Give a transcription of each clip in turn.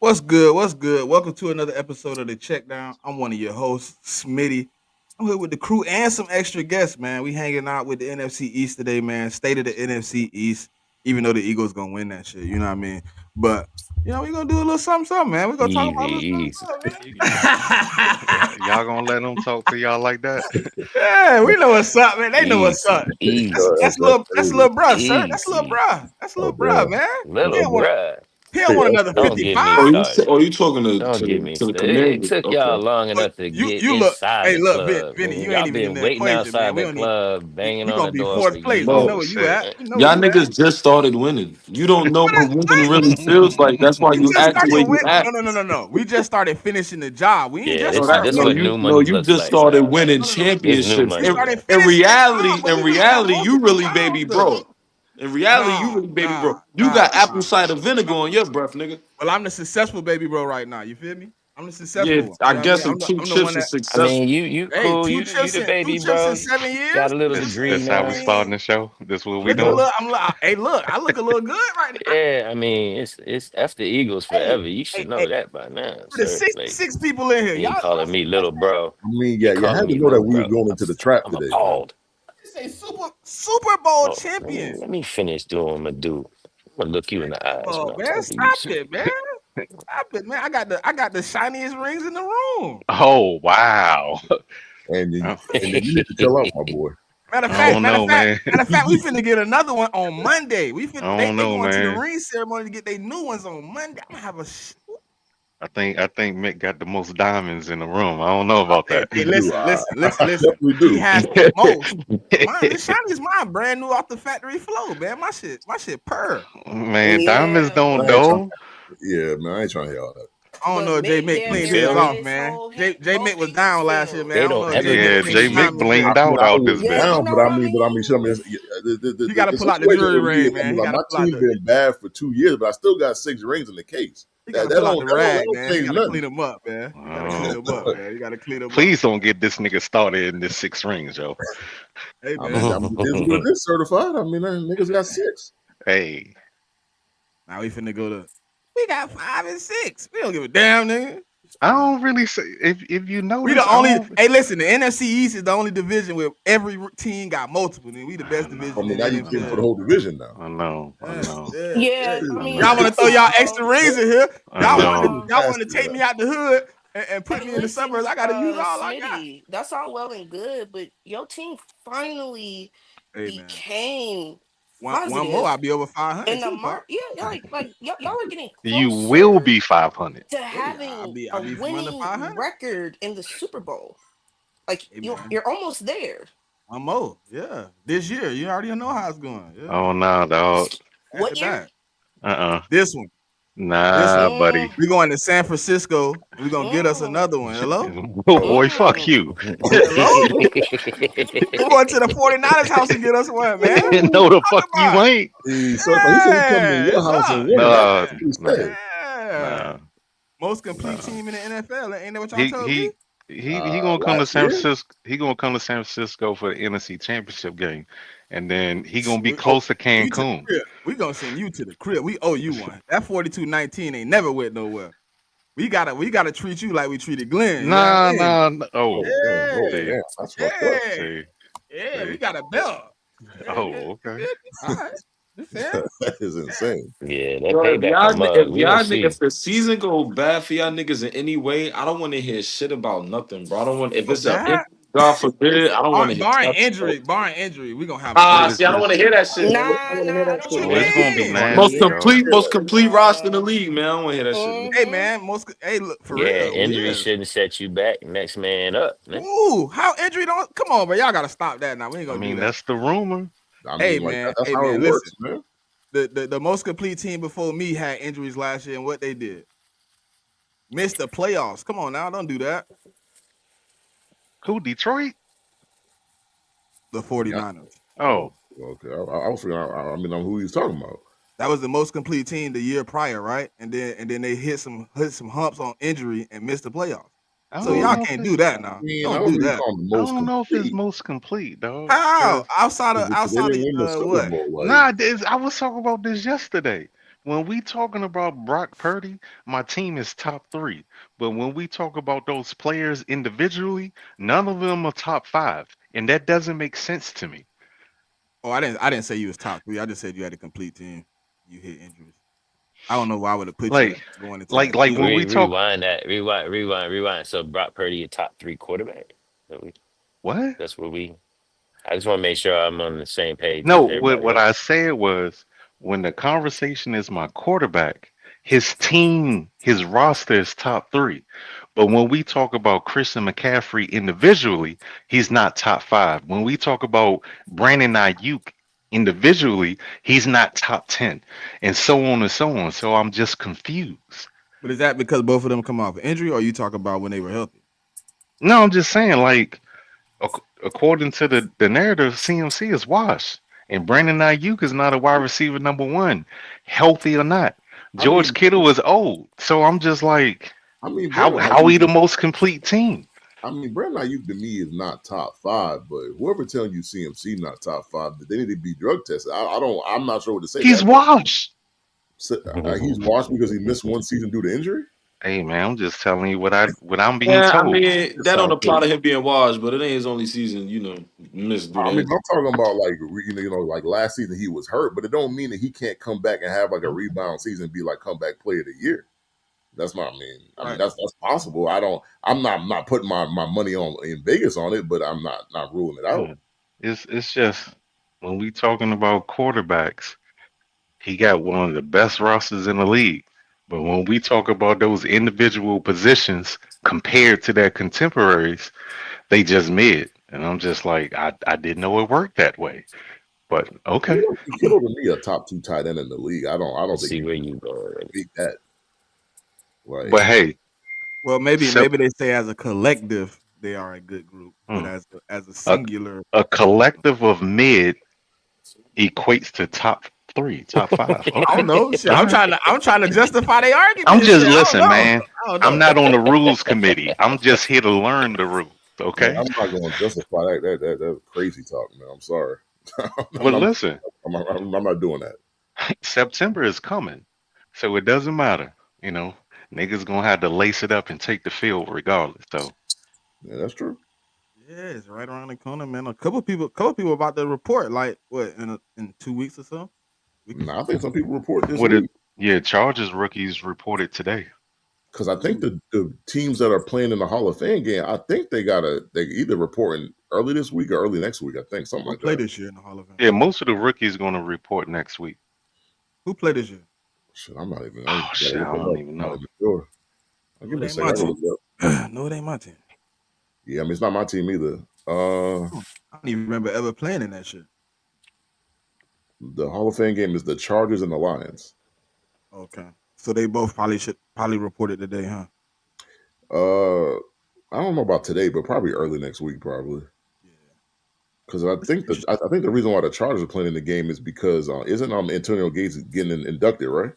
What's good? What's good? Welcome to another episode of the CheckDown. I'm one of your hosts, Smitty. I'm here with the crew and some extra guests, man. We hanging out with the NFC East today, man. State of the NFC East, even though the Eagles gonna win that shit, you know what I mean? But we're gonna do a little something, man. We're gonna talk about a little Easy. something, man. Y'all gonna let them talk to y'all like that? Yeah, we know what's up, man. They know what's up. Easy. That's little bruh, sir. That's little Easy. bruh. That's little bruh, man. Little bruh. He don't want another Don't get 55. me started. Oh, you talking Don't get me to the started. It commander? took y'all long enough to You get look. inside Hey, the look, club. Vinny, you Y'all ain't even in been the waiting equation, man. outside the club, banging You on gonna the be door fourth for place. years. We know where you at. We know Y'all where you at. niggas just started winning. You don't know what winning really feels like. That's why We you just act the started way you with act. No. We just started finishing the job. We ain't Yeah, just this started this No, what winning. new money you looks just like, started y'all. winning No. This new championships. We money. started In finishing the job, but we just got reality, most you of the really baby jobs done. bro. In reality, you really baby bro. You got apple cider vinegar on your breath, nigga. Well, I'm the successful baby bro right now. You feel me? I'm the Yeah, successful one. I You know what I mean? guess in two I'm the one chips is that. I mean, successful. you Hey, cool. You the two baby, chips in bro. 7 years. Got a little You know what I'm degree saying? That's how I we now. mean, starting the show. This what we looking a doing. little. Hey, look, I look a little good right now. Yeah, I mean, it's F the Eagles Hey, forever. You should hey, know that by now, for the sir. Like, 66 people in here, you y'all ain't calling me little bro. I mean, You yeah, I calling had to me know that little we was bro. going into the trap I'm today, man. appalled. say Super Bowl Oh, champion. let me finish doing my do. I'm gonna look you in the eyes when Oh I'm man, talking to you, stop sir. it, man. Stop it, man. I got the shiniest rings in the room. Oh wow! And then, I and then you need to chill out, my boy. Matter of I fact, don't know, man. we finna get another one on Monday. I They don't know, going to the man. ring ceremony to get their new ones on Monday. I'm gonna have a I think Mick got the most diamonds in the room. I don't know about hey, that. hey, We do. listen. Definitely He do. has the most. Mine, this shiny's mine, brand new off the factory flow, man. My shit purr. Man, diamonds Yeah, don't I ain't trying. dull. Yeah, man, I ain't trying to hear all that. I don't but know if J Mick Mick damn You cleaned near his feel got me? off, his man. whole J Mick was rotations down last year, filled. man. I They don't don't know if J ever Mick Yeah, get cleaned his J past. Mick diamonds yet. blinged out I out was this Yeah, bitch. you down, know but what I I mean, mean? You got to the pull out the situation jewelry with me ring, is, I man. mean, He like got to my pull out team the been bad for 2 years, but I still got 6 rings in the case. he got That to that pull out don't the that don't, that rag, don't man. He change got to nothing. clean them up, man. You got to clean Oh, them up, man. You got to clean them up. please don't get this nigga started in this 6 rings, Joe. Hey, I man. mean, it is what it is. Certified. I mean, niggas got 6. Hey, Now we finna go to. We got 5 and 6. We don't give a damn, nigga. I don't really say if you We notice, the I only. don't. Hey, listen. The NFC East is the only division where every team got multiple. Then we the I best I division know, in. in Now the you I speaking for the NFL. know, whole division now. I know, I Yeah, know, yeah, yeah. Yeah, I I mean, Y'all want know, to throw y'all extra rings in here? I Y'all That's want know. to y'all want to nasty, take man. me out the hood and put hey, me in the suburbs? listen, I gotta use all I got. Smitty, that's all well and good, but your team finally Hey, man. became One more, I'll positive be over 500 in the too, Pop. mark. Yeah, y'all are getting You will closer be 500. to Oh yeah, having I'll a be from under winning 500. record in the Super Bowl. Like Hey, you're man. you're almost there. One more, yeah. This year, you already know how it's going. Yeah, Oh no, dog. What after year? that, Uh-uh. this one, this Nah, one. buddy. Mm, We going to San Francisco. We gonna get us mm, another one. Hello, Oh boy, fuck mm. you. hello. We going to the 49ers house to get us one, man. No, the Talk fuck you about. ain't. He said he coming to Yeah, your it's house and up. winning. That's Nah, what he nah, said. Yeah, nah, most complete nah. team in the NFL. Ain't that what y'all He told me? he he gonna come to Last San year. Francisco. He gonna come to San Francisco for the NFC Championship game, and then he gonna be Oh, close to you to the Cancun. crib. We gonna send you to the crib. We owe you one. That 42-19 ain't never went nowhere. We gotta treat you like we treated Glenn. You know what I Nah, mean? nah, nah. Oh, Yeah, see, Damn, that's fucked up. yeah, see, yeah. We see. got a belt. Yeah, Oh, you okay. feel me? All right. You feel me? That is insane. Yeah, that Bro, payback a mug. We gonna see. if the season go bad for y'all niggas in any way, I don't want to hear shit about nothing, bro. I don't want if Go it's a if, back. God forbid, I don't want to hear Barring injury, we gonna have a ah. great It's See, I don't season. want to it's hear that shit, nigga. I don't Nah, want to hear nah, I that don't What shit, you want oh, to nigga. it's hear gonna be it. mean? I don't want to Most nasty, hear it. dog. complete roster in the league, man. I don't want to hear that shit, nigga. Hey man, hey, look for Yeah, real. We injury is. shouldn't set you back. Next man up, man. Ooh, how injury don't come on, bro. Y'all gotta stop that now. We ain't I gonna do mean, that. that's the rumor. I mean, like that's Hey how it man, listen. works, man. The most complete team before me had injuries last year, and what they did. Missed the playoffs. Come on now, don't do that. Who, Detroit? The Yeah, 49ers. Oh, Okay, I was figuring. I mean, who he's talking about. That was the most complete team the year prior, right? And then they hit some humps on injury and missed the playoffs. I So don't y'all Well, know if can't do it's that I now. mean, I Don't don't do really that. call him the I most don't know if it's complete most complete, dog. How Cause outside of because they outside of didn't win the Super what? Bowl. Like, nah, I was talking about this yesterday. When we talking about Brock Purdy, my team is top three. But when we talk about those players individually, none of them are top five, and that doesn't make sense to me. Oh, I didn't say you was top three. I just said you had a complete team. You hit injuries. I don't know why I would have put you Like, going into that like season. when we talk, Rewind that. Rewind. So Brock Purdy, a top three quarterback. what? That's what we. I just want to make sure I'm on the same page No, with what everybody what I else. said was when the conversation is my quarterback, his team, his roster is top three. But when we talk about Christian McCaffrey individually, he's not top five. When we talk about Brandon Ayuk individually, he's not top 10, and so on and so on. So I'm just confused. But is that because both of them come off injury, or you talk about when they were healthy? No, I'm just saying, like, according to the narrative, CMC is washed. And Brandon Ayuk is not a wide receiver number one, healthy or not. I George mean, Kittle is old. So I'm just like, how Brandon how Ayuk. we the most complete team? I mean, Brandon Ayuk to me is not top five, but whoever telling you CMC not top five, they need to be drug tested. I don't. I'm not sure what to say. He's That washed. he's washed because he missed one season due to injury. Hey man, I'm just telling you what I'm being Yeah, I told. mean That's that don't all. apply to him being washed, but it ain't his only season, missed due to I mean, injury. I'm talking about like like last season he was hurt, but it don't mean that he can't come back and have like a rebound season and be like comeback player of the year. That's not. I mean Right. that's possible. I don't. I'm not putting my money on in Vegas on it, but I'm not ruling it out. Yeah. It's just when we talking about quarterbacks, he got one of the best rosters in the league. But when we talk about those individual positions compared to their contemporaries, they just mid. And I'm just like, I didn't know it worked that way. But okay. Kittle to me a top two tight end in the league. I I don't think see you where can you going. beat that. Like But hey, Well, maybe so, maybe they say as a collective they are a good group, but hmm, as a a, singular, a I don't know. collective of mid equates to top three, top five. I don't Okay. know. Shit, All I'm right. trying to I'm trying to justify their I'm argument. just Shit, I don't listen, know. man. I don't I'm know. not on the rules committee. I'm just here to learn the rules. man, Okay. I'm not going to justify that crazy talk, man. I'm sorry. I'm, Well, not, listen, I'm not doing that. September is coming, so it doesn't matter. You know, niggas gonna have to lace it up and take the field regardless. So Yeah, that's true. Yeah, it's right around the corner, man. A couple people about to report, like what in 2 weeks or so. We can. Nah, I think some people report this what it? week Yeah, Chargers rookies reported today. because I think Ooh, the teams that are playing in the Hall of Fame game, I think they either reporting early this week or early next week. I think something who like played that. this year in the Hall of Fame? Yeah, most of the rookies gonna report next week. Who played this year? Shit, I'm not even. I Oh gotta shit, look I it don't up. even I'm not know. even sure. I'll No, give it me a ain't second. my I gotta team. look it up. No, it ain't my team. Yeah, I mean it's not my team either. Hmm. I don't even remember ever playing in that shit. The Hall of Fame game is the Chargers and the Lions. Okay, so they both probably reported today, huh? Uh, I don't know about today, but probably early next week, probably. Yeah. Because I think the reason why the Chargers are playing in the game is because isn't Antonio Gates getting inducted, right?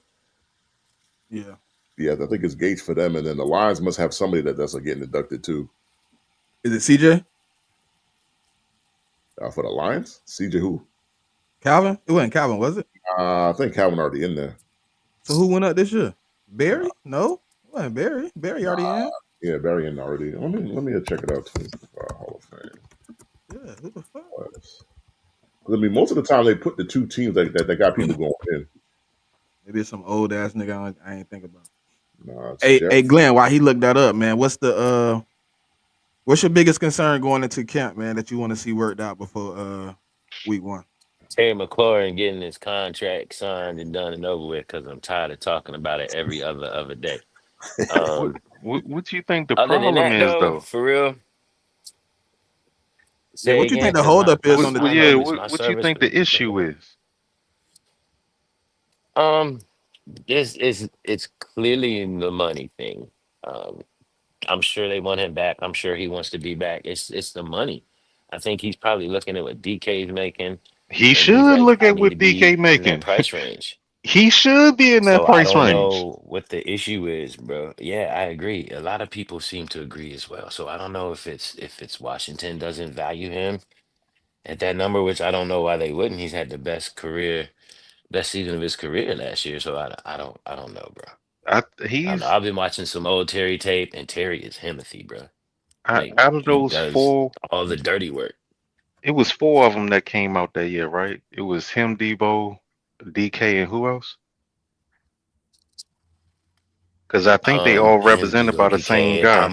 Yeah. Yeah, I think it's Gates for them, and then the Lions must have somebody that's getting inducted too. Is it CJ For the Lions, CJ who? Calvin? It wasn't Calvin, was it? I think Calvin already in there. So who went up this year? Uh, Barry? No, it wasn't Barry. Barry already in. yeah, Barry in already. Let me check it out too. Hall of Fame. Yeah. Who the fuck? Lions. 'Cause, I mean, most of the time they put the two teams that got people going in. Maybe it's some old ass nigga I ain't think about. Nah, it's Hey, Jeff. Glenn, while he looked that up, man, what's your biggest concern going into camp, man, that you want to see worked out before week one? Terry McLaurin getting his contract signed and done and over with because I'm tired of talking about it every other day. What, Um, what do you think the Other than problem that, is though, though? for real, Yeah, say what you again, think the because my holdup is my on this my Yeah, numbers, my what you service think was the issue bad. is? Um, this is it's clearly in the money thing. Um, I'm sure they want him back. I'm sure he wants to be back. It's the money. I think he's probably looking at what DK's making. He and he's should like, look I at need what to DK be in that making. price range. He should be in that So I price don't range. know what the issue is, bro. Yeah, I agree. A lot of people seem to agree as well. So I don't know if it's Washington doesn't value him at that number, which I don't know why they wouldn't. He's had the best season of his career last year. So I don't know, bro. I don't know. He's I've been watching some old Terry tape, and Terry is Himothy, bro. Like out of he those does four. all the dirty work. It was four of them that came out that year, right? It was him, Debo, DK, and who else? Because I think they all Him, represented Debo, by the same DK, and guy.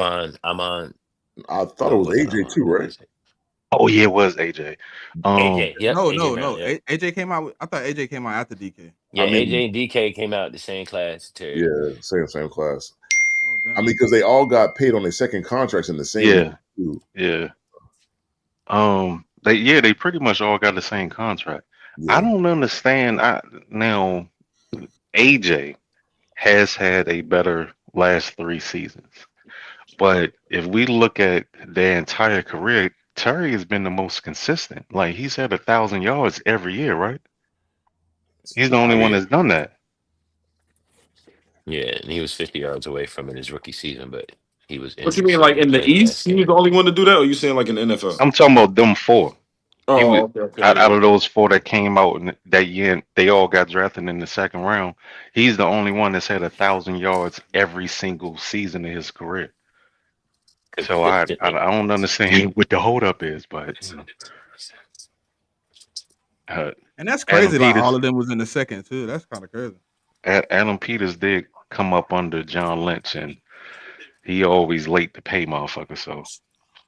I'm on. I thought it Oh, was was it? AJ Hold on, too, who right? was it? Oh yeah, it was AJ. AJ. Yep, No, AJ no, Brown. no. Yep. AJ came out. I thought AJ came out after DK. Yeah, I mean, AJ and DK came out the same class, Terry. yeah, same class. Oh I mean, damn. because they all got paid on their second contracts in the same year Yeah, too. yeah. They pretty much all got the same contract. I Yeah, don't understand. Now AJ has had a better last 3 seasons, but if we look at their entire career, Terry has been the most consistent. Like he's had 1,000 yards every year, right? He's the only I one mean, that's done that. Yeah, and he was 50 yards away from it his rookie season, but he was What you injured, mean, so he like didn't in the play the East, last he was game. the only one to do that, or you saying like in the NFL? I'm talking about them four. He was Oh, okay, out okay. of those four that came out that year. They all got drafted in the second round. He's the only one that's had 1,000 yards every single season of his career. So I don't understand what the holdup is, but uh, And that's Adam crazy. Like all Peters, of them was in the second too. That's kind of crazy. Adam Peters did come up under John Lynch, and he always late to pay motherfuckers. So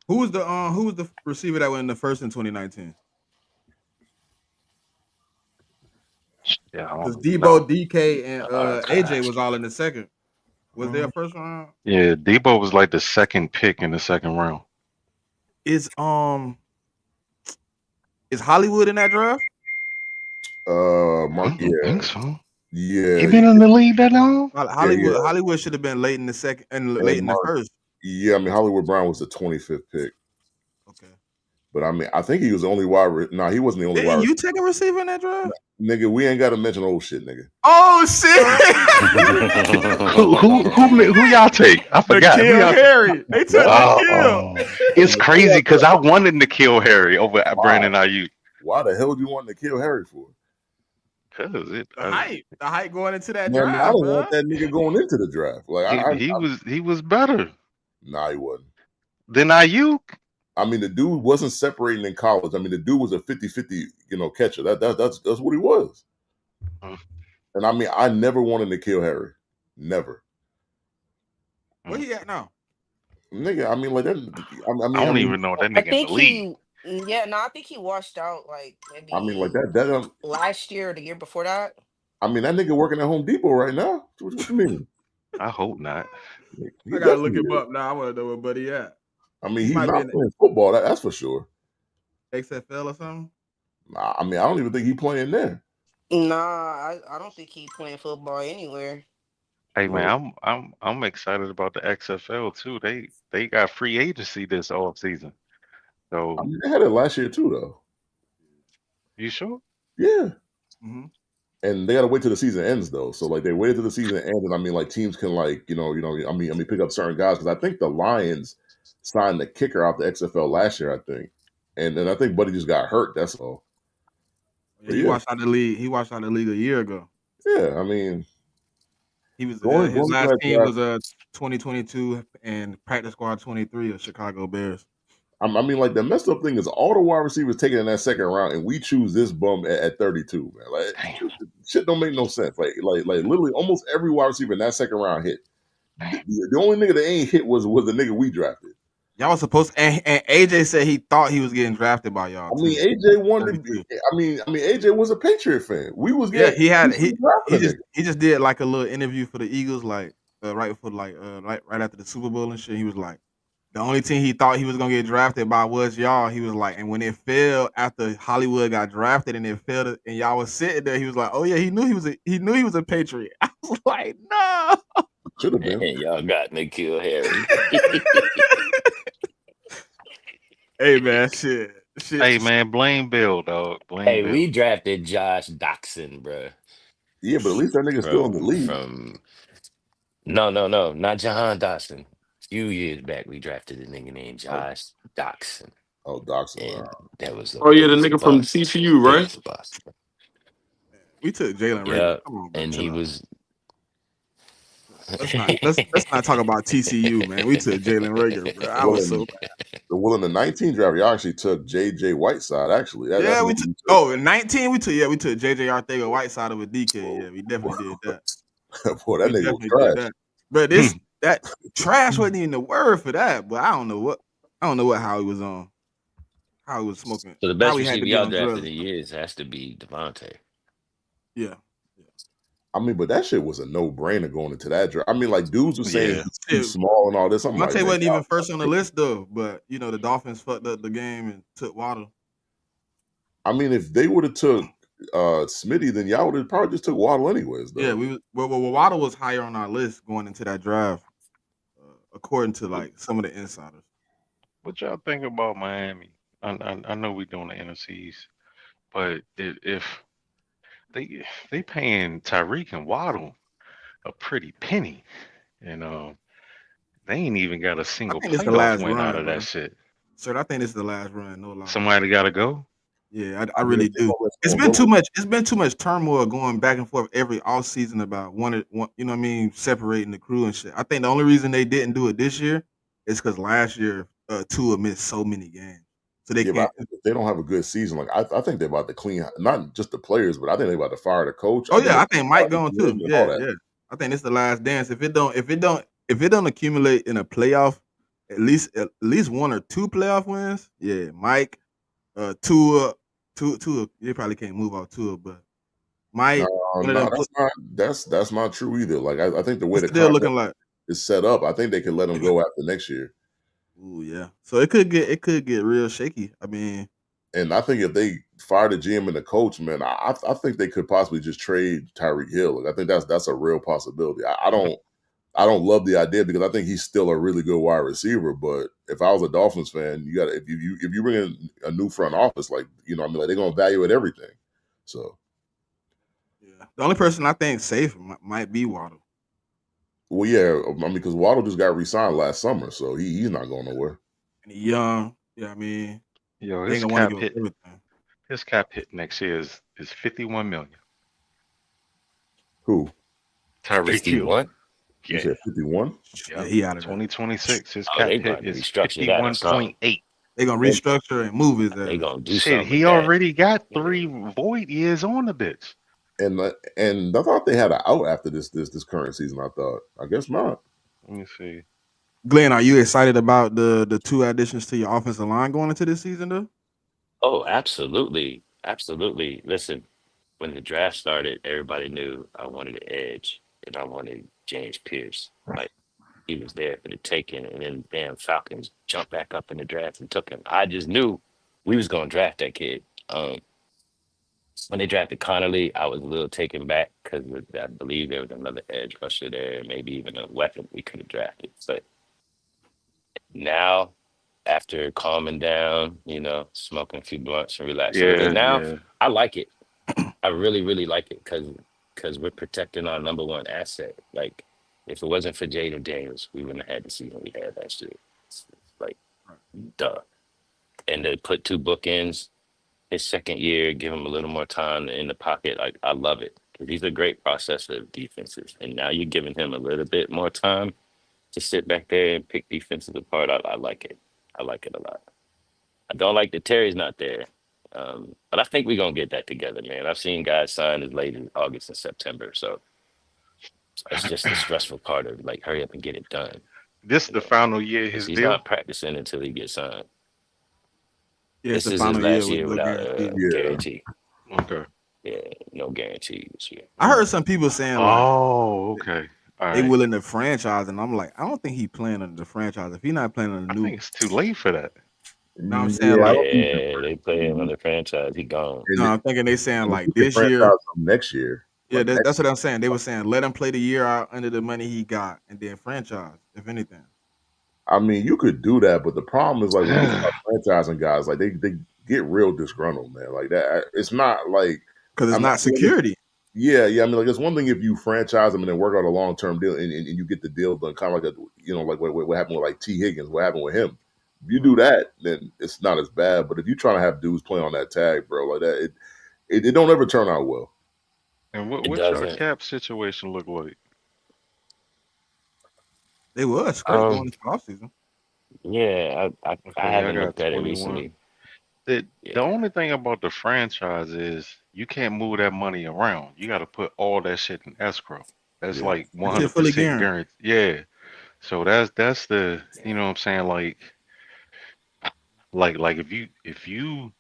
Who was the receiver that went in the first in 2019? yeah, I Because don't even know. Debo, DK, and Oh AJ gosh. was all in the second. Was there a Mm, first round? Yeah, Debo was like the second pick in the second round. Is um is Hollywood in that draft? I Mark, don't yeah, think so. He yeah, been in the league that long? Hollywood Hollywood should have been late in the second and late and in the Mark, first. yeah. I mean, Hollywood Brown was the 25th pick, Okay. but I mean, I think he was the only wide. No, he wasn't the only Didn't wide. you take a receiver in that draft? Nigga, we ain't got to mention old shit, nigga. Oh shit! Who y'all take? I forgot. Who Nikhil y'all? Harry. They took Nikhil. It's And before crazy y'all because say, I wanted to kill Harry over at why? Brandon Ayuk. Why the hell do you want to kill Harry for? Cause The hype going into that Man, I draft, don't want bro. that nigga going into the draft. Like, he was better nah, he wasn't. than Ayuk. I mean, the dude wasn't separating in college. I mean, the dude was a 50-50, catcher. That's what he was. Mm, And I mean, I never wanted to kill Harry. Never. Where mm. he at now? Nigga, I mean, like that. I don't even know that I nigga in the think league. I think he washed out like like maybe that. last year or the year before that. I mean, that nigga working at Home Depot right now. What you mean? I hope not. He I gotta look definitely him is. up now. I want to know where Buddy at. I mean, He he's might be not in playing football. That's for sure. XFL or something. Nah, I mean, I don't even think he's playing there. Nah, I don't think he playing football anywhere. Hey Like, man, I'm excited about the XFL too. They got free agency this off season. I So mean, they had it last year too, though. you sure? Yeah. Mm-hmm. And they gotta wait till the season ends though. So like they waited till the season ends, and I mean like teams can like pick up certain guys because I think the Lions signed the kicker out the XFL last year, I think, and then I think Buddy just got hurt. That's all. Yeah, But he yeah, watched out the league. He watched out the league a year ago. yeah. I mean, He was going his into last that team draft, was 2022 and practice squad 23 of Chicago Bears. I mean, like the messed up thing is all the wide receivers taken in that second round, and we choose this bum at 32. Man, like Damn, shit don't make no sense. Like literally almost every wide receiver in that second round hit. damn. The only nigga that ain't hit was the nigga we drafted. Y'all was supposed and AJ said he thought he was getting drafted by y'all I mean, too. AJ wanted. 32. AJ was a Patriot fan. We was Yeah, getting. We was he drafting a just nigga. he just did like a little interview for the Eagles, like right before right after the Super Bowl and shit. He was like, the only team he thought he was gonna get drafted by was y'all. He was like, and when it failed after Hollywood got drafted and it failed and y'all was sitting there, he was like, oh yeah, he knew he was a Patriot. I was like, no. Should have been. And y'all got Nikhil Harry. Hey man, shit. Shit. Hey man, blame Bill, dog. Blame Hey, Bill. we drafted Josh Doxson, bro. Yeah, but at least that nigga's still in the league. From no, not Jahan Dotson. A few years back, we drafted a nigga named Oh, Josh Doxson, oh, Doxson. and that was a Oh yeah, it the was a nigga from bust. TCU, It right? was a bust. We took Jalen Rager. Yeah, Come on, bro. and Chill he out. was. Let's not talk about TCU, man. We took Jalen Rager, bro. I Well, was so in the 19 draft, y'all actually took J.J. Whiteside. Actually, that's yeah. the We nigga took you took. in 19 we took JJ Arthego Whiteside over DK. Yeah, we definitely did that. Boy, that We nigga was definitely did trash. that. But that trash wasn't even the word for that. But I don't know what how he was on. How he was smoking. So the How best he had receiver to be y'all on drafted drugs. in years has to be Devontae. Yeah. I mean, but that shit was a no-brainer going into that draft. I mean, like dudes were saying Yeah. he's too Shit, small and all this. I'm like, Devontae man, wasn't even first on the list though. But the Dolphins fucked up the game and took Waddle. I mean, if they would have took Smitty, then y'all would have probably just took Waddle anyways, Yeah, though. Waddle was higher on our list going into that draft, according to What, like some of the insiders. what y'all think about Miami? I know we doing the NFCs, but if they paying Tyreek and Waddle a pretty penny, and they ain't even got a I single think it's the playoff last win out run, of that bro. shit. Sir, I think it's the last run. No lie. Somebody got to go. Yeah, I I mean, really if they do. gonna let It's someone been go, too much. It's been too much turmoil going back and forth every off season about one. You know what I mean? Separating the crew and shit. I think the only reason they didn't do it this year is because last year Tua missed so many games, so they yeah, but I can't. think if they don't have a good season, like I think they're about to clean not just the players, but I think they're about to fire the coach. I Oh think yeah, they're I think about Mike to fire going the too. GM and all Yeah, that. yeah. I think it's the last dance. If it don't accumulate in a playoff, at least one or two playoff wins. Yeah, Mike, Tua. They probably can't move off Tua, but No, Mike, one of no, them. that's not true either. Like I think the way It's the still contract looking like. is set up, I think they can let him go after next year. Ooh, yeah. So it could get real shaky. I mean, And I think if they fire the GM and the coach, man, I think they could possibly just trade Tyreek Hill. Like, I think that's a real possibility. I don't love the idea because I think he's still a really good wide receiver. But if I was a Dolphins fan, you got if you bring in a new front office, like I mean, like they're gonna evaluate everything. So, yeah. The only person I think safe might be Waddle. well, yeah, I mean, because Waddle just got re-signed last summer, so he's not going nowhere. And he young. Yeah, I mean, Yo, they ain't his gonna want to cap give up hit. everything. His cap hit next year is 51 million. Who? Tyreek Hill. 51? You Yeah. said 51? Yeah, Yep. he out of there. 2026. His Oh, cap they hit going to is restructure that or something. 51.8. They gonna And restructure and move his They ass. gonna do Shit, something with he that. already got Yeah. 3 void years on the bitch. and I thought they had an out after this current season. I thought. I guess not. Let me see. Glenn, are you excited about the two additions to your offensive line going into this season, though? Oh, absolutely. Absolutely. Listen, when the draft started, everybody knew I wanted an edge and I wanted James Pierce. Like he was there for the taking, and then damn Falcons jumped back up in the draft and took him. I just knew we was gonna draft that kid. When they drafted Connolly, I was a little taken back because I believe there was another edge rusher there, maybe even a weapon we could have drafted. But now, after calming down, smoking a few blunts and relaxing a little bit, Yeah, now yeah. I like it. I really, really like it because we're protecting our number one asset. Like, if it wasn't for Jaden Daniels, we wouldn't have had the season we had last year. It's like, duh. And to put two bookends his second year, give him a little more time in the pocket. Like I love it because he's a great processor of defenses, and now you're giving him a little bit more time to sit back there and pick defenses apart. I like it. I like it a lot. I don't like that Terry's not there, but I think we're gonna get that together, man. I've seen guys sign as late as August and September, so it's just the stressful part of like hurry up and get it done, This the final year of because his he's deal. not practicing until he gets signed. Yeah, it's This the is his final year last with year no without guarantee. a Yeah. guarantee. Okay. Yeah, no guarantee this year. I heard some people saying like Oh, okay. All they right. willing to franchise, and I'm like, I don't think he playing under the franchise. If he not playing on the I new, think it's too late for that. no, I'm saying Yeah, I like, don't think Yeah, they play him on the franchise. He gone. no, and I'm thinking they saying he like can this year. franchise him next year. Yeah, Like next that's what I'm saying. They were saying let him play the year out under the money he got, and then franchise if anything. I mean, you could do that, but the problem is like when you start franchising guys, like get real disgruntled, man. Like that, it's not like because it's I'm not. not security. Yeah. I mean, like it's one thing if you franchise them and then work out a long term deal and you get the deal done, kind of like like what happened with like T Higgins, what happened with him. If you do that, then it's not as bad. But if you're trying to have dudes playing on that tag, bro, like that, it don't ever turn out well. And It what's your doesn't. cap situation look like? They was straight going Um, into offseason. yeah, I Okay, I haven't got looked at it 21. recently. The Yeah, only thing about the franchise is you can't move that money around. You got to put all that shit in escrow. That's Yeah. like That shit fully 100% guaranteed. guaranteed. Yeah. So that's the you know what I'm saying like if you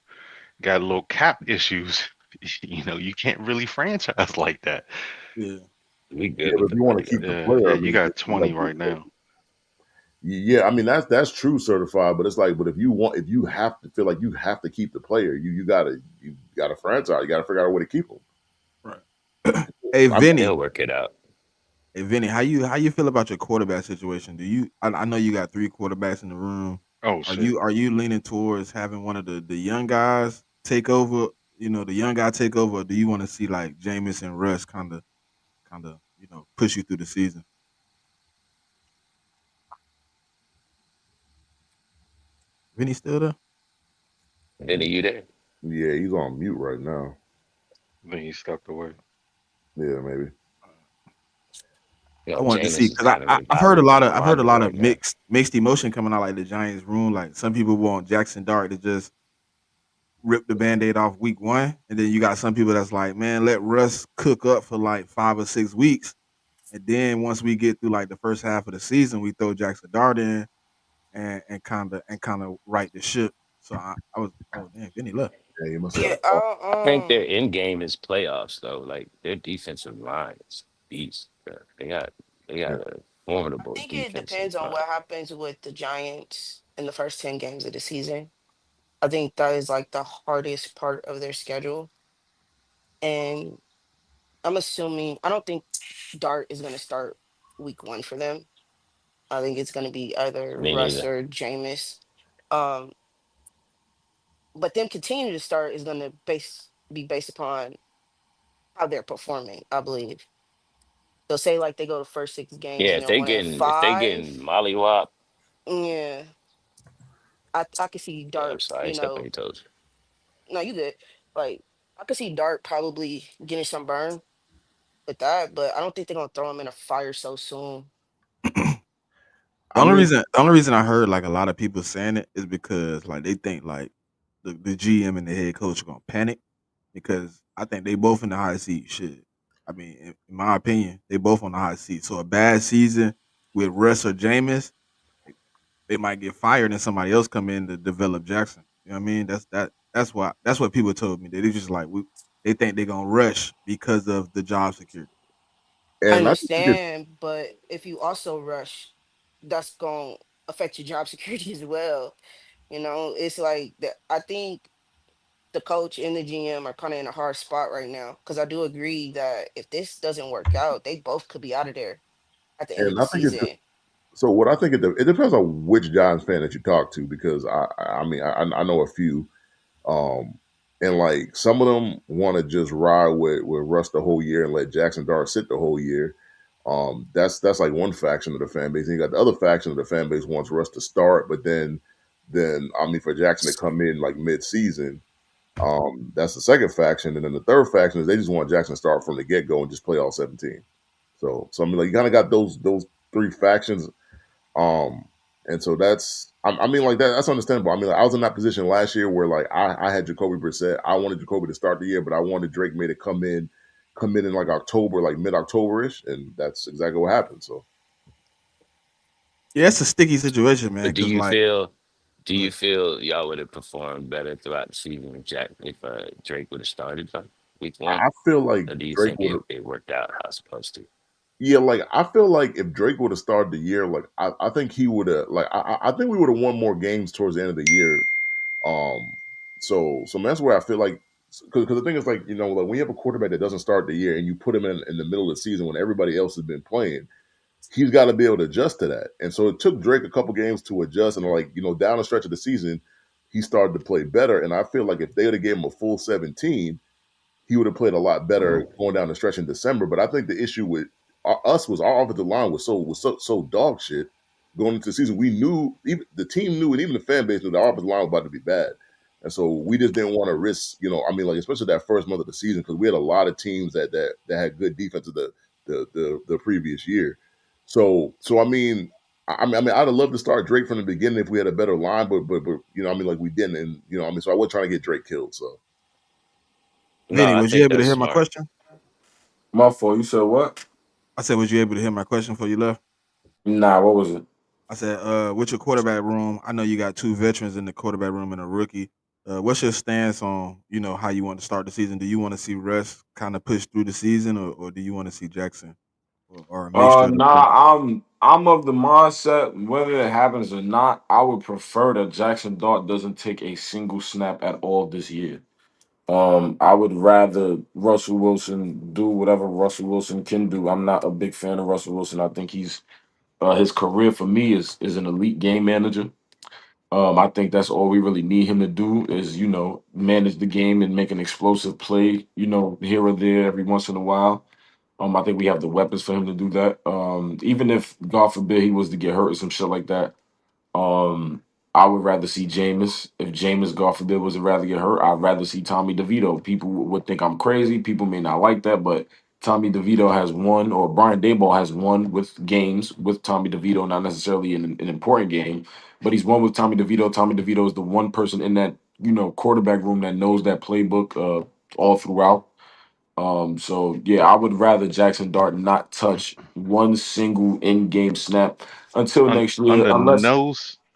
got little cap issues, you can't really franchise like that. Yeah. we Yeah, good but with if the you want money to though. keep the Yeah, player, I you mean, got you got 20 right now. yeah, I mean that's true certified, but it's like, but if you have to feel like you have to keep the player, you gotta franchise, you gotta figure out a way to keep them. Right. Hey I mean, Vinny. They'll work it out. Hey Vinny, how you feel about your quarterback situation? Do you I know you got 3 quarterbacks in the room. Oh shit. Are you leaning towards having one of the young guys take over, the young guy take over, or do you want to see like Jameis and Russ kind of, push you through the season? Vinny still there? Vinny, you there? yeah, he's on mute right now. Then he stepped away. Yeah, maybe. I wanted to see Jameis is because kind of I've heard a lot of rivalry right now. mixed emotion coming out like the Giants room. Like some people want Jackson Dart to just rip the band-aid off week 1, and then you got some people that's like, man, let Russ cook up for like 5 or 6 weeks, and then once we get through like the first half of the season, we throw Jackson Dart in and kind of right the ship. So I was, oh damn, Vinny left. Yeah, he must have got Yeah, a call. I think their end game is playoffs though. Like their defensive line is beast. Bro. They got Yeah. a I formidable think it defensive depends on line. what happens with the Giants in the first 10 games of the season. I think that is like the hardest part of their schedule. And I'm assuming, I don't think Dart is going to start week 1 for them. I think it's going to be either Me Russ neither. or Jameis. Um, but them continuing to start is going to be based upon how they're performing, I believe. So say like they go the first 6 games Yeah, and they're one and if they five. getting mollywop, Yeah, I could see yeah, I'm Dart. sorry, step on your toes. No, you good. Like I could see Dart probably getting some burn with that, but I don't think they're gonna throw him in a fire so soon. The I only mean, reason the only reason I heard like a lot of people saying it is because like they think like the GM and the head coach are gonna panic because I think they both in the high seat. Shit, I mean, in my opinion, they both on the high seat. So a bad season with Russ or Jameis, they might get fired and somebody else come in to develop Jackson. You know what I mean? That's what people told me. They just like they think they're gonna rush because of the job security. I and I think it's understand, but if you also rush, that's gonna affect your job security as well. It's like that. I think the coach and the GM are kind of in a hard spot right now because I do agree that if this doesn't work out, they both could be out of there at the end of and the I think it's season. so. What I think it depends on which Giants fan that you talk to because I know a few. Um, and like some of them want to just ride with Russ the whole year and let Jackson Dart sit the whole year. That's like one faction of the fan base. And you got the other faction of the fan base wants Russ to start, but then I mean for Jackson to come in like mid season. That's the second faction, and then the third faction is they just want Jackson to start from the get go and just play all 17. So I mean like you kind of got those 3 factions um, and so I mean, like that's understandable. I mean, like, I was in that position last year where like I had Jacoby Brissett. I wanted Jacoby to start the year, but I wanted Drake May to come in like October, like mid October ish, and that's exactly what happened. So Yeah, it's a sticky situation, man. But Because like, do you feel y'all would have performed better throughout the season if Drake would have started week one? I feel like Or do you Drake think would have. it worked out how it's supposed to? Yeah, like I feel like if Drake would have started the year, like I think he would have. Like I think we would have won more games towards the end of the year. So that's where I feel like because the thing is like like when you have a quarterback that doesn't start the year and you put him in the middle of the season when everybody else has been playing, he's got to be able to adjust to that. And so it took Drake a couple games to adjust, and like down the stretch of the season, he started to play better. And I feel like if they would have gave him a full 17, he would have played a lot better going down the stretch in December. But I think the issue with us was our offensive line was so dog shit going into the season. We knew, even the team knew, and even the fan base knew the offensive line was about to be bad. And so we just didn't want to risk, like especially that first month of the season, because we had a lot of teams that had good defenses the previous year. So I'd have loved to start Drake from the beginning if we had a better line, but like we didn't, and so I wasn't trying to get Drake killed. So No, Vinny, I was you think able to that's hear my smart. question? My fault. You said what? I said, was you able to hear my question before you left? Nah, what was it? I said, with your quarterback room, I know you got two veterans in the quarterback room and a rookie. What's your stance on, how you want to start the season? Do you want to see Russ kind of push through the season, or do you want to see Jackson or a mixture of the two? I'm of the mindset whether it happens or not, I would prefer that Jackson Dart doesn't take a single snap at all this year. I would rather Russell Wilson do whatever Russell Wilson can do. I'm not a big fan of Russell Wilson. I think his career for me is an elite game manager. I think that's all we really need him to do is, manage the game and make an explosive play, here or there every once in a while. I think we have the weapons for him to do that. Even if God forbid he was to get hurt or some shit like that, um, I would rather see Jameis. If Jameis, God forbid, was to rather get hurt, I'd rather see Tommy DeVito. People would think I'm crazy. People may not like that, but Tommy DeVito has won, or Brian Daboll has won with games with Tommy DeVito, not necessarily in an important game, but he's won with Tommy DeVito. Tommy DeVito is the one person in that, quarterback room that knows that playbook all throughout. So yeah, I would rather Jackson Dart not touch one single in-game snap until next year,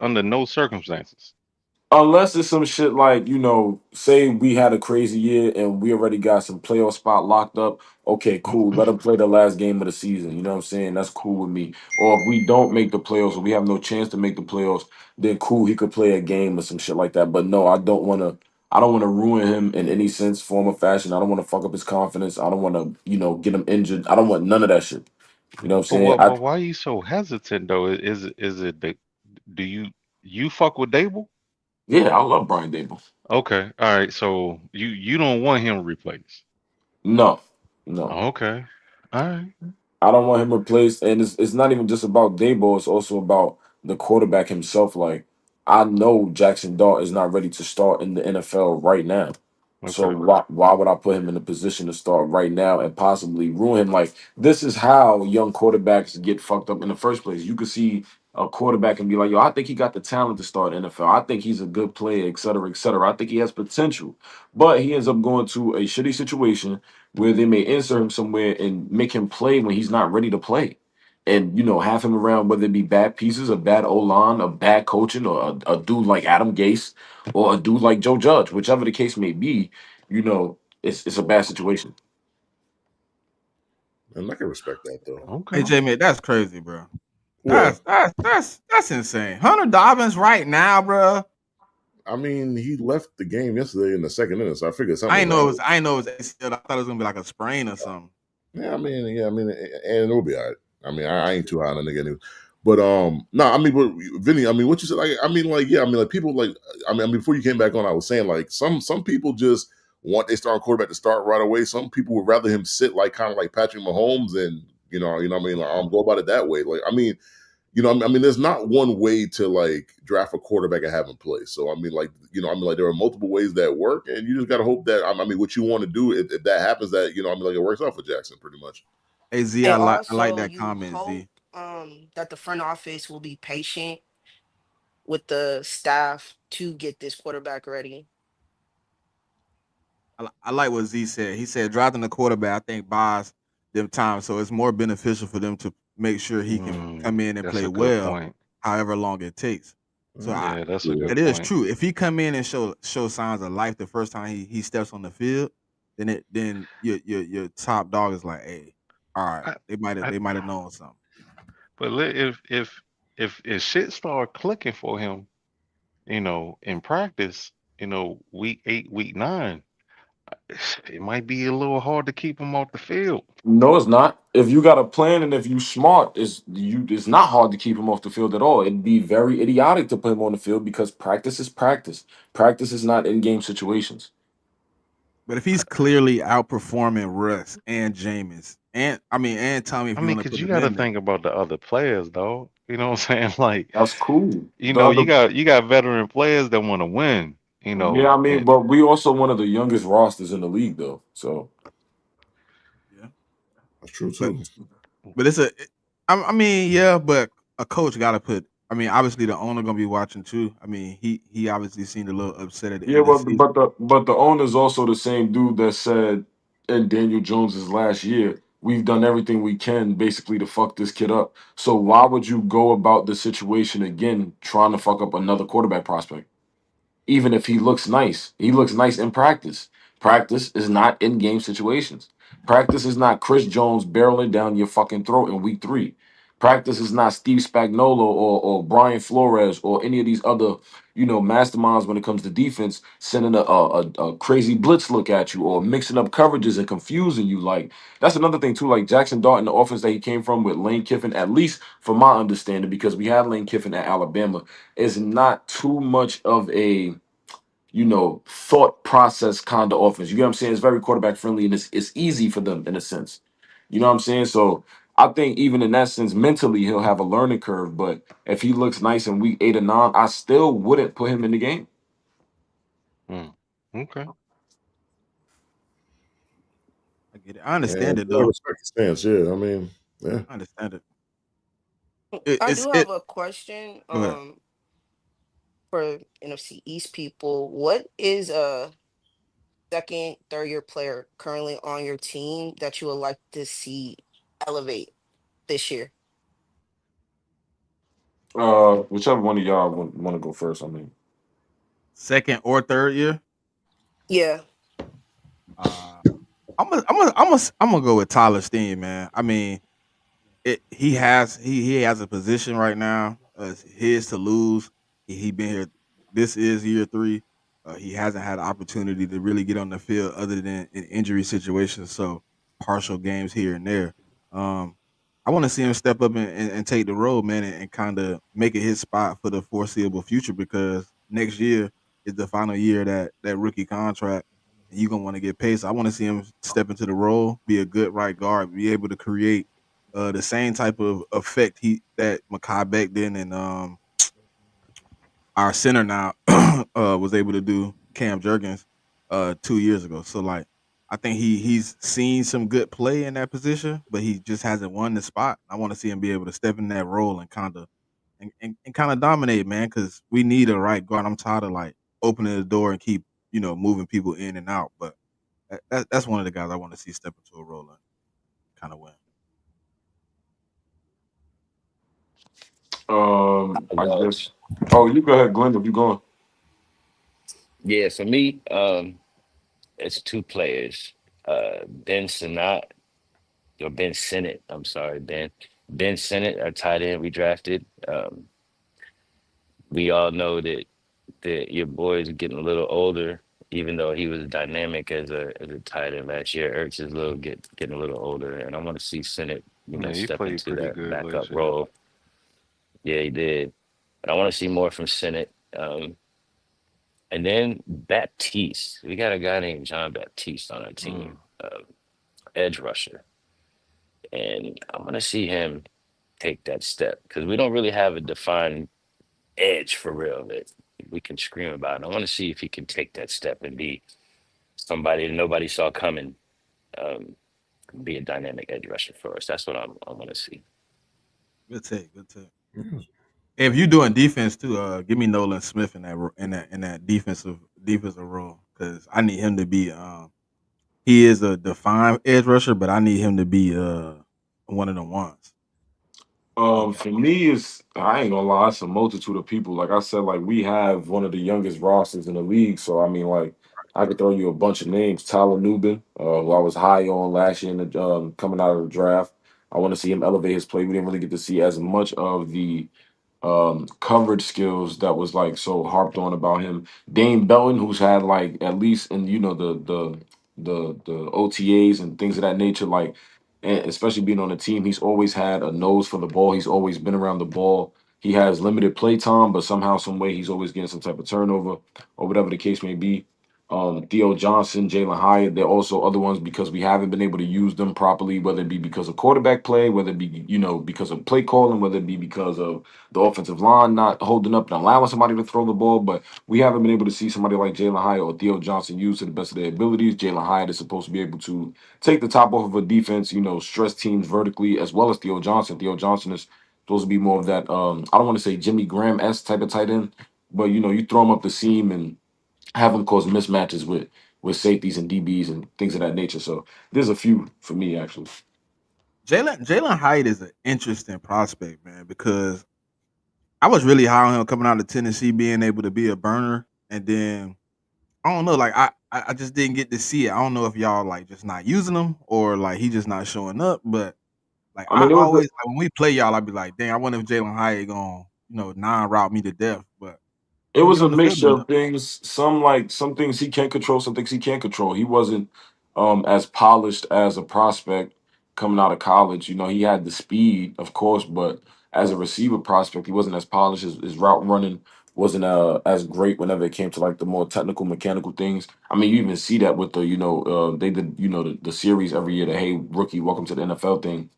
Under no circumstances. unless it's some shit like, say we had a crazy year and we already got some playoff spot locked up. Okay, cool. Let him play the last game of the season. You know what I'm saying? That's cool with me. Or if we don't make the playoffs or we have no chance to make the playoffs, then cool, he could play a game or some shit like that. But no, I don't want to ruin him in any sense, form, or fashion. I don't want to fuck up his confidence. I don't want to, get him injured. I don't want none of that shit. You know what I'm But saying? what? But why are you so hesitant though? Is it that do you fuck with Dable? Yeah, I love Brian Dable. Okay, all right. So you don't want him replaced. No, no. Okay, all right. I don't want him replaced, and it's not even just about Dayball. It's also about the quarterback himself. Like I know Jackson Dart is not ready to start in the NFL right now. So Okay. why would I put him in a position to start right now and possibly ruin him? Like this is how young quarterbacks get fucked up in the first place. You could see a quarterback and be like, "Yo, I think he got the talent to start NFL. I think he's a good player, et cetera, et cetera. I think he has potential." But he ends up going to a shitty situation where they may insert him somewhere and make him play when he's not ready to play. And have him around, whether it be bad pieces, a bad O line, a bad coaching, or a dude like Adam Gase, or a dude like Joe Judge, whichever the case may be, it's a bad situation. and I can respect that though. Hey, Okay. J man, that's crazy, bro. What? That's insane. Hunter Dobbins right now, bro. I mean, he left the game yesterday in the second inning, so I figured something was wrong. I ain't know it was ACL. I thought it was gonna be like a sprain or something. And it'll be all right. I mean, I ain't too high on the nigga anyway. But no, but Vinny, what you said, like, like people like, before you came back on, I was saying like some people just want their starting quarterback to start right away. Some people would rather him sit like kind of like Patrick Mahomes and like go about it that way. Like, there's not one way to like draft a quarterback and have him play. So like there are multiple ways that work, and you just gotta hope that what you want to do if that happens, that like it works out for Jackson pretty much. Hey Z, And I like also, that you comment, hope Z. that the front office will be patient with the staff to get this quarterback ready. I like what Z said. He said drafting the quarterback, I think, buys them time, so it's more beneficial for them to make sure he can come in and That's play a good well, point. however long it takes. So Yeah, that's a Yeah. good it is point. true. If he come in and show signs of life the first time he steps on the field, then your top dog is like, hey, all right, I, I, they might have known something. but if shit start clicking for him, in practice, week 8, week 9. it might be a little hard to keep him off the field. No, it's not. If you got a plan and if you smart, it's not hard to keep him off the field at all. It'd be very idiotic to put him on the field because practice is practice. Practice is not in game situations. But if he's clearly outperforming Russ and Jameis, and I mean and Tommy, if I you mean, want to because put you them got to in there, think about the other players, though. You know what I'm saying? Like, That's cool. you The know, other, you got veteran players that want to win. You yeah, know, I mean, and but we also one of the youngest rosters in the league, though. So yeah. That's true But too. but I mean, yeah, but a coach got to put. I mean, obviously the owner gonna be watching too. I mean, he obviously seemed a little upset at the yeah, end of the well, season. but the owner's also the same dude that said in Daniel Jones's last year, we've done everything we can basically to fuck this kid up. So why would you go about the situation again trying to fuck up another quarterback prospect? Even if he looks nice. He looks nice in practice. Practice is not in game situations. Practice is not Chris Jones barreling down your fucking throat in week three. Practice is not Steve Spagnuolo or Brian Flores or any of these other, masterminds when it comes to defense sending a crazy blitz look at you or mixing up coverages and confusing you. Like, that's another thing too. Like Jackson Dart, the offense that he came from with Lane Kiffin, at least from my understanding, because we had Lane Kiffin at Alabama, is not too much of a thought process kind of offense. You get what I'm saying? It's very quarterback friendly and it's easy for them in a sense. You know what I'm saying? So I think even in that sense, mentally he'll have a learning curve. But if he looks nice in week 8 or 9, I still wouldn't put him in the game. mm, okay. I get it. I And understand it I though. respect the stance. Yeah, I mean, yeah. I understand it. I It's do it. have a question Go ahead. for NFC East people. What is a second, third year player currently on your team that you would like to see elevate this year? Whichever one of y'all want to go first. I mean, Second or third year. Yeah. Uh, I'm gonna go with Tyler Steen, man. I mean, he has a position right now. It's his to lose. He been here. This is year three. He hasn't had an opportunity to really get on the field other than in injury situations. So partial games here and there. Um, I want to see him step up and take the role, man, and kind of make it his spot for the foreseeable future because next year is the final year of that rookie contract, and you're gonna want to get paid. So I want to see him step into the role, be a good right guard, be able to create the same type of effect he that Makai Beck did and our center now was able to do Cam Jurgens 2 years ago. So like I think he's seen some good play in that position, but he just hasn't won the spot. I want to see him be able to step in that role and kind of and kind of dominate, man, because we need a right guard. I'm tired of like opening the door and keep moving people in and out. But that's one of the guys I want to see step into a role and kind of win. I I go. guess. Oh, you go ahead, Glenn. If you going. Yeah, for me, it's two players. Ben Sinnott or Ben Sinnott. I'm sorry, Ben. Ben Sinnott, our tight end we drafted. We all know that your boy is getting a little older, even though he was dynamic as a tight end last year. Ertz is getting a little older, and I want to see Sinnott, Yeah, he step played into pretty that good backup last year. role. Yeah, he did. But I want to see more from Sinnott. And then Baptiste. We got a guy named John Baptiste on our Mm. team, edge rusher. And I want to see him take that step because we don't really have a defined edge for real that we can scream about. And I want to see if he can take that step and be somebody that nobody saw coming, um, be a dynamic edge rusher for us. That's what I want to see. Good take, good take. Yeah. If you're doing defense too, give me Nolan Smith in that defensive role because I need him to be. He is a defined edge rusher, but I need him to be one of the ones. Okay. For me, I ain't gonna lie, it's a multitude of people. Like I said, like we have one of the youngest rosters in the league. So I mean, like I could throw you a bunch of names. Tyler Nubin, who I was high on last year in the coming out of the draft. I want to see him elevate his play. We didn't really get to see as much of the coverage skills that was like so harped on about him. Dane Belton, who's had like at least in the the OTAs and things of that nature. Like, and especially being on the team, he's always had a nose for the ball. He's always been around the ball. He has limited play time, but somehow, some way, he's always getting some type of turnover or whatever the case may be. Theo Johnson, Jalen Hyatt, they're also other ones because we haven't been able to use them properly, whether it be because of quarterback play, whether it be, because of play calling, whether it be because of the offensive line not holding up and allowing somebody to throw the ball. But we haven't been able to see somebody like Jalen Hyatt or Theo Johnson used to the best of their abilities. Jalen Hyatt is supposed to be able to take the top off of a defense, stress teams vertically, as well as Theo Johnson. Theo Johnson is supposed to be more of that, I don't want to say Jimmy Graham-esque type of tight end, but you throw him up the seam and have him cause mismatches with safeties and DBs and things of that nature. So there's a few for me actually. Jalen Hyatt is an interesting prospect, man, because I was really high on him coming out of Tennessee, being able to be a burner, and then I don't know, like I just didn't get to see it. I don't know if y'all like just not using him or like he just not showing up, but like I I mean, it was always like when we play y'all, I'd be like, dang, I wonder if Jalen Hyatt gonna non-route me to death, but It he don't was get a on the field mixture enough. of things. Some things he can't control, some things he can't control. He wasn't as polished as a prospect coming out of college. He had the speed, of course, but as a receiver prospect, he wasn't as polished. His route running wasn't as great whenever it came to like the more technical, mechanical things. I mean, you even see that with the they did the series every year, the Hey Rookie Welcome to the NFL thing,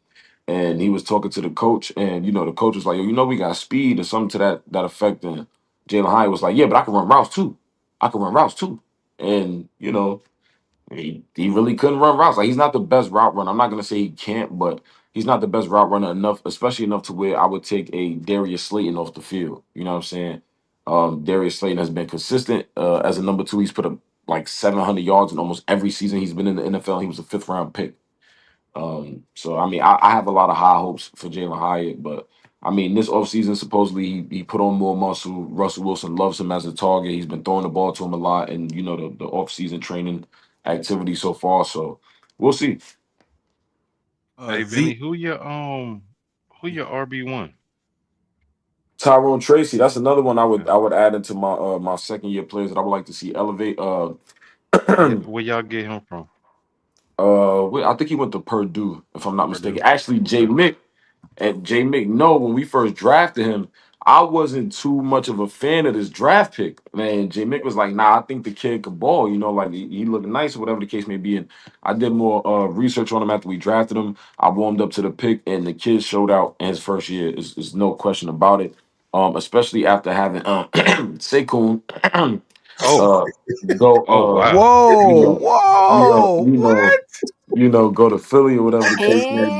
and he was talking to the coach, and the coach was like, "Yo, we got speed," or something to that effect. And Jalen Hyatt was like, "Yeah, but I can run routes too. I can run routes too." And he really couldn't run routes. Like, he's not the best route runner. I'm not gonna say he can't, but he's not the best route runner enough, especially enough to where I would take a Darius Slayton off the field. You know what I'm saying? Darius Slayton has been consistent as a number two. He's put up like 700 yards in almost every season he's been in the NFL. He was a fifth round pick. So I mean, I have a lot of high hopes for Jalen Hyatt, but I mean, this offseason, supposedly he put on more muscle. Russell Wilson loves him as a target. He's been throwing the ball to him a lot, and the offseason training activity so far. So we'll see. Hey Vinny, Zeke. who your RB1? Tyrone Tracy, that's another one I would Yeah. I would add into my second year players that I would like to see elevate. Yeah, where y'all get him from? I think he went to Purdue, if I'm not mistaken. Purdue. Actually, Jay Okay. Mick. And JMIK, no, when we first drafted him, I wasn't too much of a fan of this draft pick. Man, JMIK was like, nah, I think the kid could ball, like he looked nice or whatever the case may be. And I did more research on him after we drafted him. I warmed up to the pick, and the kid showed out in his first year. Is no question about it. Especially after having Saquon Oh, uh, go oh wow. you Whoa, know, you know, whoa, you know, what? go to Philly or whatever the case may Mm, be.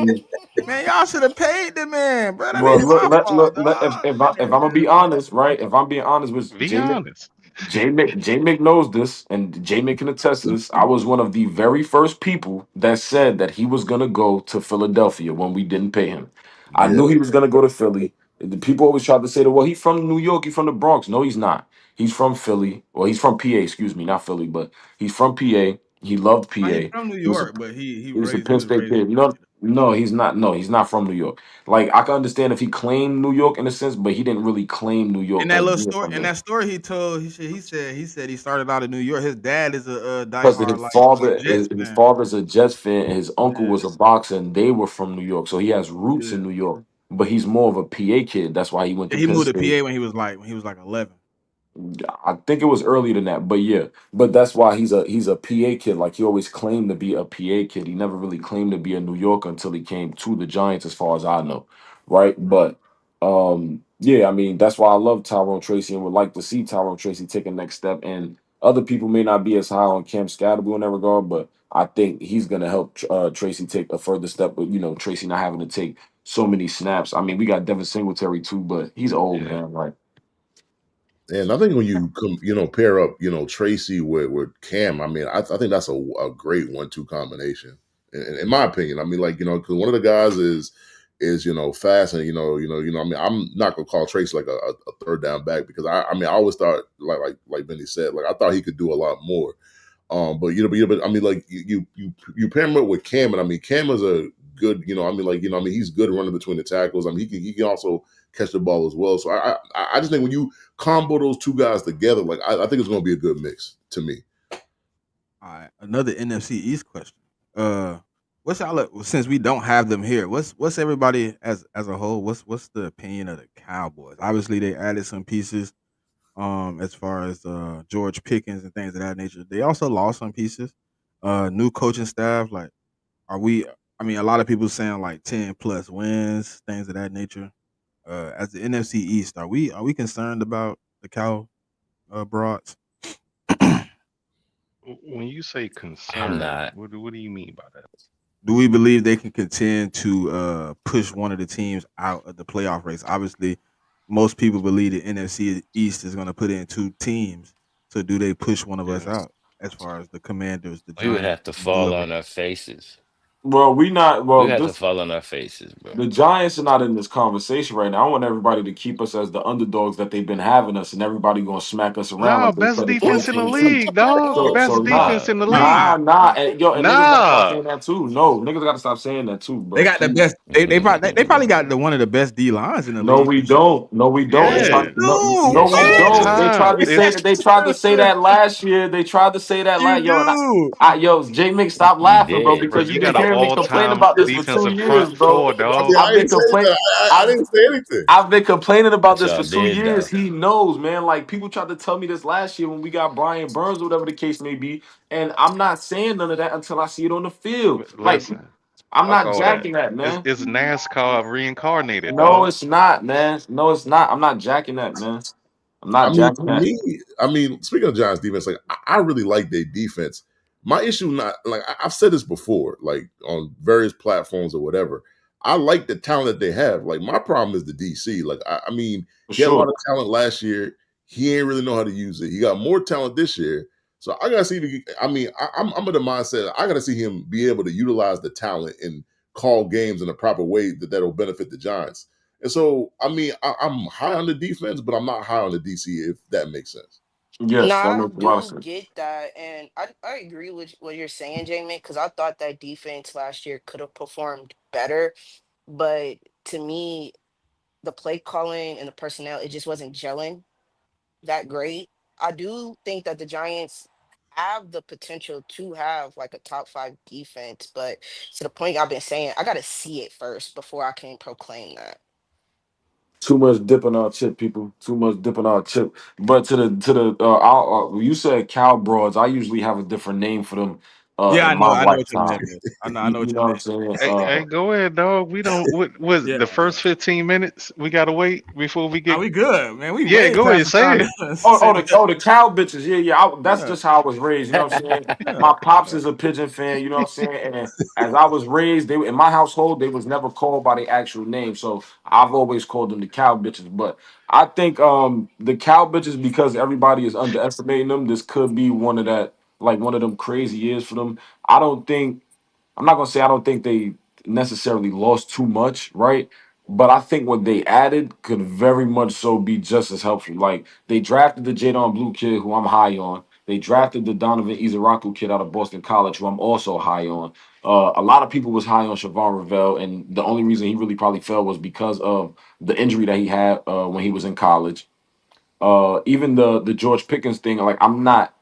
Man, y'all should have paid the man, bro. That Well, ain't look, my fault, dog. if I'm gonna be honest, right? If I'm being honest with Be honest. J Mick knows this, and J Mick can attest to this. I was one of the very first people that said that he was gonna go to Philadelphia when we didn't pay him. I Yeah, knew he was gonna go to Philly. The people always tried to say that, well, he's from New York, he's from the Bronx. No, he's not. He's from Philly. Well, he's from PA, excuse me, not Philly, but he's from PA. He loved Nah, he PA. from New He was a York, but he he Penn was State raised in kid. Philly. No, no, he's not. No, he's not from New York. Like, I can understand if he claimed New York in a sense, but he didn't really claim New In York that as little being story, from in there. that story he told, he said he started out in New York. His dad is a Because diehard his like father, Jets his fan. father's a Jets fan, and his uncle Yeah, was a boxer, and they were from New York, so he has roots yeah. in New York. But he's more of a PA kid. That's why he went Yeah, to he Penn moved to State. PA when he was like 11. I think it was earlier than that, but yeah. But that's why he's a PA kid. Like, he always claimed to be a PA kid. He never really claimed to be a New Yorker until he came to the Giants, as far as I know. Right? But yeah, I mean, that's why I love Tyrone Tracy and would like to see Tyrone Tracy take a next step. And other people may not be as high on Cam Scatterby in that regard, but I think he's gonna help Tracy take a further step with Tracy not having to take so many snaps. I mean, we got Devin Singletary too, but he's old, Yeah. man. Like, and I think when you pair up Tracy with Cam, I mean I think that's a great 1-2 combination. In my opinion, I mean, like, because one of the guys is fast, and I mean, I'm not gonna call Tracy like a third down back, because I mean, I always thought, like Benny said, like, I thought he could do a lot more. But but I mean, like, you pair him up with Cam, and I mean, Cam is a good, I mean, like, I mean, he's good running between the tackles. I mean, he can also catch the ball as well. So I just think when you combo those two guys together, like, I think it's going to be a good mix to me. All right, another NFC East question. Uh, what's y'all since we don't have them here? What's everybody as a whole? What's the opinion of the Cowboys? Obviously, they added some pieces. As far as George Pickens and things of that nature, they also lost some pieces. New coaching staff. Like, are we? I mean, a lot of people saying like 10+ wins, things of that nature. As the NFC East, are we concerned about the Broads? When you say I'm concern, not. what do you mean by that? Do we believe they can contend to push one of the teams out of the playoff race? Obviously, most people believe the NFC East is going to put in two teams. So, do they push one of us Yes. out as far as the Commanders, the We would Giants, have to and fall whoever? on our faces. Well, we not. We Well, would have to this fall on our faces, bro. the Giants are not in this conversation right now. I want everybody to keep us as the underdogs that they've been having us, and everybody gonna smack us around Nah, like they best said in defense in the 2022. league, dog. Whoa, Best Nah, defense Nah, in the Nah, league. and, yo, and niggas gotta stop Nah. saying that too. No, niggas gotta stop saying that too, they bro. got the Please. best. They probably got one of the best D lines in the No, league we for sure. don't. No, we don't. They Yes, we Yeah. tried. No, do. no, yes, we we All don't. do. They time. tried to say It's that. They tried to say that last year. They tried to say that you like, yo, do. yo, JMIK, stop You laughing, bro, did. bro, because you you've been got an hearing me complain all-time about this for defensive 2 years, front bro. four, I mean, dog. I I've been didn't say complaining. that. I I've didn't say anything. I've been complaining about But this y'all for two did years. though. He knows, man. Like people tried to tell me this last year when we got Brian Burns, or whatever the case may be, and I'm not saying none of that until I see it on the field. Like Listen, I'm fuck not all that. jacking that, man. It's NASCAR reincarnated, No, dog. it's not, man. No, it's not. I'm not jacking that, man. I'm I not mean, jacking to that. me, speaking of Giants defense, like I really like their defense. My issue, not like I've said this before, like on various platforms or whatever. I like the talent that they have. Like my problem is the DC. Like I mean, For he had a lot sure. of talent last year. He ain't really know how to use it. He got more talent this year. So I gotta see. If I'm in the mindset. I gotta see him be able to utilize the talent and call games in a proper way that'll benefit the Giants. And so, I mean, I'm high on the defense, but I'm not high on the DC, if that makes sense. no, Yes, that I makes a lot of do sense. get that, and I agree with what you're saying, Jamie, because I thought that defense last year could have performed better, but to me, the play calling and the personnel, it just wasn't gelling that great. I do think that the Giants have the potential to have like a top five defense, but to the point I've been saying, I got to see it first before I can proclaim that. Too much dip in our chip, people. Too much dip in our chip. But you said cow broads. I usually have a different name for them Yeah, in I my know. I know what your lifetime. name is. I You, know you what know your what name I'm saying? is. Hey, go ahead, dog. We don't. What was Yeah, the yeah. first 15 minutes? We gotta wait before we Nah, get. we good, man. We Yeah, way go past ahead, the say time it. to Oh, say that. the cow bitches. Yeah, yeah. That's Yeah, just how I was raised. You know what I'm saying? yeah, My pops yeah. is a pigeon fan. You know what I'm saying? And as I was raised, they in my household they was never called by their actual name. So I've always called them the cow bitches. But I think the cow bitches, because everybody is underestimating them. This could be one of them crazy years for them. I don't think I'm not gonna say I don't think they necessarily lost too much, right? But I think what they added could very much so be just as helpful. Like they drafted the Jadon Blue kid, who I'm high on. They drafted the Donovan Izaraku kid out of Boston College, who I'm also high on. A lot of people was high on Siobhan Ravel, and the only reason he really probably fell was because of the injury that he had when he was in college. Even the George Pickens thing, like I'm not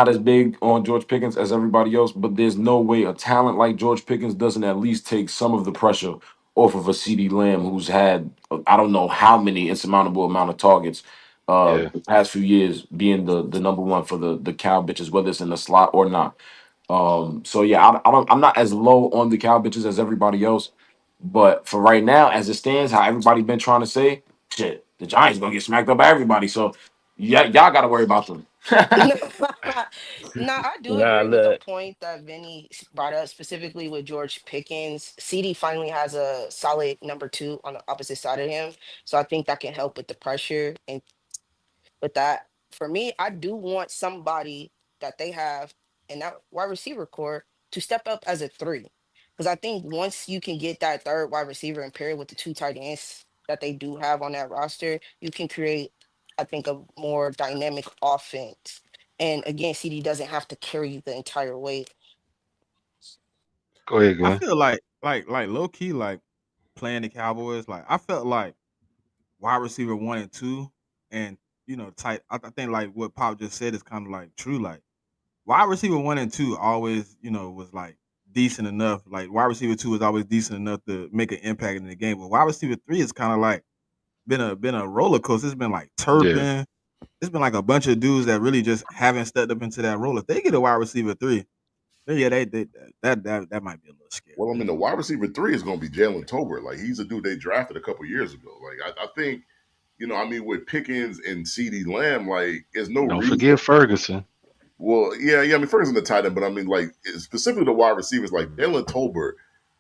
as big on George Pickens as everybody else, but there's no way a talent like George Pickens doesn't at least take some of the pressure off of a CD Lamb who's had I don't know how many insurmountable amount of targets Yeah. the past few years, being the number one for the cow bitches, whether it's in the slot or not. So yeah, I'm not as low on the cow bitches as everybody else, but for right now, as it stands, how everybody been trying to say, shit, the Giants gonna get smacked up by everybody. So yeah, y'all got to worry about them. No, I do Nah, agree with the look. point that Vinny brought up, specifically with George Pickens. CD finally has a solid number two on the opposite side of him. So I think that can help with the pressure and with that. For me, I do want somebody that they have in that wide receiver core to step up as a three. Because I think once you can get that third wide receiver and pair it with the two tight ends that they do have on that roster, you can create, I think, a more dynamic offense. And again, CD doesn't have to carry the entire weight. Go ahead, I Glenn. feel like low key, like playing the Cowboys. Like I felt like wide receiver 1 and 2, and tight. I think like what Pop just said is kind of like true. Like wide receiver 1 and 2 always, was like decent enough. Like wide receiver 2 is always decent enough to make an impact in the game. But wide receiver 3 is kind of like been a roller coaster. It's been like Yeah. Turpin. It's been like a bunch of dudes that really just haven't stepped up into that role. If they get a wide receiver 3, then yeah, they that might be a little scary. Well, I mean, the wide receiver 3 is going to be Jalen Tolbert. Like he's a dude they drafted a couple years ago. Like I think, I mean, with Pickens and CD Lamb, like there's no Don't reason. forget Ferguson. Well, yeah. I mean, Ferguson the tight end, but I mean, like specifically the wide receivers, like Jalen Tolbert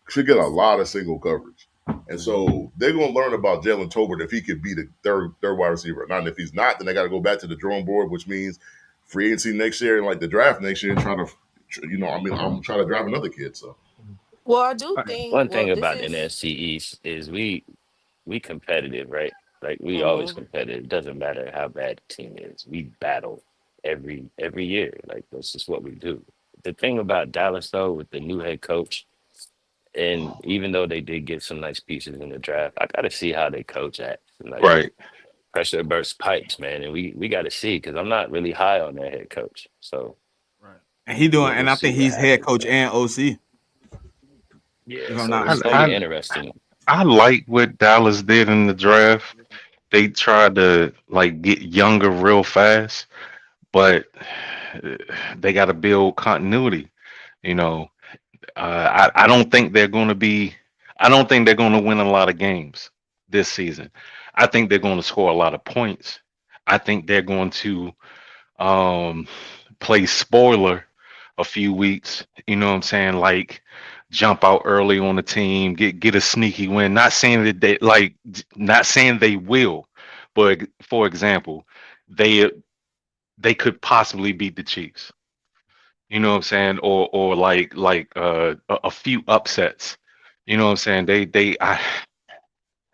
should get a lot of single coverage, and so they're going to learn about Jalen Tolbert if he could be the third wide receiver or not. And if he's not, then they got to go back to the drawing board, which means free agency next year and like the draft next year, and trying to, I mean, I'm trying to draft another kid. So Well, I do think. One Well, thing this about the is. NFC East is we competitive, right? Like we always Hmm. competitive. It doesn't matter how bad the team is. We battle every year. Like that's just what we do. The thing about Dallas though, with the new head coach, and even though they did get some nice pieces in the draft, I gotta see how they coach at. Like Right. pressure burst pipes, man. And we gotta see because I'm not really high on their head coach. So Right. And he doing, we'll and I see think what he's head happens, coach man. and OC, Yeah, if I'm so not I it's gonna be mistaken. I interesting. I like what Dallas did in the draft. They tried to like get younger real fast, but uh, they got to build continuity. You know, I don't think they're going to be. I don't think they're going to win a lot of games this season. I think they're going to score a lot of points. I think they're going to um, play spoiler a few weeks. You know what I'm saying? Like jump out early on the team, get a sneaky win. Not saying that they like, not saying they will, but for example, they they could possibly beat the Chiefs. You know what I'm saying? Or like a few upsets. You know what I'm saying?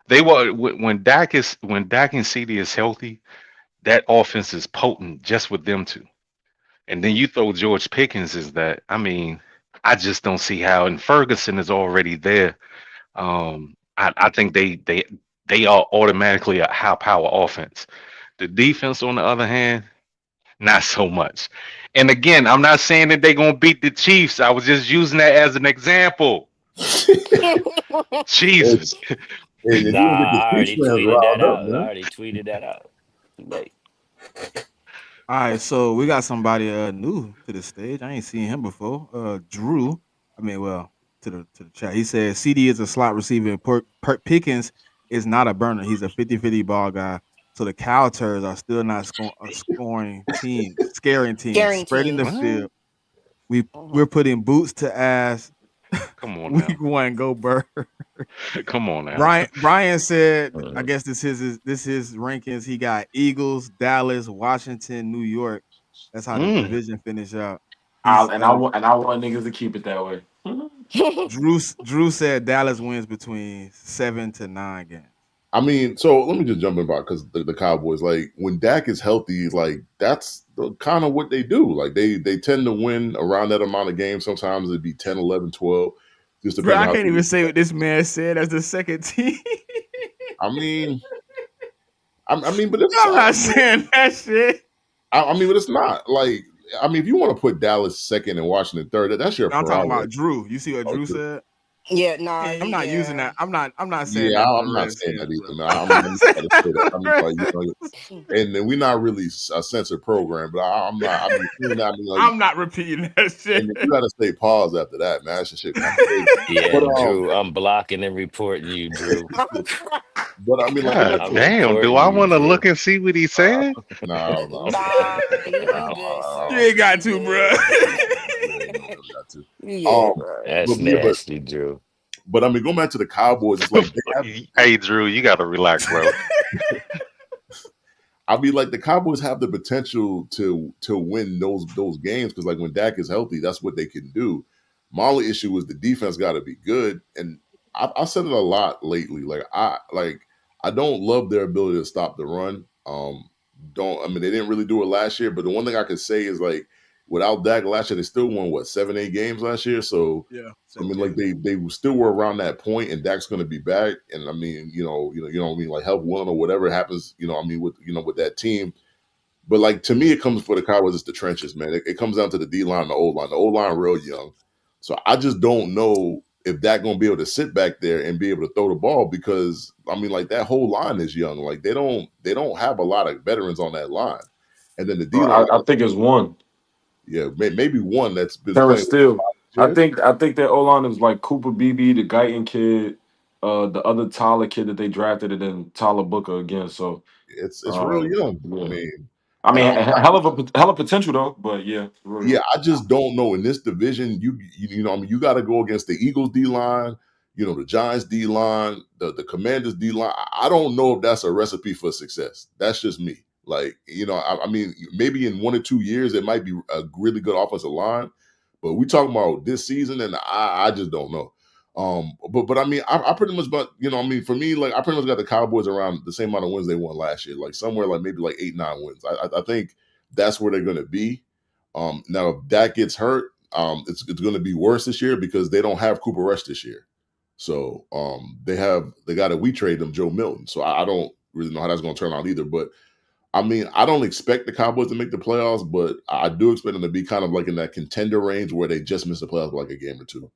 They were when Dak and CD is healthy, that offense is potent just with them two. And then you throw George Pickens as that. I mean, I just don't see how. And Ferguson is already there. I think they are automatically a high power offense. The defense, on the other hand, not so much. And again, I'm not saying that they're gonna beat the Chiefs. I was just using that as an example. and, Jesus. and if Nah, you don't get the I Chiefs already fans tweeted that riled up, out. I man. already tweeted that out. Like, All right, so we got somebody new to the stage. I ain't seen him before. Drew. I mean, well, to the chat. He said CD is a slot receiver. And Pickens is not a burner. He's a 50-50 ball guy. So the cow turds are still not a scoring team, scaring team, spreading the Guaranteed. What? field. We're Mhm. putting boots to ass. Come on Week now. one, go Bird. Come on now. Brian said, I mm, guess this his rankings. He got Eagles, Dallas, Washington, New York. That's how the Mm. division finish out. He's And I want niggas to keep it that way. Drew said Dallas wins between 7 to 9 games. I mean, so let me just jump in about because the Cowboys, like when Dak is healthy, like that's kind of what they do. Like they tend to win around that amount of games. Sometimes it'd be 10, 11, 12, just Bro, depending I on how can't even say what this man said as the second team. I mean, I mean, but it's I'm not saying that shit. I mean, but it's not like I mean, if you want to put Dallas second and Washington third, that's your I'm talking prerogative. about Drew. You see what Drew said? Yeah, nah, I'm not using yeah. that. I'm not saying Yeah, that for the I'm not rest saying here, that bro. either, man. I'm I'm not just saying trying to say that. that I'm for just the like, and then we're not really a censored program, but I'm not. I mean, saying that, I mean, like, I'm not repeating that shit. and then you got to stay pause after that, man. That shit kind of crazy. But yeah, Drew, I'm blocking and reporting you, Drew. I'm crying. but I mean, like, God I'm damn. Do reporting I you, want to Drew. look and see what he said? no, Nah, you good, You sir. ain't got You to, bro. good. yeah, no, really got to. Yeah, bro. But That's yeah, nasty, Drew. but I mean, going back to the Cowboys, it's like they have. Hey, Drew, you got to relax, bro. I mean, like the Cowboys have the potential to win those games because like when Dak is healthy, that's what they can do. My only issue is the defense got to be good, and I said it a lot lately. I don't love their ability to stop the run. Don't I mean they didn't really do it last year, but the one thing I could say is like without Dak last year, they still won what 7, 8 games last year. So Yeah, I mean, like 7 games. they still were around that point, and Dak's going to be back. And I mean, what I mean, like health willing or whatever happens, I mean, with with that team, But like to me, it comes for the Cowboys. It's the trenches, man. It comes down to the D line, the O line. The O line real young, so I just don't know if that gonna be able to sit back there and be able to throw the ball because I mean, like that whole line is young. Like they don't have a lot of veterans on that line, and then the D line, I think it's one. yeah, maybe one that's been Terrence playing Steele. this year. I think their O line is like Cooper Beebe, the Guyton kid, the other Tyler kid that they drafted, and then Tyler Booker again. So It's real young. I yeah. mean, I and mean, hell of potential though. But yeah, real yeah, young. I just don't know in this division. I mean, you got to go against the Eagles D line, the Giants D line, the Commanders D line. I don't know if that's a recipe for success. That's just me. Like, I mean, maybe in 1 or 2 years it might be a really good offensive line, but we talking about this season, and I just don't know. But I mean, I pretty much, but I mean, for me, like I pretty much got the Cowboys around the same amount of wins they won last year, like somewhere like maybe like 8, 9 wins. I think that's where they're going to be. Now, if that gets hurt, it's going to be worse this year because they don't have Cooper Rush this year. So they have the guy that we traded them, Joe Milton. So I don't really know how that's going to turn out either. But I mean, I don't expect the Cowboys to make the playoffs, but I do expect them to be kind of like in that contender range where they just miss the playoffs by like a game or two.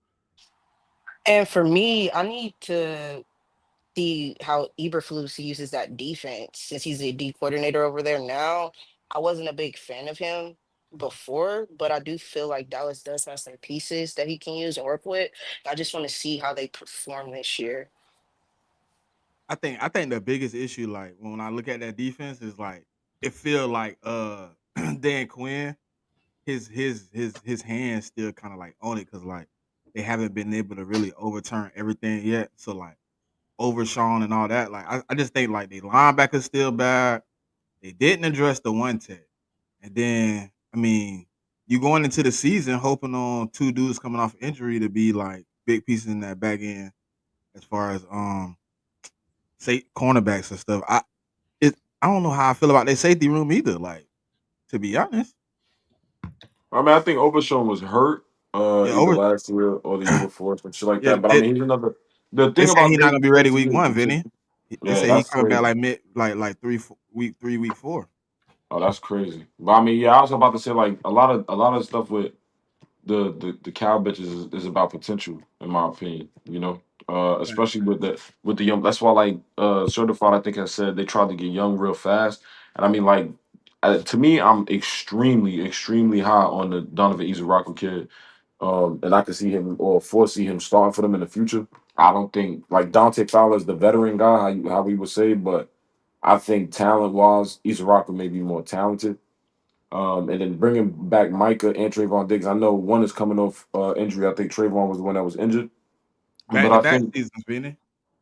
And for me, I need to see how Eberflus uses that defense since he's a D coordinator over there now. I wasn't a big fan of him before, but I do feel like Dallas does have some pieces that he can use and work with. I just want to see how they perform this year. I think the biggest issue, like when I look at that defense, is like it feel like Dan Quinn, his hands still kind of like on it because like they haven't been able to really overturn everything yet. So like over Sean and all that, like I just think like the linebackers still bad. They didn't address the one tech, and then I mean you going into the season hoping on two dudes coming off injury to be like big pieces in that back end as far as say cornerbacks and stuff. I don't know how I feel about their safety room either. Like to be honest, I mean, I think Overshown was hurt yeah, either over last year or the year before, some shit like yeah. that. But I mean, he's another. The They thing saying about he's their not gonna be ready defense week is one, Vinny. They yeah, say he that's coming back crazy. like mid like week 3, week 4. Oh, that's crazy. But I mean, yeah, I was about to say like a lot of stuff with the cow bitches is about potential, in my opinion. Especially with the young. That's why like certified, I think I said they tried to get young real fast, and I mean like to me, I'm extremely high on the Donovan Izaraku kid, and I can see him or foresee him starting for them in the future. I don't think like Dante Fowler is the veteran guy, how we would say, but I think talent wise, Izaraku may be more talented. And then bringing back Micah and Trayvon Diggs. I know one is coming off injury. I think Trayvon was the one that was injured. Back But to I back think seasons, Vinny.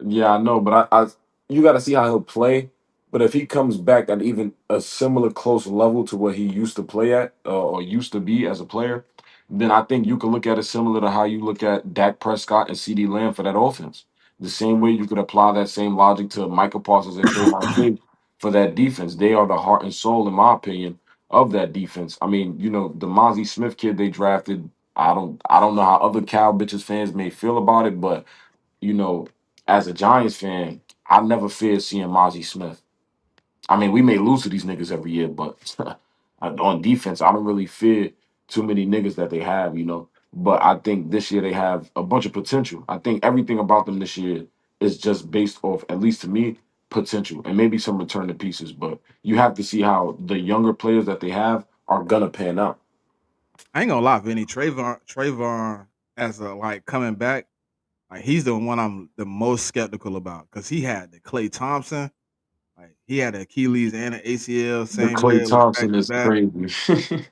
yeah, I know, but I you got to see how he'll play. But if he comes back at even a similar close level to what he used to play at or used to be as a player, then I think you could look at it similar to how you look at Dak Prescott and CD Lamb for that offense. The same way you could apply that same logic to Michael Parsons and Trayvon Diggs for that defense. They are the heart and soul, in my opinion, of that defense. I mean, the Mozzie Smith kid they drafted. I don't know how other Cow bitches fans may feel about it, but you know, as a Giants fan, I never feared seeing Mozzie Smith. I mean, we may lose to these niggas every year, but on defense, I don't really fear too many niggas that they have. But I think this year they have a bunch of potential. I think everything about them this year is just based off, at least to me, potential and maybe some return to pieces. But you have to see how the younger players that they have are gonna pan out. I ain't gonna lie, Vinny. Trayvon as a like coming back, like he's the one I'm the most skeptical about because he had the Clay Thompson, like he had the Achilles and the ACL The same Clay leg like back Thompson to is back. crazy.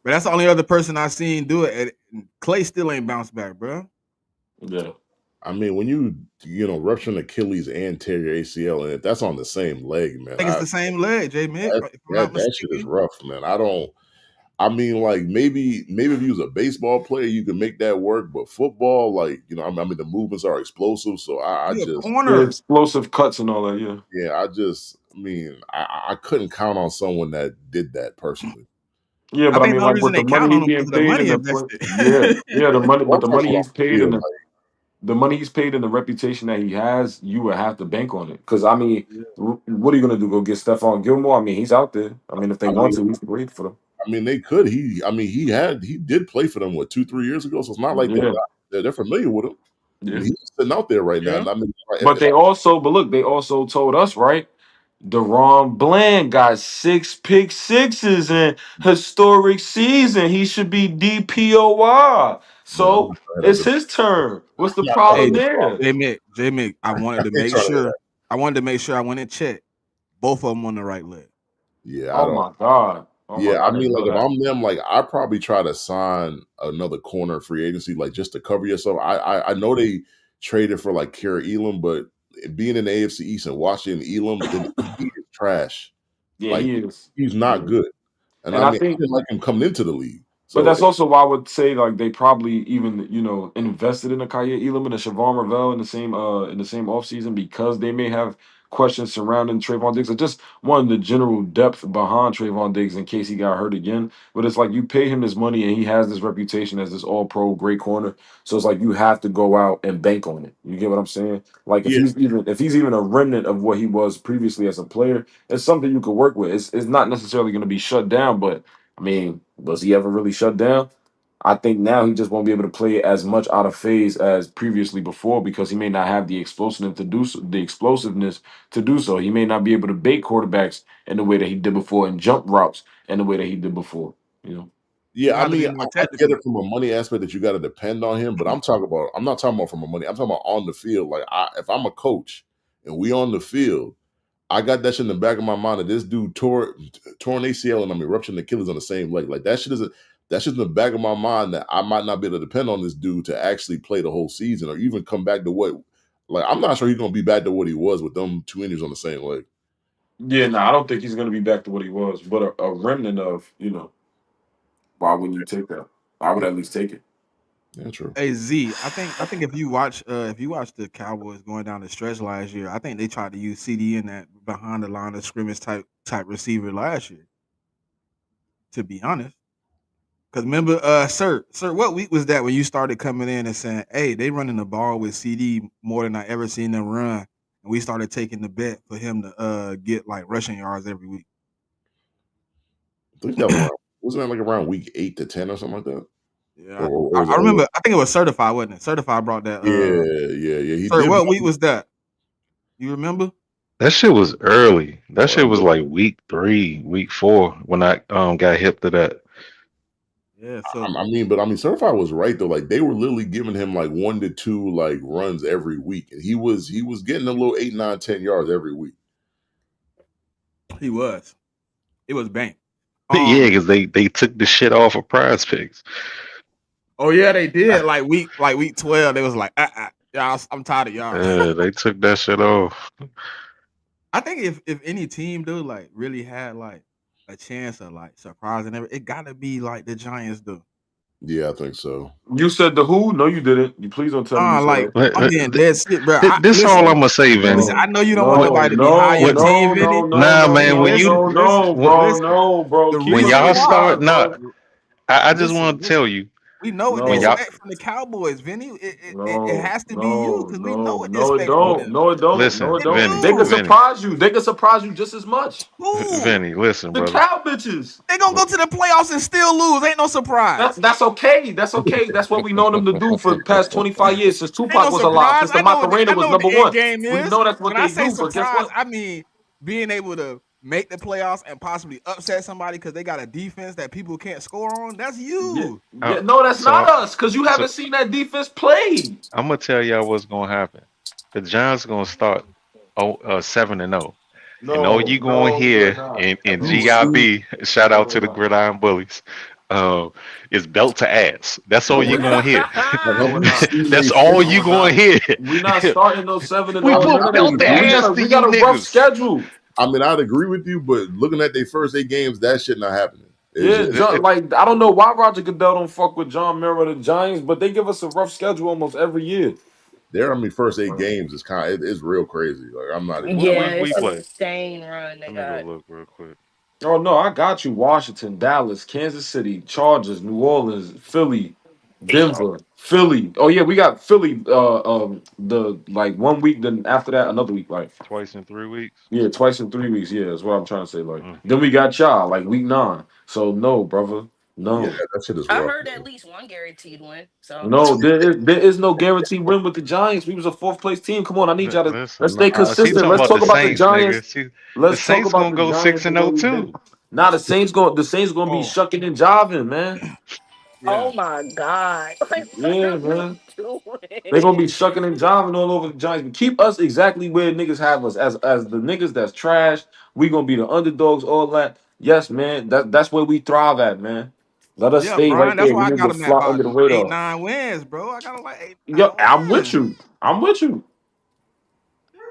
But that's the only other person I seen do it. And Clay still ain't bounced back, bro. Yeah. I mean, when rupture an Achilles and tear your ACL, and if that's on the same leg, I man, think it's the same leg, JMIK, that if I'm not that shit is mistaken. rough, man. I don't. I mean, like maybe if you was a baseball player, you could make that work. But football, like I mean, the movements are explosive. So I You a just, Yeah, corner. explosive cuts and all that, yeah. yeah, I mean, I couldn't count on someone that did that personally. Yeah, I but I think the mean, only like reason with the they count money on he's him because being of the paid money and the play, invested. yeah, the money, Well, but I'm the talking money about he's paid and field. the the money he's paid and the reputation that he has, you would have to bank on it. Because I mean, Yeah. what are you gonna do? Go get Stephon Gilmore? I mean, he's out there. I mean, if they I want mean, to, he's great for them. I mean, they could. He did play for them what 2, 3 years ago. So it's not like Yeah, they're familiar with him. I yeah, mean, he's sitting out there right now. yeah. And I mean, But but look, they also told us, right? Deron Bland got 6 pick sixes in historic season. He should be DPOY. man, I'm So not trying to it's hear that. his turn. What's the I'm not trying to Hey, problem hear that. there? J Mick, I wanted I to ain't make trying to hear sure. that. I wanted to make sure I went and checked both of them on the right leg. Yeah, I Oh don't. my God. Oh my Yeah, I God, I mean, didn't like know if that. I'm them, like I probably try to sign another corner free agency, like just to cover yourself. I know they traded for like Kara Elam, but being in the AFC East and watching Elam, he is trash. Yeah, Like he is. he's He not is. good. And And I I mean, I think didn't like him coming into the league. But So that's also why I would say like they probably even invested in a Kaya Elam and a Siobhan Ravel in the same offseason because they may have questions surrounding Trayvon Diggs or just one the general depth behind Trayvon Diggs in case he got hurt again. But it's like you pay him this money and he has this reputation as this all pro great corner. So it's like you have to go out and bank on it. You get what I'm saying? Like yeah, if he's even a remnant of what he was previously as a player, it's something you could work with. It's not necessarily going to be shut down, but I mean, was he ever really shut down? I think now he just won't be able to play as much out of phase as previously before because he may not have the explosiveness to do so. He may not be able to bait quarterbacks in the way that he did before and jump routes in the way that he did before. You know. He yeah. I got to mean, be more I get technical. it from a money aspect that you got to depend on him, but I'm not talking about from a money. I'm talking about on the field. Like if I'm a coach and we on the field, I got that shit in the back of my mind that this dude torn ACL and I'm rupturing Achilles on the same leg. Like that shit's in the back of my mind that I might not be able to depend on this dude to actually play the whole season or even come back to what. Like I'm not sure he's gonna be back to what he was with them two injuries on the same leg. Yeah, no, I don't think he's going to be back to what he was, but a remnant of, why wouldn't you take that? I would at least take it. Yeah, true. Hey Z, I think if you watch the Cowboys going down the stretch last year, I think they tried to use CD in that behind the line of scrimmage type receiver last year. To be honest, because remember, sir, what week was that when you started coming in and saying, "Hey, they running the ball with CD more than I ever seen them run," and we started taking the bet for him to get like rushing yards every week. I think that was around wasn't that like around week 8 to 10 or something like that? Yeah, Or was it I earlier? remember. I think it was certified, wasn't it? Certified brought that. Yeah. He Sir, did. what week was that? You remember? That shit was early. That Oh, shit was like week 3, week 4 when I got hip to that. Yeah. So but I mean, Certified was right though. Like they were literally giving him like 1 to 2 like runs every week, and he was getting a little 8, 9, 10 yards every week. he was. It was bank. Yeah, Um. because they took the shit off of Prize Picks. Oh yeah, they did. Like week 12, they was like, y'all, I'm tired of y'all. They took that shit off. I think if any team do like really had like a chance of like surprising every, it gotta be like the Giants do. Yeah, I think so. You said the who? No, you didn't. You please don't tell me you Nah, said like that. I'm being dead shit, bro. This all I'm Listen, gonna say, listen. Vinny. I know you don't want When, No, nobody to be high on no, your when, team, no, Vinny. no, no, nah, no, man. no, When Listen, you no, listen, no, when, bro, listen. no, bro. The Keep when it reason y'all why, start, real, nah, bro. I just listen, want to tell listen. you We know what they when No, y'all expect from the Cowboys, Vinny. It no, has to be you no, because we know no, what they no, it expect from li- don't. them. No, it don't. No, listen, it It don't. Vinny, They can do. Vinny, surprise you. They can surprise you just as much. Who? Vinny. Listen, The brother. cow bitches. They gonna go to the playoffs and still lose. Ain't no surprise. That's okay. That's okay. That's what we know them to do for the past 25 years since Ain't no Tupac was alive, surprise. since the Macarena I was know what number the end one. game We is. know that's what When I they say do. But guess surprise, what? I mean being able to make the playoffs and possibly upset somebody because they got a defense that people can't score on. That's Yeah, you. yeah. No, that's not So, us because you so haven't seen that defense play. I'm gonna tell y'all what's gonna happen. The Giants gonna start 7-0. And all No, you going no, we're here not. in You No, we're not. see, GIB, shout No, out we're to the not. Gridiron Bullies, uh, is belt to ass. That's No, all you we're going to not. hear. like, No, have we're you not. seen That's they all No, you we're face? going not. to We're not hear. starting no 7 and We I 0 mean, and none put of I belt that. to agree. ass to We you got a rough niggas. schedule. I mean, I'd agree with you, but looking at their first 8 games, that shit not happening. Yeah, It's John, like I don't know why Roger Goodell don't fuck with John Mara the Giants, but they give us a rough schedule almost every year. their first 8 games is it's real crazy. Like I'm not even What gonna Yeah, lie. we it's play? insane run they Let me go got. look real quick. Oh no, I got you. Washington, Dallas, Kansas City, Chargers, New Orleans, Philly. Denver, Philly. Oh yeah, we got Philly. The like 1 week, then after that another week. Like Twice in 3 weeks. yeah, twice in 3 weeks. Yeah, that's what I'm trying to say. Like Mm. then we got y'all like week 9. So no, brother, Yeah, no, that shit is I rough, heard at man. least one guaranteed win. So no. There is no guaranteed win with the Giants. We was a fourth place team. Come on, I need y'all to let's Listen, stay nah, she consistent. talking Let's about the talk about the Saints, Giants. nigga. The Let's talk Saints about gonna the go six Giants the and way zero we've been. too. Now the Saints gonna be Oh, shucking and jiving, man. oh yeah. my God. Like what Yeah, are we man. They're gonna be doing? shucking and jiving all over the Giants. But keep us exactly where niggas have us as the niggas that's trash. We gonna be the underdogs, all that. Yes, man. That's where we thrive at, man. Let us Yeah, stay right Brian. That's there. why We I need got to him at fly about under the eight, radar. 9 wins, bro. I got him like eight, Yo, nine I'm with wins. you. I'm with you.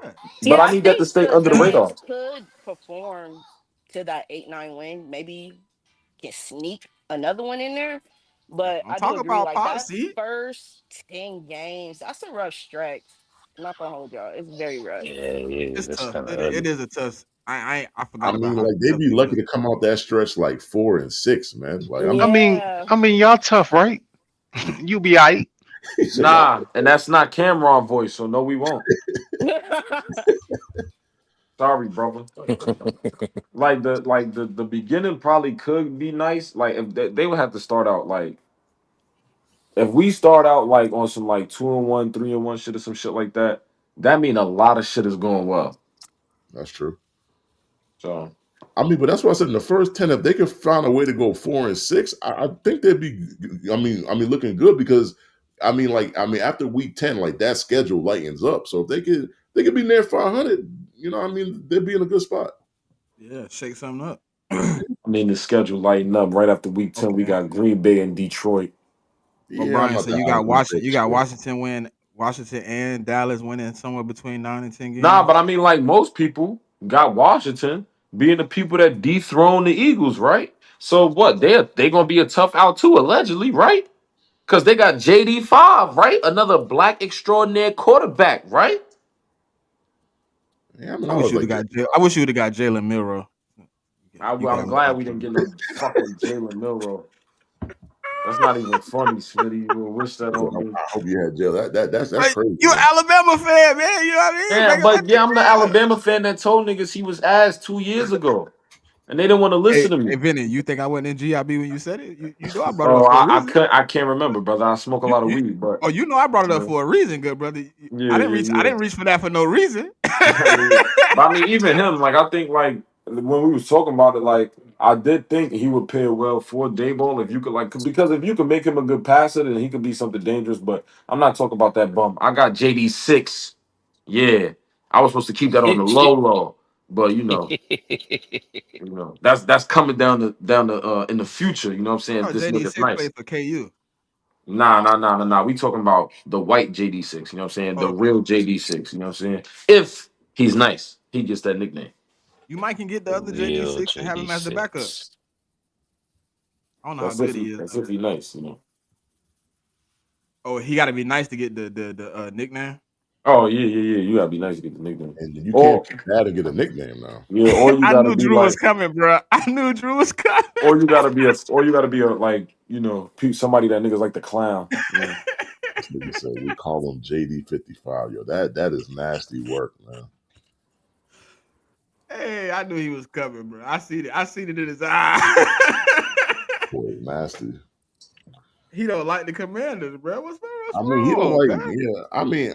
Yeah. Yeah, But I I need that to think stay the under the radar. Giants could perform to that 8-9 win. Maybe can sneak another one in there. But I'm I do talking agree, about like pop that seed. first 10 games, that's a rough stretch. I'm not gonna hold y'all. It's very rough. Yeah, it is. It's It's tough. kind of It ugly. is a tough. I I forgot about mean, how like they'd tough be it lucky is. to come out that stretch like 4-6, man. Like I'm I mean, Yeah. I mean, y'all tough, right? You be alright. he said, y'all. Nah, and that's not Cameron voice, so no, we won't. Sorry, brother. Like the beginning probably could be nice. Like if they would have to start out like if we start out like on some like 2-1, 3-1 shit or some shit like that, that mean a lot of shit is going well. That's true. So I mean, but that's why I said in the first 10, if they could find a way to go 4-6, I think they'd be. Looking good because, after week 10, like that schedule lightens up. So if they could be near 500. They'd be in a good spot. Yeah, shake something up. I mean the schedule lighting up right after week 10. We Okay. got Green Bay and Detroit. But Brian. Brian, So you got Washington. You got Washington and Dallas winning somewhere between 9 and 10 Nah, games. but I mean like most people got Washington being the people that dethroned the Eagles, right? So what? They gonna be a tough out too, allegedly, right? Because they got JD5, right? Another black extraordinaire quarterback, right? Yeah, I mean, I I wish was you would like, have got. I wish you would have got Jalen Milrow. You I'm got more glad we didn't upside. get no fucking Jalen Milrow. That's not even funny, Smitty. We'll wish that I on me. hope you had jail. That's Hey, crazy, you an man. Alabama fan, man. You know what I mean? Yeah, Make it like but yeah, I'm the that. Alabama fan that told niggas he was ass 2 years ago, and they didn't want to listen to Hey, me. Vinny, you think I wasn't in GIB when you said it? You know I brought it Oh, up for a I reason. couldn't. I can't remember, brother. I smoke a You, lot of you weed, but oh, you know I brought it up yeah, for a reason, good brother. yeah, yeah. I yeah. didn't reach for that for no reason. Yeah. But I mean, even him, like I think, like when we was talking about it, like I did think he would pair well for Dayball if you could, like, because if you could make him a good passer, then he could be something dangerous. But I'm not talking about that bum. I got JD6. Yeah, I was supposed to keep that on the low low, but that's coming down the in the future. You know what I'm saying? Oh, This JD nigga's six nice. played for KU. Nah. We talking about the white JD6. You know what I'm saying? The Okay, real JD6. You know what I'm saying? If he's nice, he gets that nickname. you might can get the The other JD real six and have him as the backup. JD6. I don't know how That's if good he, he is that's though. if he nice. Oh, he got to be nice to get the nickname. Oh yeah. You gotta be nice to get the nickname. And you can't Or be bad and get a nickname now. yeah, or you I gotta knew be Drew was like, coming, bro. I knew Drew was coming. or you gotta be a like, somebody that niggas like the clown. This nigga said we call him JD 55. Yo, that is nasty work, man. Hey, I knew he was coming, bro. I seen it. I seen it in his eye. Boy, nasty. He don't like the Commanders, bro. What's I mean, he don't wrong, like. man? Yeah, I mean,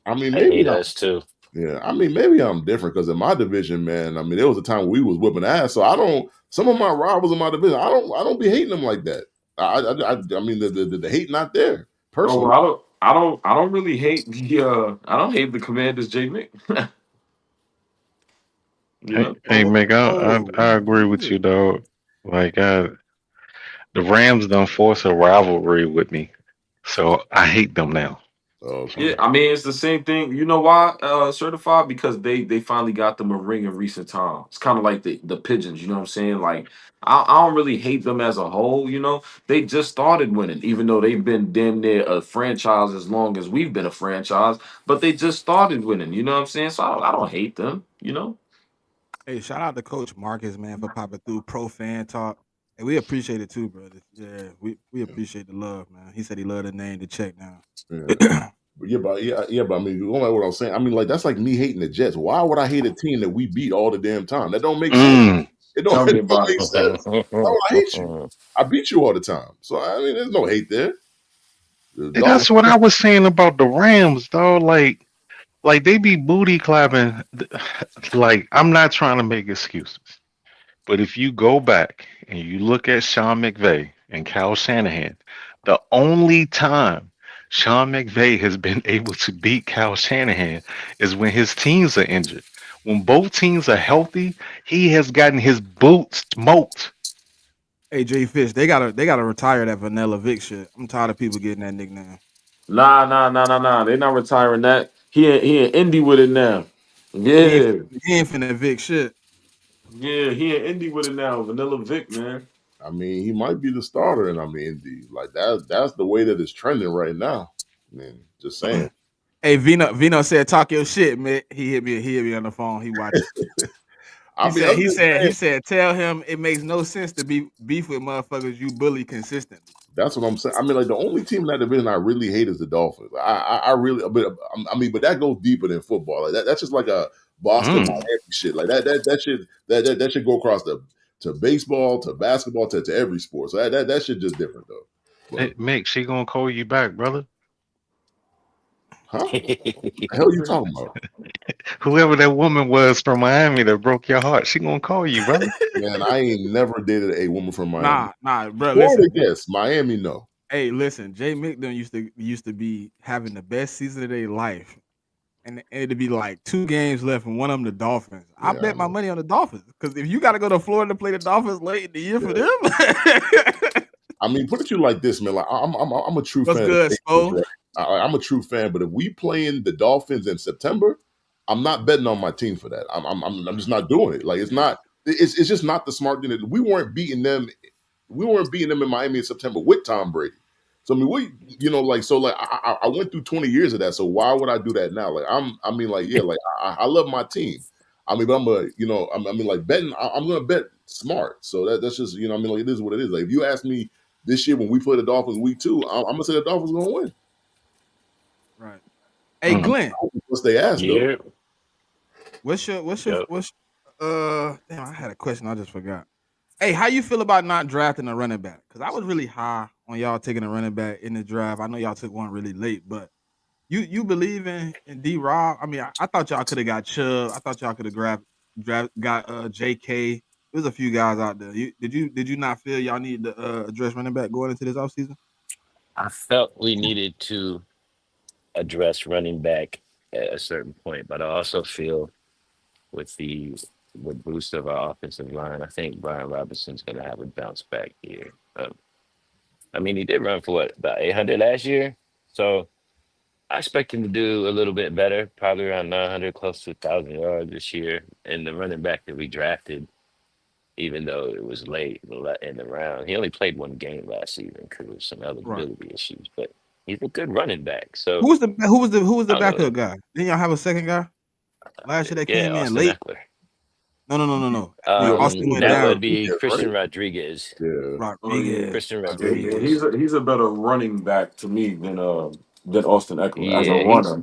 I maybe hate us too. yeah, maybe I'm different because in my division, man. I mean, there was a time we was whipping ass. So I don't. Some of my rivals in my division, I don't be hating them like that. I mean, the hate not there Oh, personally. well, I don't really hate I don't hate the Commanders, JMIK. Hey, Yeah. hey, Oh, Mick, I agree who is with it? you, dog. Like, the Rams done force a rivalry with me, so I hate them now. Yeah, Okay. I mean it's the same thing. You know why? Certified because they finally got them a ring in recent time. It's kind of like the pigeons. You know what I'm saying? Like I don't really hate them as a whole. They just started winning, even though they've been damn near a franchise as long as we've been a franchise. But they just started winning. You know what I'm saying? So I don't hate them. Hey, shout out to Coach Marcus, man, for popping through pro fan talk. Hey, we appreciate it too, brother. Yeah, we appreciate the love, man. He said he loved the name, the check down. Yeah. But I mean, going by what I'm saying, I mean, like that's like me hating the Jets. Why would I hate a team that we beat all the damn time? That don't make sense. Mm. It don't, Tell it me don't about make it. sense. Why would I hate you? I beat you all the time. So I mean, there's no hate there. The And Dolphins, that's what I was saying about the Rams, though. Like they be booty clapping. Like I'm not trying to make excuses, but if you go back and you look at Sean McVay and Kyle Shanahan, the only time Sean McVay has been able to beat Kyle Shanahan is when his teams are injured. When both teams are healthy, he has gotten his boots smoked. Hey, Jay Fish, they gotta retire that Vanilla Vic shit. I'm tired of people getting that nickname. Nah. They're not retiring that. He in Indy with it now. He ain't Yeah, he ain't finna Vic shit. yeah, he in Indy with it now. Vanilla Vic, man. I mean, he might be the starter, and I mean, like that's the way that it's trending right now. I mean, just saying. Hey, Vino said talk your shit, man. He hit me on the phone. He watching. I mean, I'm just He saying. said tell him it makes no sense to be beef with motherfuckers you bully consistently. That's what I'm saying. I mean, like the only team in that division I really hate is the Dolphins. I really, but I mean, but that goes deeper than football. Like that's just like a Boston Mm. Miami shit. Like that should go across to baseball, to basketball, to every sport. So that shit just different though. Hey, But Mick, she gonna call you back, brother. huh? The hell you talking about? Whoever that woman was from Miami that broke your heart, she gonna call you, brother. Man, I ain't never dated a woman from Miami. Nah, bro. Florida, Listen, yes. Miami, no. hey, listen. Jay McDonough used to be having the best season of their life, and it'd be like 2 games left, and one of them the Dolphins. I Yeah, I bet my know. money on the Dolphins because if you got to go to Florida to play the Dolphins late in the year for Yeah. them, I mean, put it to you like this, man. Like I'm a true what's fan of good, St. Louis, Spo? right? I'm a true fan, but if we playing the Dolphins in September, I'm not betting on my team for that. I'm just not doing it. Like it's not. It's just not the smart thing. We weren't beating them. We weren't beating them in Miami in September with Tom Brady. So I mean, I went through 20 years of that. So why would I do that now? Like I mean, like yeah, like I love my team. I mean, but I mean, like betting. I'm gonna bet smart. So that's just I mean, like it is what it is. Like if you ask me this year when we play the Dolphins week 2, I'm gonna say the Dolphins gonna win. Right. Hey, Mm. Glenn, Once they ask though. Yeah. Yep. what's damn, I had a question, I just forgot. Hey, how you feel about not drafting a running back? Because I was really high on y'all taking a running back in the draft. I know y'all took one really late, but you believe in D Rob? I mean, I thought y'all could have got Chubb. I thought y'all could have got JK. There's a few guys out there. Did you not feel y'all need to address running back going into this offseason? I felt we needed to address running back at a certain point, but I also feel with the boost of our offensive line, I think Brian Robinson's going to have a bounce back year. I mean, he did run for what, about 800 last year, so I expect him to do a little bit better, probably around 900, close to 1,000 yards this year. And the running back that we drafted, even though it was late in the round, he only played one game last season because of some Right. eligibility issues. But he's a good running back. So Who was the I don't know. backup guy? Didn't y'all have a second guy last year that Yeah, came in Austin late? Eckler. No. When Austin went That down, would be Right? Christian Rodriguez. Yeah. Oh yeah, Rodriguez. Christian yeah. Rodriguez. He's a better running back to me than Austin Eckler as a Yeah, he's runner.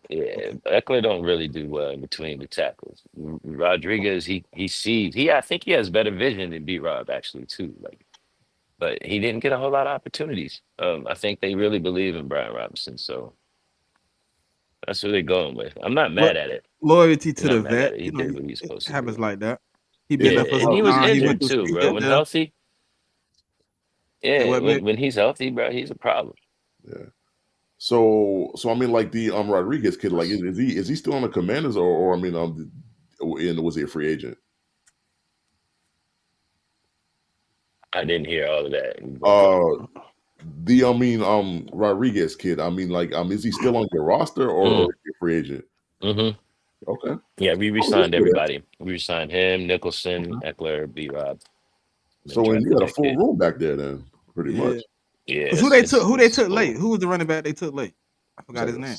yeah. Okay. Eckler don't really do well in between the tackles. Rodriguez, he sees. I think he has better vision than B Rob actually too. Like, but he didn't get a whole lot of opportunities. I think they really believe in Brian Robinson, so that's who they're going with. I'm not Lo- mad at it. Loyalty I'm to not the mad at vet. it. He You know, did what he's it supposed to happens do. like that. He been Yeah, there for and so he was long. He went injured through too, some bro. shit When there. healthy, Say yeah, what, Mick? when he's healthy, bro, he's a problem. Yeah. So I mean, like the Rodriguez kid, like is he still on the Commanders or I mean, and was he a free agent? I didn't hear all of that. You broke up. Uh, Rodriguez kid. I mean, like is he still on your roster or Mm, is he a free agent? hmm Okay. Yeah, we Oh, that's re-signed good. everybody. We re-signed him, Nicholson, Okay. Eckler, B Rob, and then So when you drafted got a that full kid. room back there, then pretty much. Yeah. Yeah, Cause who they took late? full. Who was the running back they took late? I It's forgot like his name.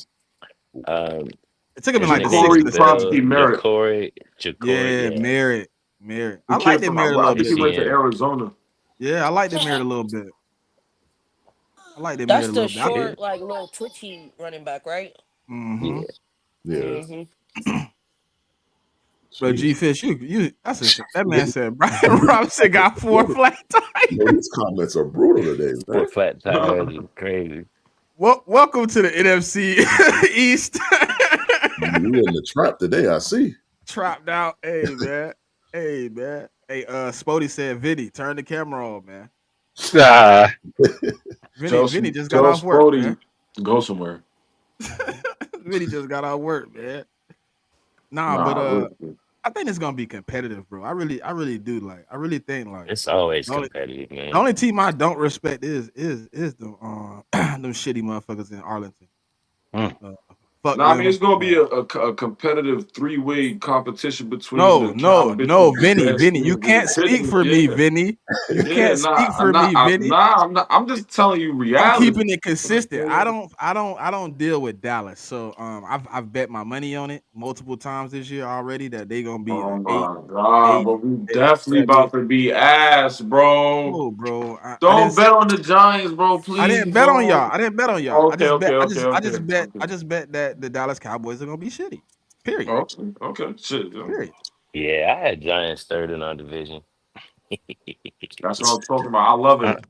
Um, It took him in his like the nickname sixth is or Ja'Cory the seventh. Bill Propsky Merritt. Ja'Cory. Yeah, Yeah, Married. The I like kid that from married a I little think he bit went though. to ACM. Arizona. Yeah, I like that married a little bit. I like that That's married a the little bit. Yeah, short, like little twitchy running back, right? Mm-hmm. yeah. Yeah. Mm-hmm. But G Jeez. Fish, you that's a that man Yo, said Brian Robinson got 4 flat tires. these comments are brutal today, man. Four flat tires is crazy. Welcome to the NFC East. We in the trap today, I see. Trapped out. Hey man. Hey man. Hey, Spody said, Vinny, turn the camera on, man. Ah, Vinny just got Tell off work, man. Spody to go somewhere. Vinny just got off work, man. Nah, but Nah, look, I think it's gonna be competitive, bro. I really do. Like, I really think like It's always the only, competitive, the man. only team I don't respect is the them shitty motherfuckers in Arlington. mm. Uh, fuck nah, I mean it's them. gonna be a competitive three-way competition between No, the Cal no, no, bitches, Vinny, best Vinny, you teams in the can't speak business. for me, Yeah, Vinny. You yeah. can't speak Nah, I'm for not. me, Vinny. I'm not. I'm just telling you I'm reality. keeping it You know what consistent. I'm I saying? don't, I don't, I don't deal with Dallas. So I've bet my money on it multiple times this year already that they gonna be Oh a my god, eight, but we eight, definitely 7. about to be ass, bro. Oh, bro, I didn't Don't say bet on the Giants, bro. I didn't Please, bet on y'all. bro. I didn't bet on y'all. I Okay, just bet. okay, I okay, just, I okay, just bet. okay. I just bet that the Dallas Cowboys are gonna be shitty. Period. Okay, okay. Shit, yo. Period. Yeah, I had Giants third in our division. That's what I'm talking about. I love I, it.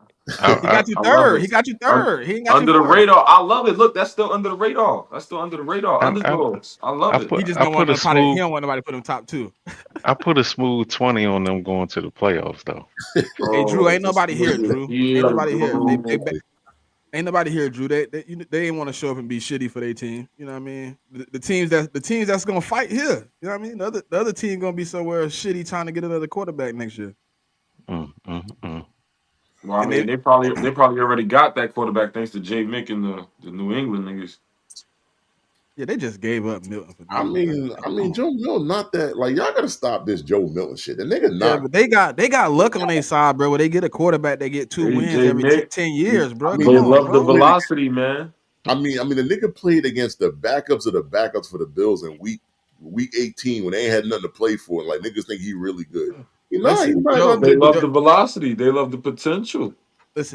He I, got you I love third. it. He got you Un- third. He ain't got you Under the fourth. radar. I love it. Look, that's still under the radar. That's still under the radar. I, Underdogs. I love it. He just I don't want put a nobody. He smooth don't want nobody to put him top 2. I put a smooth 20 on them going to the playoffs though. Hey, Drew, Bro, ain't this nobody here. nigga Drew, ain't here, nobody here. They bro. ain't nobody here. Drew, they ain't want to show up and be shitty for their team. You know what I mean? The teams that's gonna fight here. You know what I mean? The other team gonna be somewhere shitty trying to get another quarterback next year. Mm, mm, mm. Well, I And they mean, they probably already got that quarterback thanks to JMIK and the New England niggas. Yeah, they just gave up Milton for I no reason. mean, Like, I come mean, on. Joe Milton, not that like y'all gotta stop this Joe Milton shit. The nigga Yeah, not. but they got luck on their side, bro. Where they get a quarterback, they get 2 wins AJ every 10, Nick, 10 years, I bro. mean, Come they the on, love the nigga bro. played. velocity, man. I mean, the nigga played against the backups of the backups for the Bills in week 18 when they ain't had nothing to play for, and like niggas think he really good. He's Listen, not Joe, gonna They take the. love the velocity. They love the potential.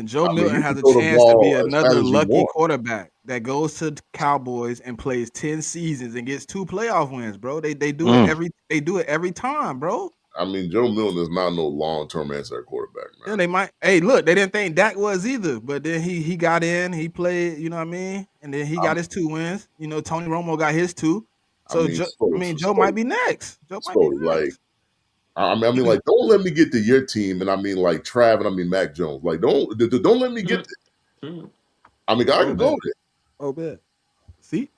Joe I mean, Milton you has can a throw the chance to be ball as fast another as you lucky want. quarterback that goes to the Cowboys and plays 10 seasons and gets 2 playoff wins, bro. They do it Mm. every time, bro. I mean, Joe Milton is not no long term answer at quarterback, Yeah, man. they might. Hey, look, they didn't think Dak was either, but then he got in, he played, you know what I mean, and then he I, got his 2 wins. You know, Tony Romo got his 2. I So mean, Joe might be next. Joe might be Like next. I mean, like, don't let me get to your team, and I mean, like Trav, and I mean Mac Jones. Like, don't let me get. Mhm. I mean, I Oh could go bet. Oh bet. See,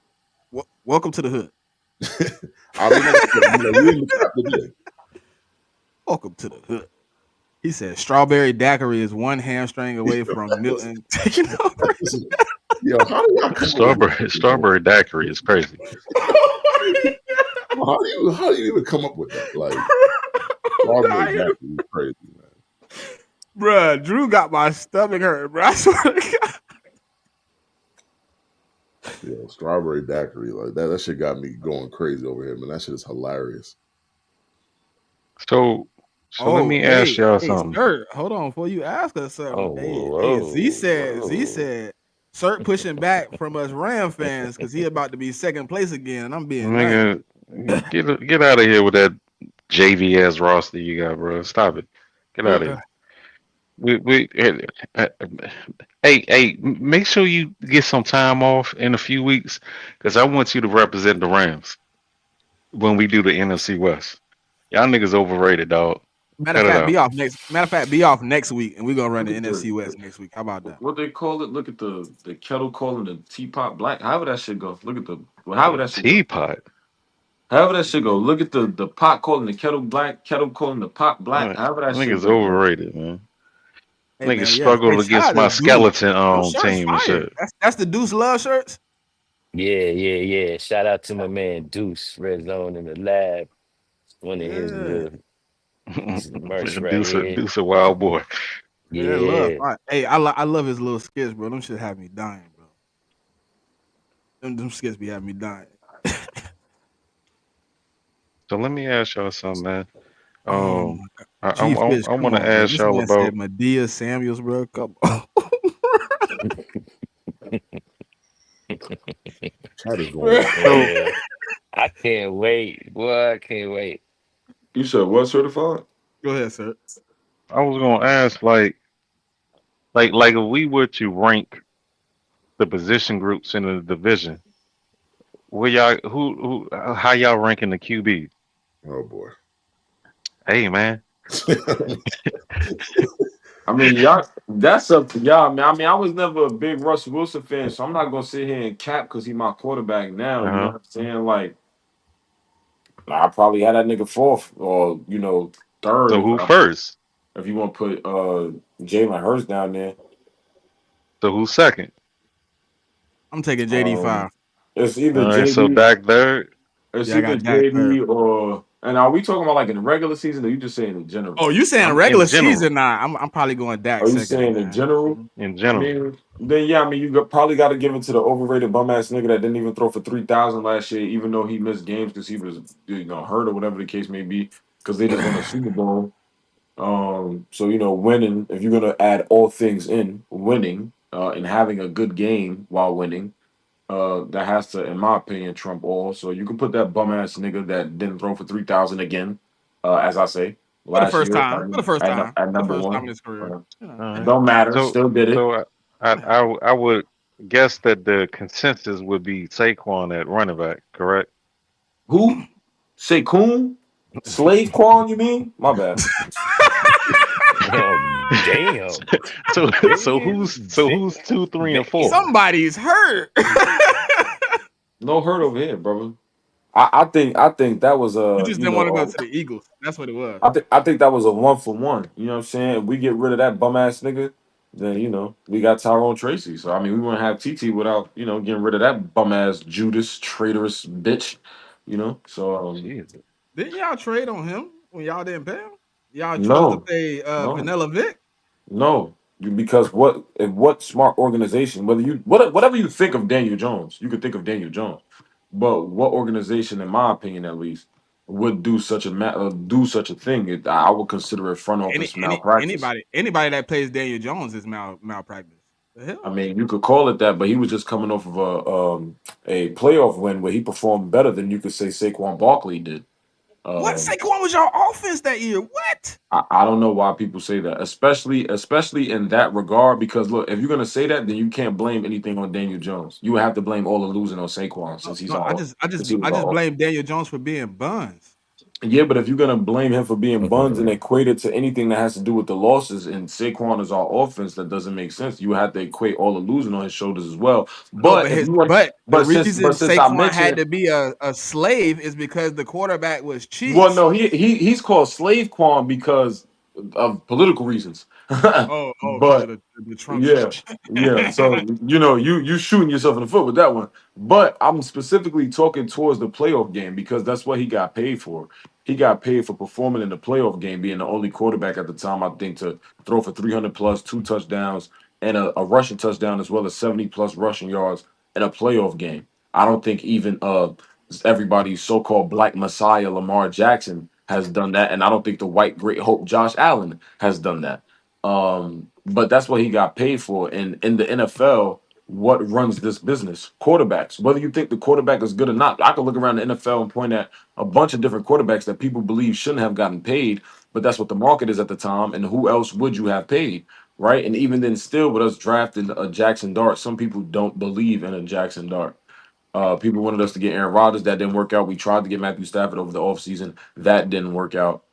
welcome to the hood. there. I mean, like, I said, we in the trap today. Welcome to the hood. He said strawberry daiquiri is one hamstring away from Milton taking over. Yo, how do y'all come up with this shit, man? Strawberry daiquiri is crazy. How do you even come up with that? Like, strawberry Dying. daiquiri is crazy, man. Bruh, Drew got my stomach hurt, bro. I swear to God. Yo, strawberry daiquiri, like that shit got me going crazy over here, man. That shit is hilarious. So so let Oh, me ask y'all hey, something. sir, hold on before you ask us something. Oh, Hey, whoa, Z whoa. said, Sir pushing back from us Ram fans because he about to be second place again, and I'm being nice. Nigga, get out of here with that JV roster you got, bro. Stop it. Get out of Uh, here. We hey, make sure you get some time off in a few weeks because I want you to represent the Rams when we do the NFC West. Y'all niggas overrated, dog. Matter of Cut it fact, out. be off next week, and we're gonna run Look the at NFC West next week. How about that? what they call it. Look at the kettle calling the teapot black. However that shit go. Look at however that shit go. Teapot. However that shit go. Look at the pot calling the kettle black. Kettle calling the pot black. Uh, However that shit Niggas go, bro. overrated, man. Hey Niggas man, yeah. Hey, struggled shout against out to my Deuce. skeleton Those shirts team and fire. shit. That's the Deuce Love shirts. Yeah. Shout out to my man Deuce, Red Zone in the lab. One of his Yeah, this is the merch right Deuce, here. Deuce a wild boy. yeah, love. Yeah. Fire. Hey, I love his little skits, bro. Them shit have me dying, bro. Them skits be having me dying. So let me ask y'all something, man. Oh Um, my god. I I, G Fish, I come want to on, bro. ask This y'all man said about. Medea Samuels, bro. Come on. Chat is going Bro. crazy. So Yeah. I can't wait. Boy, I can't wait. You said what certified? Go ahead, sir. I was gonna ask, like if we were to rank the position groups in the division, where y'all who how y'all ranking the QB? Oh boy. Hey man, I mean, y'all, that's up to y'all, man. I mean, I was never a big Russell Wilson fan, so I'm not gonna sit here and cap because he's my quarterback now. You know uh what I'm saying? Like, I probably had that nigga fourth or third so who first? if you want to put Jalen Hurts down there. So who's second? I'm taking Um, JD5. it's either All right, so JD, Dak third. it's Yeah, I either got Dak third. JD or and are we talking about like in the regular season or you just saying in general? Oh, you saying I'm in regular general. season now? I'm probably going Dak Are you second, saying in man. general? Mhm. In I general. mean, then yeah, I mean, probably got to give it to the overrated bum ass nigga that didn't even throw for 3,000 last year, even though he missed games because he was hurt or whatever the case may be, because they just won a Super Bowl. So winning. If you're gonna add all things in winning, and having a good game while winning, that has to, in my opinion, trump all. So you can put that bum ass nigga that didn't throw for 3,000 again, as I say For the last first year time. For the first time. at For the number first time in one. his career. Uh, You know. All it right. don't matter. So Still did it. so I would guess that the consensus would be Saquon at running back, correct? Who? Saquon? Slave Quan, you mean? My bad. Oh, damn. So Damn. who's two, three, and four? Damn. Somebody's hurt. No hurt over here, brother. I think that was You a just didn't want to go to the Eagles. That's what it was. I think that was a 1 for 1. You know what I'm saying? If we get rid of that bum ass nigga, then we got Tyrone Tracy. So I mean we wouldn't have TT without, getting rid of that bum ass Judas traitorous bitch. So Jesus. Didn't y'all trade on him when y'all didn't pay him? Y'all chose to no, pay no. Vanilla Vic? No, because what smart organization? Whatever you think of Daniel Jones, you could think of Daniel Jones, but what organization, in my opinion at least, would do do such a thing? I would consider it front Any office any malpractice. anybody that plays Daniel Jones is malpractice. The I hell? mean, you could call it that, but he was just coming off of a playoff win where he performed better than you could say Saquon Barkley did. What? Um, Saquon was your offense that year. What? I don't know why people say that, especially in that regard. Because look, if you're gonna say that, then you can't blame anything on Daniel Jones. You would have to blame all the losing on Saquon No, since he's no, I all just I just since he was I just all. blame Daniel Jones for being buns. Yeah, but if you're gonna blame him for being buns and equate it to anything that has to do with the losses, and Saquon is our offense, that doesn't make sense. You have to equate all the losing on his shoulders as well. No, But but if his you want, but the but reason since I Saquon had mentioned, to be a slave is because the quarterback was well, Chiefs. no, he's called Slave Quan because of political reasons. Oh, because But of the Trump shit. yeah, yeah. So you shooting yourself in the foot with that one. But I'm specifically talking towards the playoff game because that's what he got paid for. He got paid for performing in the playoff game, being the only quarterback at the time, I think, to throw for 300 plus, 2 touchdowns, and a rushing touchdown as well as 70 plus rushing yards in a playoff game. I don't think even everybody's so-called black messiah Lamar Jackson has done that, and I don't think the white great hope Josh Allen has done that. But that's what he got paid for. And in the NFL, what runs this business? Quarterbacks. Whether you think the quarterback is good or not, I could look around the NFL and point at a bunch of different quarterbacks that people believe shouldn't have gotten paid, but that's what the market is at the time. And who else would you have paid? Right. And even then, still with us drafting a Jackson Dart, some people don't believe in a Jackson Dart. People wanted us to get Aaron Rodgers. That didn't work out. We tried to get Matthew Stafford over the offseason. That didn't work out.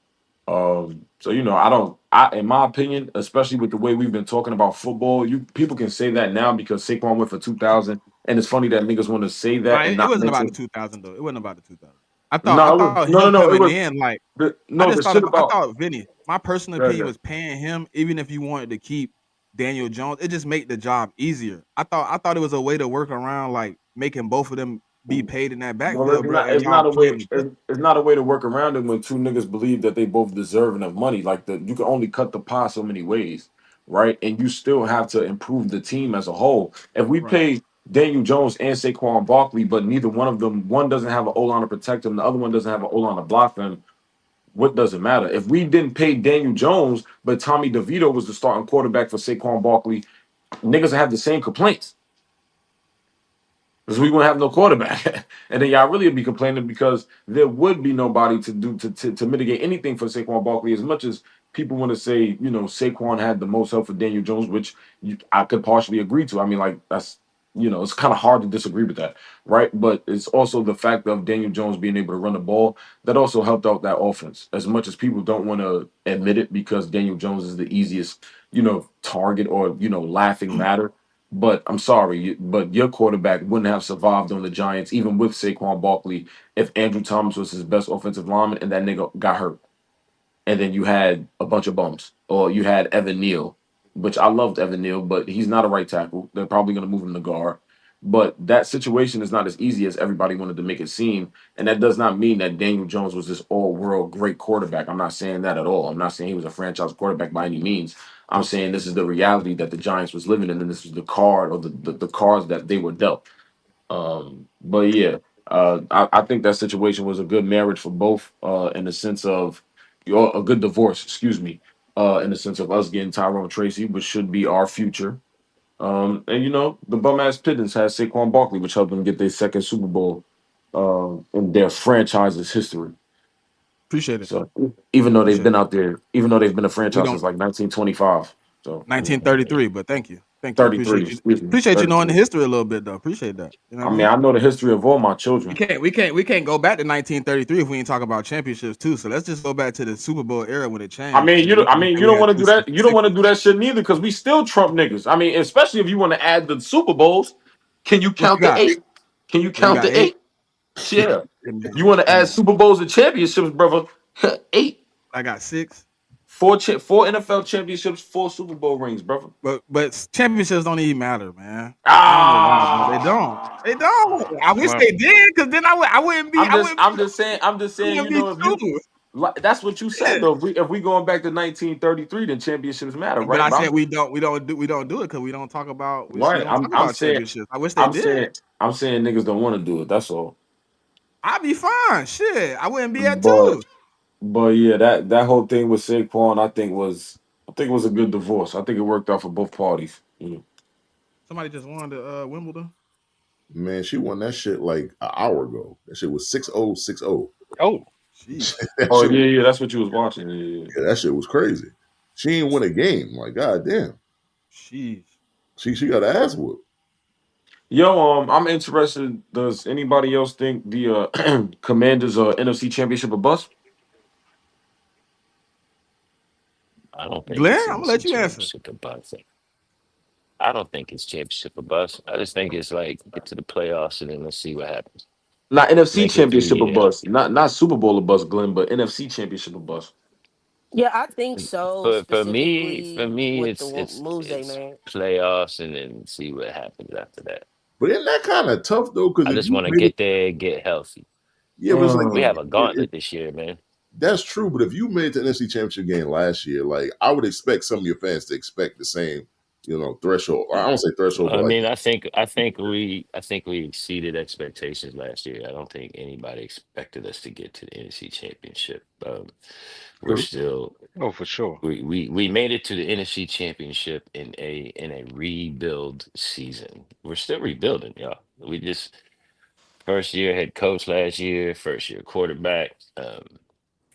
So I don't. In my opinion, especially with the way we've been talking about football, you people can say that now because Saquon went for 2,000, and it's funny that niggas want to say No, that and it not wasn't about the mention. 2000 though. It wasn't about the 2000. I No, it was thought no, no, him no. It coming was in like no the shit I about. thought Vinny. My personal Yeah, opinion yeah. was paying him even if you wanted to keep Daniel Jones. It just made the job easier. I thought it was a way to work around like making both of them be paid in that Well, backfield, bro. And it's y'all not a way. playing each other. It's not a way to work around it when two niggas believe that they both deserve enough money. Like you can only cut the pie so many ways, right? And you still have to improve the team as a whole. If we Right. pay Daniel Jones and Saquon Barkley, but neither one of them, one doesn't have an O line to protect him, the other one doesn't have an O line to block them. what does it matter? If we didn't pay Daniel Jones, but Tommy DeVito was the starting quarterback for Saquon Barkley, niggas have the same complaints because we wouldn't have no quarterback. And then y'all really would be complaining because there would be nobody to do to mitigate anything for Saquon Barkley. As much as people want to say, Saquon had the most help for Daniel Jones, which I could partially agree to. I mean, like that's it's kind of hard to disagree with that, right? But it's also the fact of Daniel Jones being able to run the ball that also helped out that offense. As much as people don't want to admit it because Daniel Jones is the easiest, target or laughing matter. But I'm sorry, but your quarterback wouldn't have survived on the Giants, even with Saquon Barkley, if Andrew Thomas was his best offensive lineman and that nigga got hurt. And then you had a bunch of bumps, or you had Evan Neal, which I loved Evan Neal, but he's not a right tackle. They're probably going to move him to guard. But that situation is not as easy as everybody wanted to make it seem. And that does not mean that Daniel Jones was this all world great quarterback. I'm not saying that at all. I'm not saying he was a franchise quarterback by any means. I'm saying this is the reality that the Giants was living in, and this is the card or the cards that they were dealt. But yeah, I think that situation was a good marriage for both, in the sense of a good divorce, excuse me, in the sense of us getting Tyrone Tracy, which should be our future. And the bum ass Pittons has Saquon Barkley, which helped them get their second Super Bowl in their franchise's history. Appreciate it. So even though they've Appreciate been it. out there, even though they've been a We franchise don't since like 1925, so 1933, but thank you. Thank you. 33, Appreciate you. excuse me, Appreciate you knowing the 33. history a little bit though. Appreciate that. You know I what I mean, mean? I know the history of all my We children. can't we can't we can't go back to 1933 if we ain't talk about championships too. So let's just go back to the Super Bowl era when it I changed. mean, And we can say you we don't had want to two do that. You don't want to 60. do that shit neither, because we still Trump niggas. I mean, especially if you want to add the Super Bowls. Can you What you count the got? eight? Can you Oh, you count got the eight? eight? Yeah. Hey man. You want to Hey add man. Super Bowls and championships, brother? Eight, I got six. four NFL championships, four Super Bowl rings, brother. But championships don't even matter, man. I don't know why, but they don't. Ah. They don't. I wish Well, they did, because then I wouldn't be I'm just I saying. wouldn't be If you true. that's what you said though. If we going back to 1933, then championships matter, But right? I But said we don't do it because we don't talk about we right. don't talk I'm about saying championships. I wish they I'm did. saying I'm saying niggas don't want to do it. That's all. I'd be fine. Shit, I wouldn't be at But two. but yeah, that whole thing with Saquon, I think was a good divorce. I think it worked out for both parties. Somebody just won the Wimbledon. Man, she won that shit like an hour ago. That shit was 6-0, 6-0. oh, Jeez, That Oh shit was, yeah, yeah, that's what you was watching. Yeah, yeah. yeah, that shit was crazy. She ain't win a game. Like, god damn. jeez. She got her ass whooped. Yo, I'm interested. Does anybody else think the Commanders NFC Championship a bust? I don't think Glenn, it's I'm gonna NFC let you answer. championship or bust. I don't think it's championship or bust. I just think it's like get to the playoffs and then let's see what happens. Not NFC Make it through. Championship a Yeah. bust. Not Super Bowl a bust, Glenn, but NFC Championship a bust. Yeah, I think so. For Specifically me, with the it's it's moves they it's made. playoffs and then see what happens after that. But isn't that kind of tough though? Because I if just you want to made it, get there, get healthy. yeah, but it's like We Mm. have a gauntlet this year, man. that's true. But if you made it to the NFC Championship game last year, like I would expect some of your fans to expect the same, threshold. I don't say threshold, but I like mean, I think we exceeded expectations last year. I don't think anybody expected us to get to the NFC Championship. We're true. still oh, for sure. we made it to the NFC Championship in a rebuild season. We're still rebuilding, y'all. We just first year head coach last year, first year quarterback.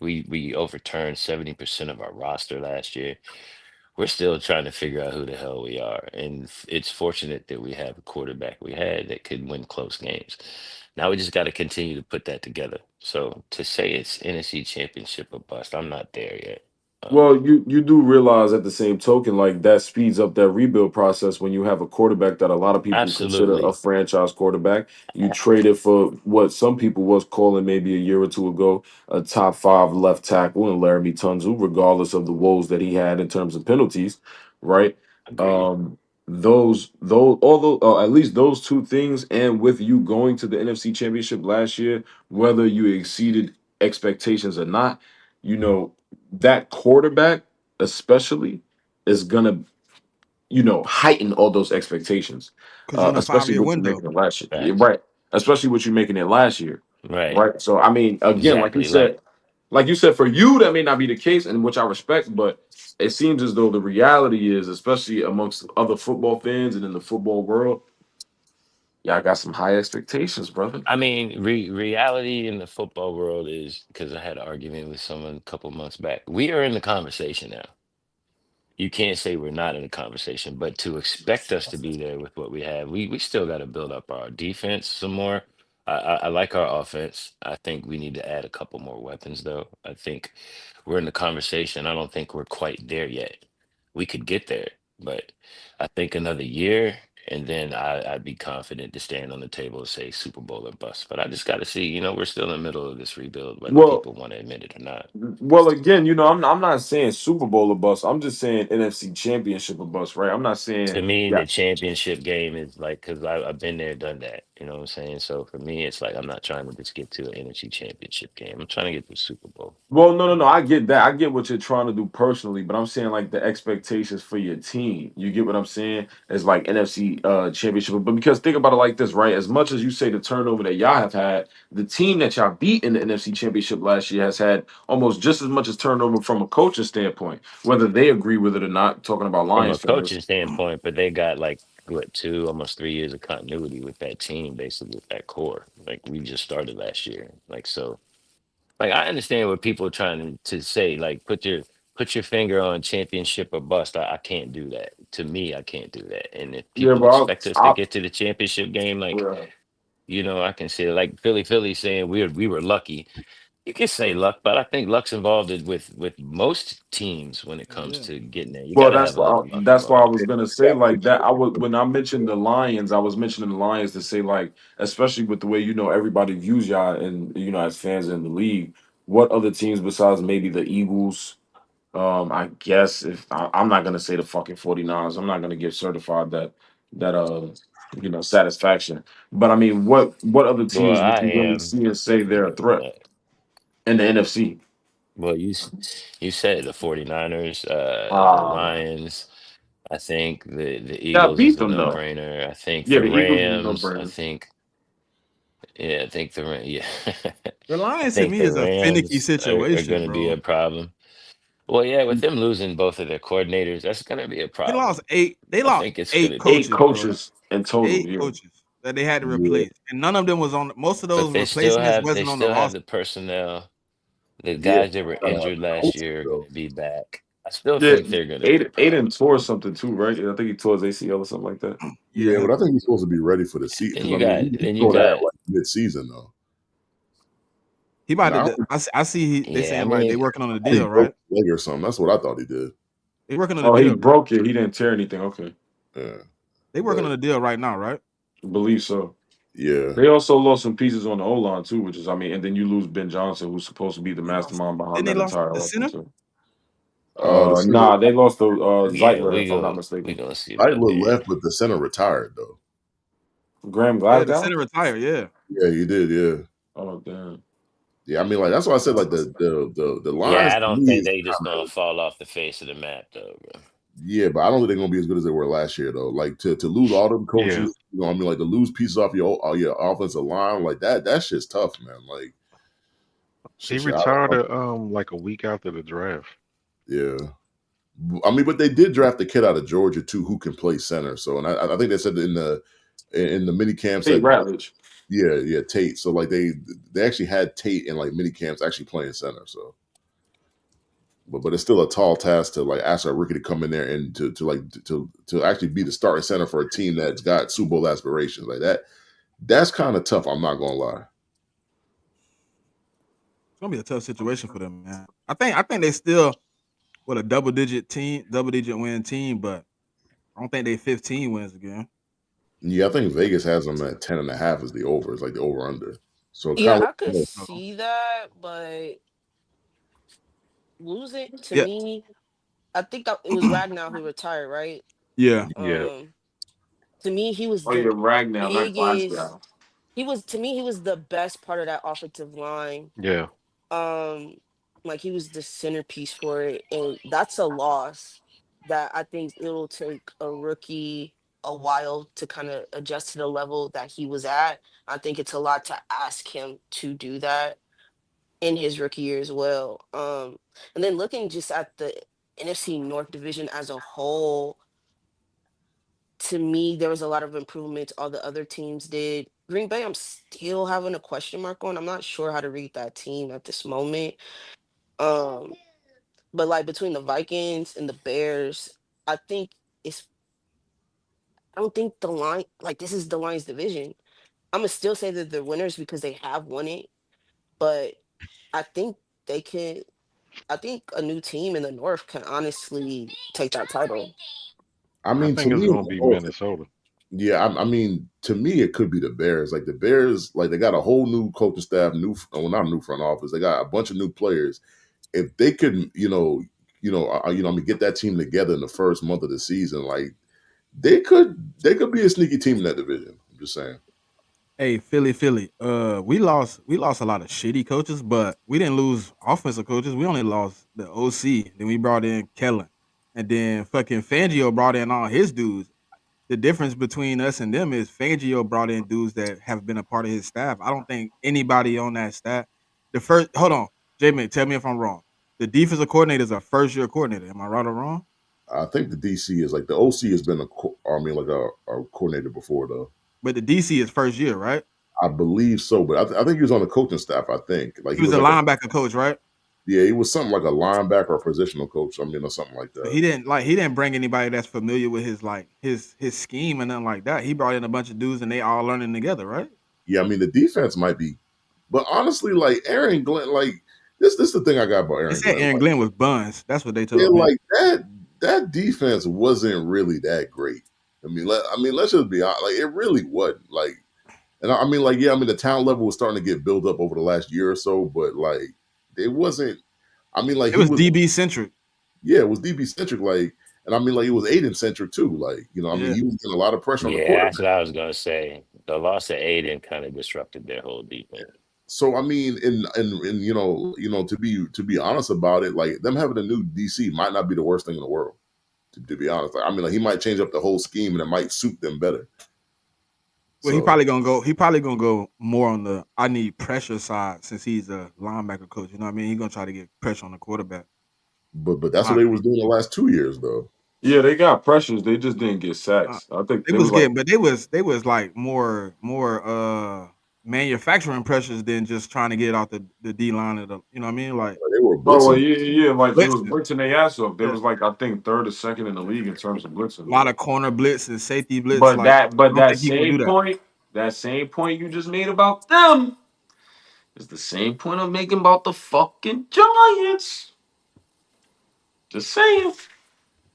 We overturned 70% of our roster last year. We're still trying to figure out who the hell we are. And it's fortunate that we have a quarterback we had that could win close games. Now we just got to continue to put that together. So to say it's NFC championship or bust, I'm not there yet. Um, Well, you do realize at the same token, like that speeds up that rebuild process when you have a quarterback that a lot of people consider a Absolutely. franchise quarterback. You traded for what some people was calling maybe a year or two ago a top five left tackle in Laramie Tunzel, regardless of the woes that he had in terms of penalties, right? Agreed. Um, those, although at least those two things, and with you going to the NFC Championship last year, whether you exceeded expectations or not, you know that quarterback especially is gonna heighten all those expectations, Because you're in a especially 5-year what you're window. making it last year. Yeah, Facts. right, especially what you're making it last year, Right. right? So I mean, again, like you Exactly. Like said, Like you said, for you that may not be the case, and which I respect, but it seems as though the reality is, especially amongst other football fans and in the football world, yeah, I got some high expectations, brother. I mean, reality in the football world is because I had an argument with someone a couple months back. We are in the conversation now. You can't say we're not in a conversation, but to expect us to be there with what we have, we still got to build up our defense some more. I like our offense. I think we need to add a couple more weapons, though. I think we're in the conversation. I don't think we're quite there yet. We could get there, but I think another year, and then I'd be confident to stand on the table and say Super Bowl or bust. But I just got to see. We're still in the middle of this rebuild, whether Well, people want to admit it or not. well, again, I'm not saying Super Bowl or bust. I'm just saying NFC Championship or bust, right? I'm not To saying me, yeah. the championship game is like because I've been there, done that. You know what I'm saying? So for me, it's like I'm not trying to just get to an NFC championship game. I'm trying to get to the Super Bowl. Well, no, no, no. I get that. I get what you're trying to do personally, but I'm saying like the expectations for your team. You get what I'm saying? It's like NFC championship. But because think about it like this, right? As much as you say the turnover that y'all have had, the team that y'all beat in the NFC championship last year has had almost just as much as turnover from a coaching standpoint, whether they agree with it or not. Talking about From Lions a fans. coaching standpoint, but they got like what 2, almost 3 years of continuity with that team, basically with that core. Like we just started last year. Like so, like I understand what people are trying to say. Like put your finger on championship or bust. I can't do that. To me, I can't do that. And if Yeah, people bro. expect us to get to the championship game, like Yeah. I can say like Philly saying we were lucky. You can say luck, but I think luck's involved with most teams when it Yeah, comes yeah. to getting there. You got Well, to have a little luck that's why I involved. was gonna say like that. I would when I mentioned the Lions, I was mentioning the Lions to say like, especially with the way everybody views y'all and as fans in the league. What other teams besides maybe the Eagles? I guess if I'm not gonna say the fucking 49ers, I'm not gonna give certified that satisfaction. But I mean, what other Well, teams would I you really am see and say they're a definitely on threat that. in the NFC? Well, you said the 49ers, the Ah, Lions. I think the yeah, Eagles is beat a them though. no-brainer. I think Yeah, the the Eagles is no Rams. I brainer. think yeah, I think yeah. The I Lions to think me the is a finicky Rams are situation, going to be bro. a problem. Well, yeah, with them losing both of their coordinators, that's going to be a They problem. lost eight. They I lost think it's going eight to Eight be. coaches, bro. coaches in total. Eight Yeah. coaches that they had to Yeah, replace, and none of them was on. Most of But those replacements they wasn't on the still have roster. the personnel. The yeah. guys that were Gotta have injured the last coaching year are going though. to be back. I still Yeah, think they're going to be a Aiden problem. tore something too, right? I think he tore his ACL or something like that. Yeah, Yeah, but I think he's supposed to be ready for the season Then because you I mean got he then you tore that got like mid-season though, he about and to. I don't I see. They yeah. I saying like they mean, working on the think he deal, broke right? his leg or something. That's what I thought he did. They working on the Oh, he deal, right? broke it. He didn't tear anything. Okay, Yeah, They working but on the deal right now, right? believe so. yeah, They also lost some pieces on the O line too, which is I mean, and then you lose Ben Johnson, who's supposed to be the They lost. mastermind Then behind they that lost entire the offense. center. Too. the center Nah, they lost the yeah, Zeitler, if I'm not we mistaken. gonna see about Zeitler that. left, but the center retired though. Graham Yeah, the Glasgow. center retired. Yeah, Yeah, he did. Yeah, Oh damn. yeah. I mean, like that's why I said like the Yeah, lines I to don't me think is they just kind gonna of fall off the face of the map though, bro. yeah, but I don't think they're gonna be as good as they were last year though. Like to lose all them Yeah. coaches, I mean, like to lose pieces off your offensive line like that. That shit's tough, man. Like He shit. retired like a week after the draft. Yeah. I mean, but they did draft the kid out of Georgia too, who can play center. So, and I think they said in the mini camps Hey, that Ratledge. yeah Tate. So like they actually had Tate in like mini camps actually playing center. So, but it's still a tall task to like ask a rookie to come in there and to actually be the starting center for a team that's got Super Bowl aspirations like that. That's kind of tough. I'm not gonna lie. it's gonna be a tough situation for them, man. I think they still with a double digit win team, but I don't think they 15 wins again. Yeah, I think Vegas has them at 10.5 is the over. It's like the over under. So Yeah, kind I could of So, see that, but losing to yeah, me, I think that it was Ragnar who retired, right? yeah. Yeah. Um, to me, he was Oh the yeah, Ragnow, not biggest. Glasgow. He was to me, he was the best part of that offensive line. Yeah. Um, like he was the centerpiece for it, and that's a loss that I think it'll take a rookie a while to kind of adjust to the level that he was at. I think it's a lot to ask him to do that. in his rookie year as well. And then looking just at the NFC North division as a whole, to me, there was a lot of improvements all the other teams did. Green Bay, I'm still having a question mark on. I'm not sure how to read that team at this moment. Um, but like between the Vikings and the Bears, I think it's I don't think the line like this is the Lions division. I'm gonna still say that they're winners because they have won it, but I think they can. I think a new team in the North can honestly take that title. I I mean, to think it's me, gonna be Minnesota. yeah, I mean, to me, it could be the Bears. Like the Bears, like they got a whole new coaching staff, well, not a new front office. They got a bunch of new players. If they could, I mean, get that team together in the first month of the season, like they could be a sneaky team in that division. I'm just saying. Hey, Philly. We lost a lot of shitty coaches, but we didn't lose offensive coaches. We only lost the OC. Then we brought in Kellen, and then fucking Fangio brought in all his dudes. The difference between us and them is Fangio brought in dudes that have been a part of his staff. I don't think anybody on that staff. Hold on, JMIK, tell me if I'm wrong. The defensive coordinator is a first year coordinator. Am I right or wrong? I think the DC is like the OC has been I mean, like a coordinator before though. But the DC is first year, right? I believe so, but I think he was on the coaching staff. I think like He he was was a like linebacker coach, right? yeah, he was something like a linebacker or positional coach. I mean, or something like But that. he didn't bring anybody that's familiar with his scheme and nothing like that. He brought in a bunch of dudes and they all learning together, right? Yeah, I mean the defense might be, but honestly, like Aaron Glenn, like this the thing I got about They Aaron said Glenn. Aaron Like, Glenn was buns. That's what they yeah, told me. like that defense wasn't really that great. Let's just be honest. Like it really wasn't. Like, and I mean, like yeah, I mean the talent level was starting to get built up over the last year or so, but like it wasn't. I mean, like It he was was DB centric. yeah, it was DB centric. Like, and I mean, like it was Aiden centric too. Like, I mean, Yeah. he was getting a lot of pressure on the Yeah, quarterback. that's what I was gonna say. The loss of Aiden kind of disrupted their whole defense. So I mean, and to be honest about it, like them having a new DC might not be the worst thing in the world. To be honest, like, I mean, like he might change up the whole scheme and it might suit them better. Well, he So, probably gonna go. He probably gonna go more on the I need pressure side since he's a linebacker coach. You know what I mean? He's gonna try to get pressure on the quarterback. but that's My what they was opinion. doing the last 2 years though. Yeah, they got pressures. They just didn't get Uh, sacks. I think they they was was like, getting, but they was like more manufacturing pressures than just trying to get out the D line of the. You know what I mean? Like They were oh well, blitzing. yeah, like they was blitzing. blitzing their ass off. They Yeah. was like I think third or second in the league in terms of blitzing, A lot bro. of corner blitz and safety blitz. But Like that I but don't that think he gonna do same that. point, that same point you just made about them is the same point I'm making about the fucking Giants. Just saying.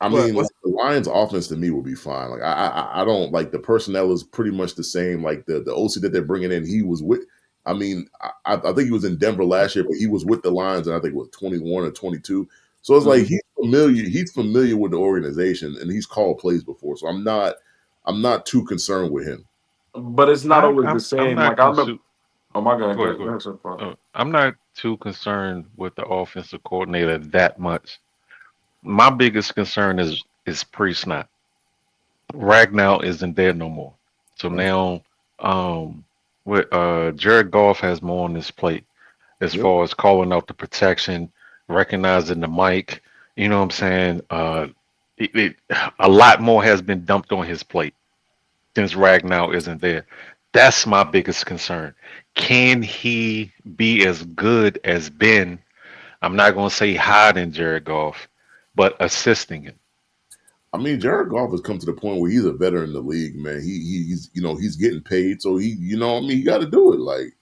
I What? mean, like What's the Lions' offense to me will be fine. Like I don't like the personnel is pretty much the same. Like the OC that they're bringing in, he was with. I mean, I think he was in Denver last year, but he was with the Lions, and I think it was 21 or 22. So it's like Mhm. he's familiar. He's familiar with the organization, and he's called plays before. So I'm not too concerned with him. But it's not I, always the I'm same. not Like I remember. concerned. Oh my god, Go go ahead, ahead, go go ahead. ahead, so far. I'm not too concerned with the offensive coordinator that much. My biggest concern is pre-snap. Ragnow isn't there no more. So That's now, with Jared Goff has more on his plate as yep. far as calling out the protection, recognizing the mic. You know what I'm saying? A lot more has been dumped on his plate since Ragnow isn't there. That's my biggest concern. Can he be as good as Ben? I'm not going to say hiding Jared Goff, but assisting him. I mean, Jared Goff has come to the point where he's a veteran in the league, man. He's getting paid, so he got to do it. Like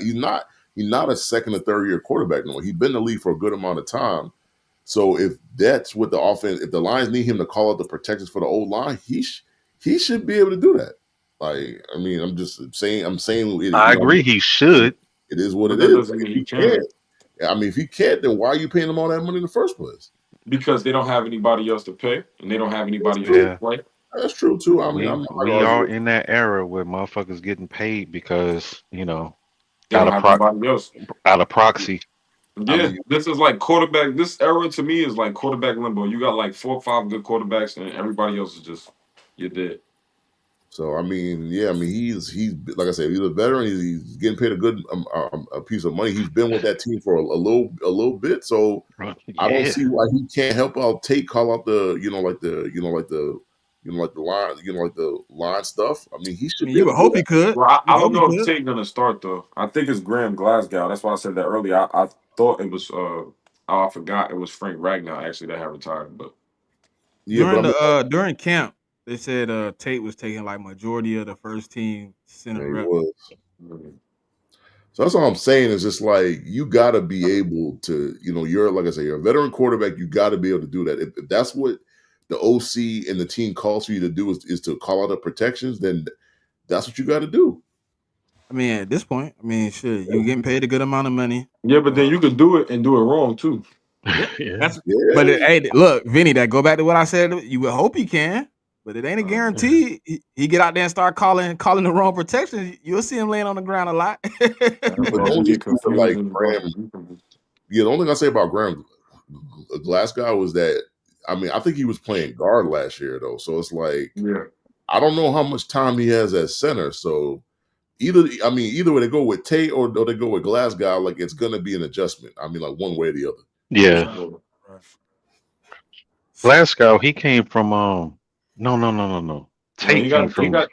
he's not a second or third year quarterback no more. He's been in the league for a good amount of time. So if that's what the offense, if the Lions need him to call out the protections for the old line, he should be able to do that. Like I mean, I'm saying it. I agree he should. It is what But it that is. doesn't Like if mean he he can't, can I mean, if he can't, then why are you paying him all that money in the first place? because they don't have anybody else to pay and they don't have That's anybody else to true. Yeah. play. That's true too. I mean, I'm We not gonna we argue are with in that era where motherfuckers getting paid because, They out don't of have pro anybody else. out of proxy. I Yeah, mean, this is like quarterback. This era to me is like quarterback limbo. You got like 4 or 5 good quarterbacks, and everybody else is just you're dead. So I mean, yeah, I mean he's like I said, he's a veteran. He's getting paid a good a piece of money. He's been with that team for a little bit. So I don't Yeah. see why he can't help out Tate, call out the line, the line stuff. I mean, he I should mean, be you able would to do hope that. he could. Well, You I would don't hope he know if could. Tate gonna start though. I think it's Graham Glasgow. That's why I said that earlier. I thought it was I forgot it was Frank Ragnow actually that had retired, but Yeah, but I mean, During camp, they said Tate was taking like majority of the first team center yeah, he rep. was. mm, So that's all I'm saying is just like you got to be able to, you're like I say, you're a veteran quarterback. You got to be able to do that. If that's what the OC and the team calls for you to do is to call out the protections, then that's what you got to do. I mean, at this point, I mean, shit, you getting paid a good amount of money. yeah, but then you could do it and do it wrong too. Yeah, Yeah. that's. But Yeah, hey, look, Vinny, that go back to what I said. You would hope he can, but it ain't a Yeah. guarantee. He get out there and start calling the wrong protection. You'll see him laying on the ground a lot. but the Or he only get thing with confused like and go for Graham, defense. yeah, the only thing I say about Graham Glasgow was that I mean I think he was playing guard last year though, so it's like Yeah. I don't know how much time he has at center. So either way they go with Tate or they go with Glasgow, like it's gonna be an adjustment. I mean, like one way or the other. Yeah. Right, So, right. Glasgow, he came from no. no, Tate came he from got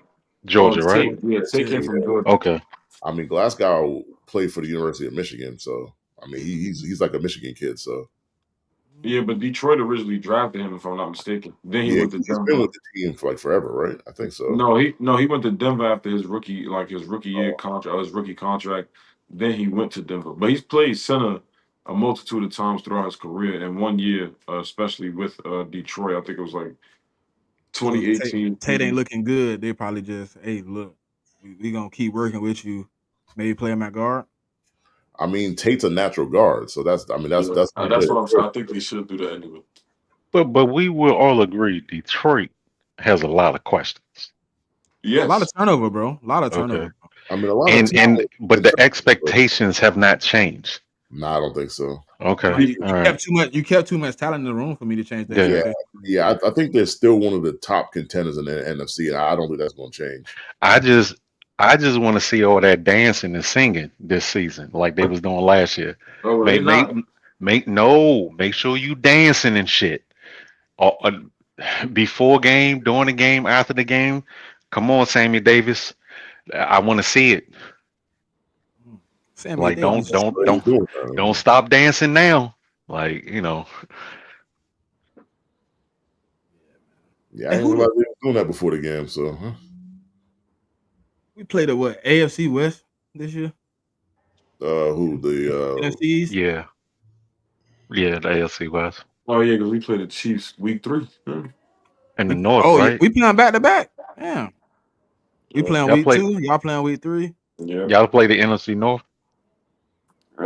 Georgia, right? Tate. Yeah, Tate came Tate, from yeah. Georgia. Okay. I mean, Glasgow played for the University of Michigan, so I mean he's like a Michigan kid. So Yeah, but Detroit originally drafted him, if I'm not mistaken. Then he yeah, went to he's been with Denver. the team for like forever, right? I think so. No, he went to Denver after his rookie year Oh, contract, his rookie contract. Then he went to Denver, but he's played center a multitude of times throughout his career. And one year, especially with Detroit, I think it was like So if 2018. Tate ain't looking good, they probably just, hey, look, we gonna keep working with you. Maybe play him at guard. I mean Tate's a natural guard, so that's I mean that's Yeah, that's that's Yeah. what I'm saying. I think they should do that anyway. But we will all agree Detroit has a lot of questions. A lot of Yes. turnover, bro. A lot of Okay. turnover. Bro. I mean a lot of And talent. but the expectations have not changed. No, I don't think so. No, Okay. The, All right. you kept too much talent in the room for me to change the Yeah. Yeah, expectation. yeah. I think they're still one of the top contenders in the NFC, and I don't think that's going to change. I just I just want to see all that dancing and singing this season, like they was doing last year. oh, well, they Make make not. make sure you dancing and shit. Before game, during the game, after the game. Come on, Sammy Davis. I want to see it. Mm. Sammy Like don't Davis. don't What he's don't doing, don't stop dancing now. Like yeah, I Hey, didn't realize they were doing that before the game. So, we played a what AFC West this year? who the NFC East. yeah, yeah, the AFC West Oh yeah, because we played the Chiefs week 3. Hmm. and the North, Yeah, right? we playing back to back. Yeah, we Yeah. playing Y'all week play 2. Y'all playing week 3. Yeah. y'all play the NFC North. I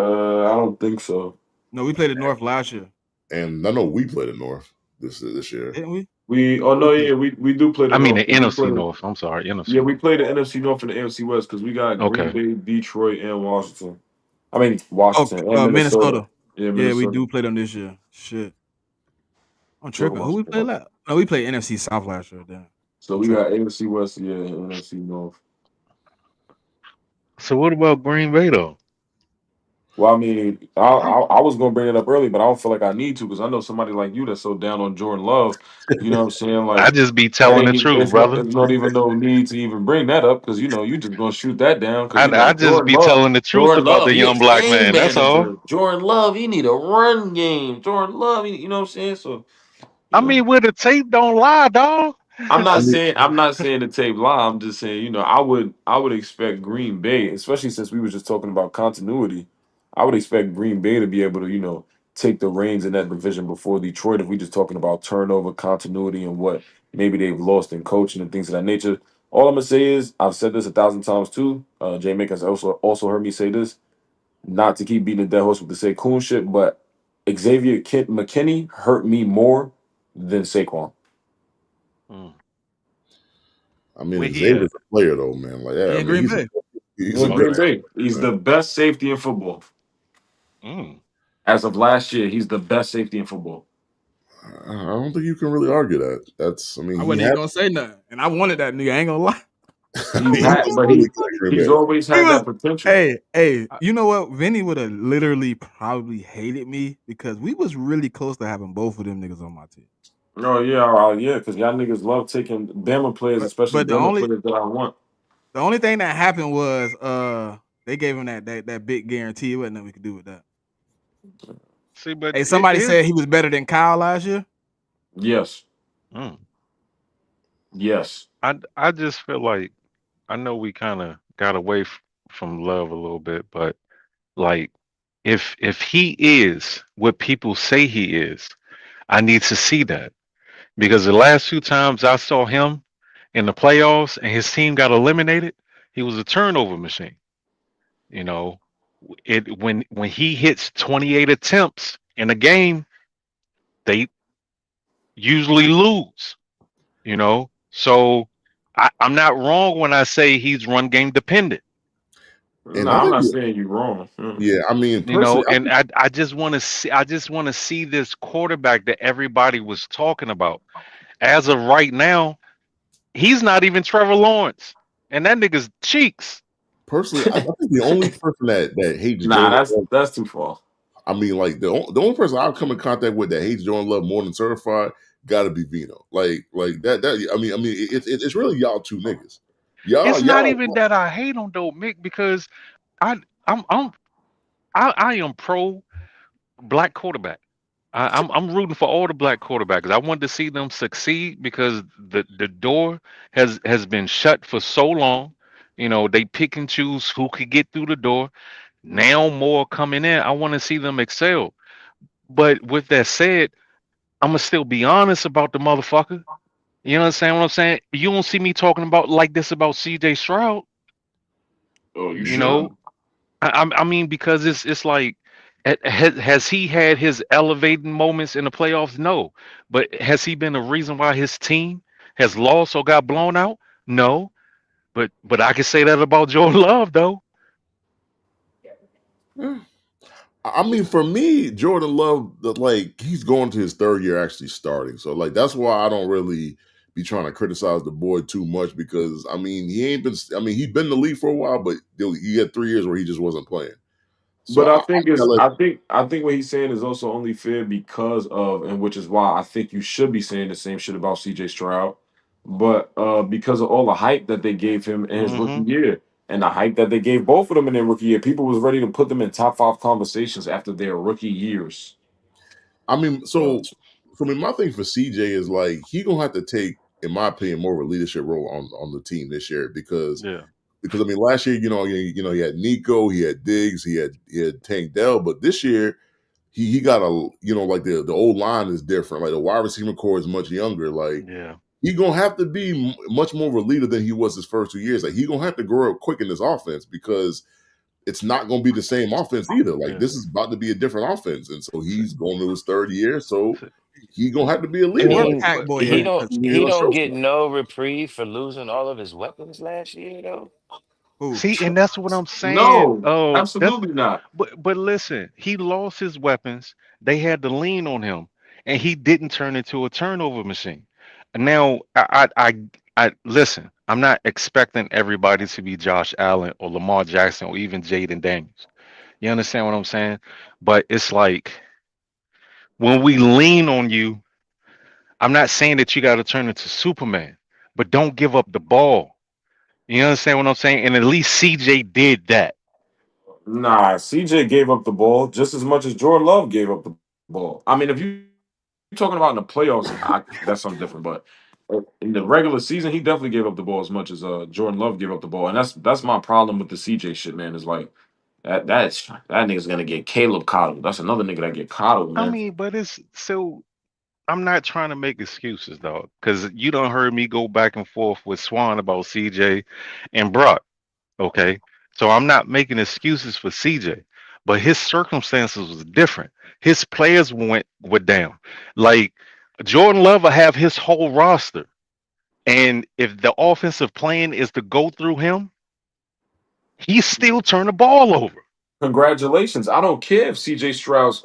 don't think so. No, we played the North last year, and I know we played the North this year. didn't we? Oh What we no, play? yeah, we do play the I mean North. the We NFC play, North. I'm sorry, yeah, NFC we North. play the NFC North and the AFC West because we got Green Okay. Bay, Detroit, and Washington. I mean Oh, Washington and Minnesota. Minnesota. Yeah, Yeah, we Minnesota. do play them this year. Shit, I'm So, tripping. Who we play last? No, we played NFC South last year. Damn, so I'm we tripping. got AFC West, yeah, and NFC North. So what about Green Bay though? Well, I mean, I was gonna bring it up early, but I don't feel like I need to because I know somebody like you that's so down on Jordan Love. You know what I'm saying? I Like, just be it telling the ain't, truth, brother. it's not even no need to even bring that up because you just gonna shoot that down because I just be telling the truth about the He a young black game man. That's all. manager. Jordan Love, he need a run game. Jordan Love, you know what I'm saying? So, you I know. mean, where the tape don't lie, dog. I mean, I'm not saying the tape lie. I'm just saying, I would expect Green Bay, especially since we were just talking about continuity. I would expect Green Bay to be able to, take the reins in that division before Detroit if we just talking about turnover, continuity, and what maybe they've lost in coaching and things of that nature. All I'm gonna say is I've said this 1,000 times too. JMIK has also heard me say this, not to keep beating the dead horse with the Saquon shit, but McKinney hurt me more than Saquon. Hmm. I Where mean, he at? Xavier's a player though, man. Like, yeah, I In mean, Green Bay. he's a In good Green Okay. Bay, he's man. the best safety in football. Mm. As of last year, he's the best safety in football. I don't think you can really argue that. That's, I mean, I he wasn't even had. gonna say nothing, and I wanted that nigga. I ain't gonna lie. I He's mean, he had, was but really good at Green he's Bay. always He had was, that potential. hey, I, you know what? Vinny would have literally probably hated me because we was really close to having both of them niggas on my team. Oh yeah, yeah, because y'all niggas love taking Bama players, But especially but Bama players that I want. the only thing that happened was they gave him that big guarantee. There wasn't nothing we could do with that. see, but Hey, it somebody is. said he was better than Kyle last year. Yes, Mm, yes. I just feel like I know we kind of got away from love a little bit, but like if he is what people say he is, I need to see that because the last few times I saw him in the playoffs and his team got eliminated, he was a turnover machine. You know, it when he hits 28 attempts in a game, they usually lose. You know, so I'm not wrong when I say he's run game dependent. And No, I I'm think, not saying you wrong. yeah, I mean, You know, personally, and I just want to see this quarterback that everybody was talking about. As of right now, he's not even Trevor Lawrence, and that nigga's cheeks. I think the only person that hates Nah, Jordan that's Love, that's too far. I mean, like the only person I've come in contact with that hates Jordan Love more than certified, got to be Vino. Like that. I mean, it's really y'all two niggas. It's not Y'all. even that I hate him though, Mick, because I I'm I'm I am pro black quarterback. I'm rooting for all the black quarterbacks. I wanted to see them succeed because the door has been shut for so long. You know, they pick and choose who could get through the door. Now more coming in. I want to see them excel. But with that said, I'm gonna still be honest about the motherfucker. You understand what I'm saying? You don't see me talking about like this about CJ Stroud. Oh, you You know, should. I mean because it's like has he had his elevating moments in the playoffs? No, but has he been the reason why his team has lost or got blown out? No, but I can say that about Jordan Love though. I mean, for me, Jordan Love, like he's going to his third year actually starting, so like that's why I don't really be trying to criticize the boy too much because I mean he ain't been. I mean he's been in the league for a while, but he had 3 years where he just wasn't playing. So But I, I I think gotta is let, I think what he's saying is also only fair because of, and which is why I think you should be saying the same shit about CJ Stroud, but because of all the hype that they gave him in his rookie Hmm. year and the hype that they gave both of them in their rookie year, people was ready to put them in top five conversations after their rookie years. I mean, So, so for me, my thing for CJ is like he gonna have to take, in my opinion, more of a leadership role on the team this year Yeah, because I mean last year, he had Nico, he had Diggs, he had Tank Dell, but this year he got a like the old line is different. Like the wide receiver core is much younger. Like yeah, he gonna have to be much more of a leader than he was his first 2 years. Like he gonna have to grow up quick in this offense because it's not gonna be the same offense either. Like yeah. this is about to be a different offense, and so See, he's going to his third year. So see, he gonna have to be a I leader. What Like mean, Pack but Boy he at? don't 'Cause he gonna don't show get stuff. no reprieve for losing all of his weapons last year though. who? see, and that's what I'm saying. no, That's absolutely not. but listen, he lost his weapons. They had to lean on him, and he didn't turn into a turnover machine. Now, I listen. I'm not expecting everybody to be Josh Allen or Lamar Jackson or even Jaden Daniels. You understand what I'm saying? But it's like when we lean on you, I'm not saying that you got to turn into Superman, but don't give up the ball. You understand what I'm saying? And at least CJ did that. Nah, CJ gave up the ball just as much as Jordan Love gave up the ball. I mean, if you're talking about in the playoffs, that's something different. But in the regular season, he definitely gave up the ball as much as Jordan Love gave up the ball, and that's my problem with the CJ shit, man. Is like that nigga's gonna get Caleb coddled. That's another nigga that get coddled, I man. mean, but it's so I'm not trying to make excuses though, because you don't heard me go back and forth with Swan about CJ and Brock. Okay. So I'm not making excuses for CJ, but his circumstances was different. His players went down. Like Jordan Love will have his whole roster. And if the offensive plan is to go through him, he still turn the ball over. Congratulations. I don't care if CJ Stroud's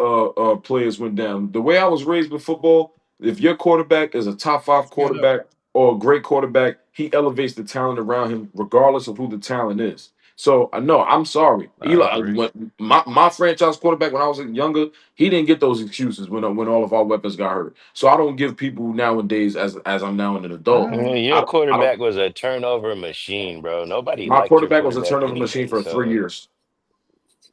players went down. The way I was raised with football, If your quarterback is a top five Straight up. quarterback or a great quarterback, he elevates the talent around him, regardless of who the talent is. So I know I'm sorry, I Eli. agree. My franchise quarterback when I was younger, he didn't get those excuses when all of our weapons got hurt. So I don't give people nowadays as I'm now an All adult. I mean, right. your I don't. quarterback was a turnover machine, bro. Nobody My liked your quarterback was a quarterback turnover machine anyway. for three So years,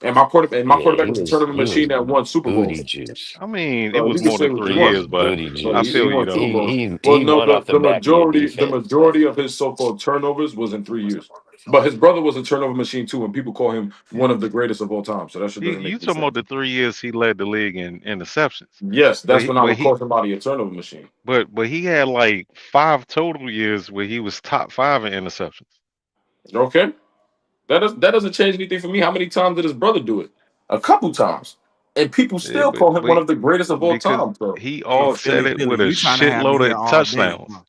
and my yeah, quarterback was a turnover he was machine that won Super booty Bowls. juice. I mean, it So was you can more say than what you three He want. was years, but booty But I juice. he feel you won Super though. Bowls. Well, He no, won off the the back of your majority defense. of his so-called turnovers was in 3 years. But his brother was a turnover machine too, and people call him Yeah. one of the greatest of all time. So that shit doesn't make You any talking about sense. the 3 years he led the league in interceptions, Yes, but that's when I would call somebody a turnover machine. he had like 5 total years where he was top five in interceptions. Okay, that doesn't change anything for me. How many times did his brother do it? A couple times, and people Yeah, still call him but one of the greatest of all because time. So, he Hey, offset Philly, it Philly, with a you trying to have me shitload here of all day? touchdowns.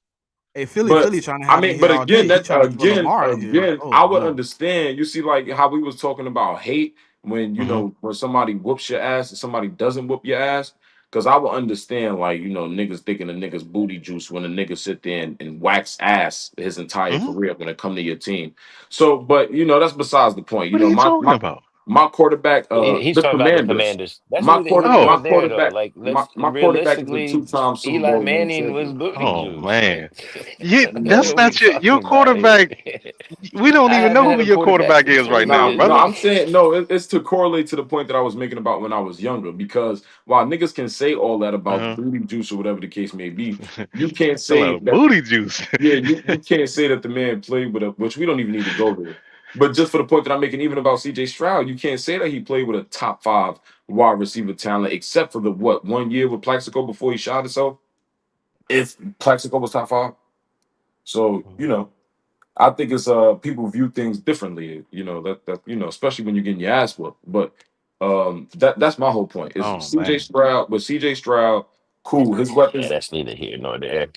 Hey, but Philly trying to I have me mean, here but all day. again, He that trying to put Lamar in here. Oh I would no. understand. You see, like how we was talking about hate when Hmm. when somebody whoops your ass and somebody doesn't whoop your ass. Because I would understand, like niggas thinking a niggas booty juice when a nigga sit there and wax ass his entire Hmm. career when it come to your team. So, but that's besides the point. What are you talking about? My quarterback, He's the talking about the Commanders. Commanders. That's neither here Oh, nor there, though. Like, let's My quarterback is a realistically, two-time Super Eli Bowl winning Manning was champion. booty oh juice. man, Like, you what the that's hell we not your talking about quarterback. here? We don't I even haven't know had who a your quarterback quarterback in is 20 right now, No, years, no, brother. I'm nigga. saying no. It's to correlate to the point that I was making about when I was younger. Because while niggas can say all that about Uh booty juice or whatever the case may be, huh. you can't Still out say of that. booty juice. Yeah, you can't say that the man played with a. Which we don't even need to go there. But just for the point that I'm making, even about C.J. Stroud, you can't say that he played with a top five wide receiver talent, except for the what 1 year with Plaxico before he shot himself. If Plaxico was top five, so I think it's people view things differently. That especially when you're getting your ass whooped. But that's my whole point. Is Oh CJ man. Stroud with CJ Stroud, cool. His Yeah, weapons that's neither here nor there.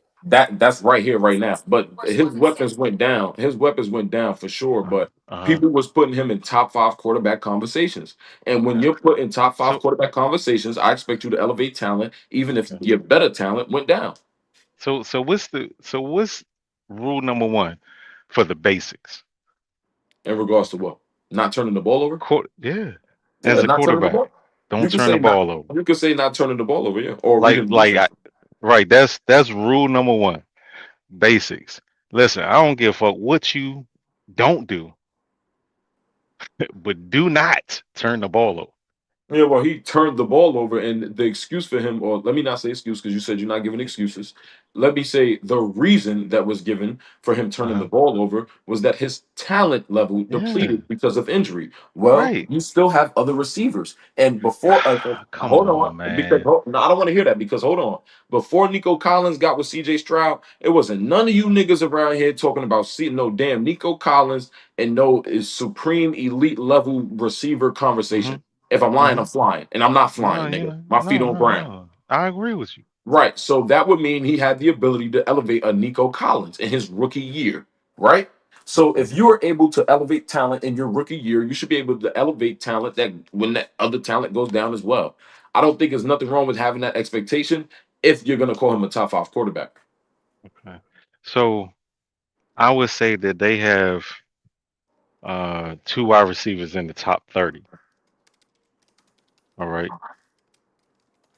that's right here, right now. But his weapons went down. His weapons went down for sure. Uh But huh. people was putting him in top five quarterback conversations. And when you're put in top five So quarterback conversations, I expect you to elevate talent, even if okay. your better talent went down. What's rule number one for the basics? In regards to what? Not turning the ball over? Yeah. Yeah, As a not turning the quarterback, ball. You don't can turn the say not. ball over. You can say not turning the ball over, yeah, or Like reading the like I, defense. right. That's rule number one. Basics. Listen, I don't give a fuck what you don't do, but do not turn the ball over. Yeah, well, he turned the ball over, and the excuse for him, or let me not say excuse because you said you're not giving excuses. Let me say the reason that was given for him turning the Uh-huh. ball over was that his talent level Yeah. depleted because of injury. Well, Right. you still have other receivers, and before, Come hold on, on, because man. no, I don't want to hear that because hold on. Before Nico Collins got with C.J. Stroud, it wasn't none of you niggas around here talking about no damn Nico Collins and no is supreme elite level receiver Hmm. conversation. If I'm lying, Hmm. I'm flying. And I'm not No, flying, nigga. My feet no, on no, ground. no. I agree with you. Right. So that would mean he had the ability to elevate a Nico Collins in his rookie year. Right. So if you are able to elevate talent in your rookie year, you should be able to elevate talent that when that other talent goes down as well. I don't think there's nothing wrong with having that expectation if you're gonna call him a top five quarterback. Okay. So I would say that they have two wide receivers in the top 30. All right.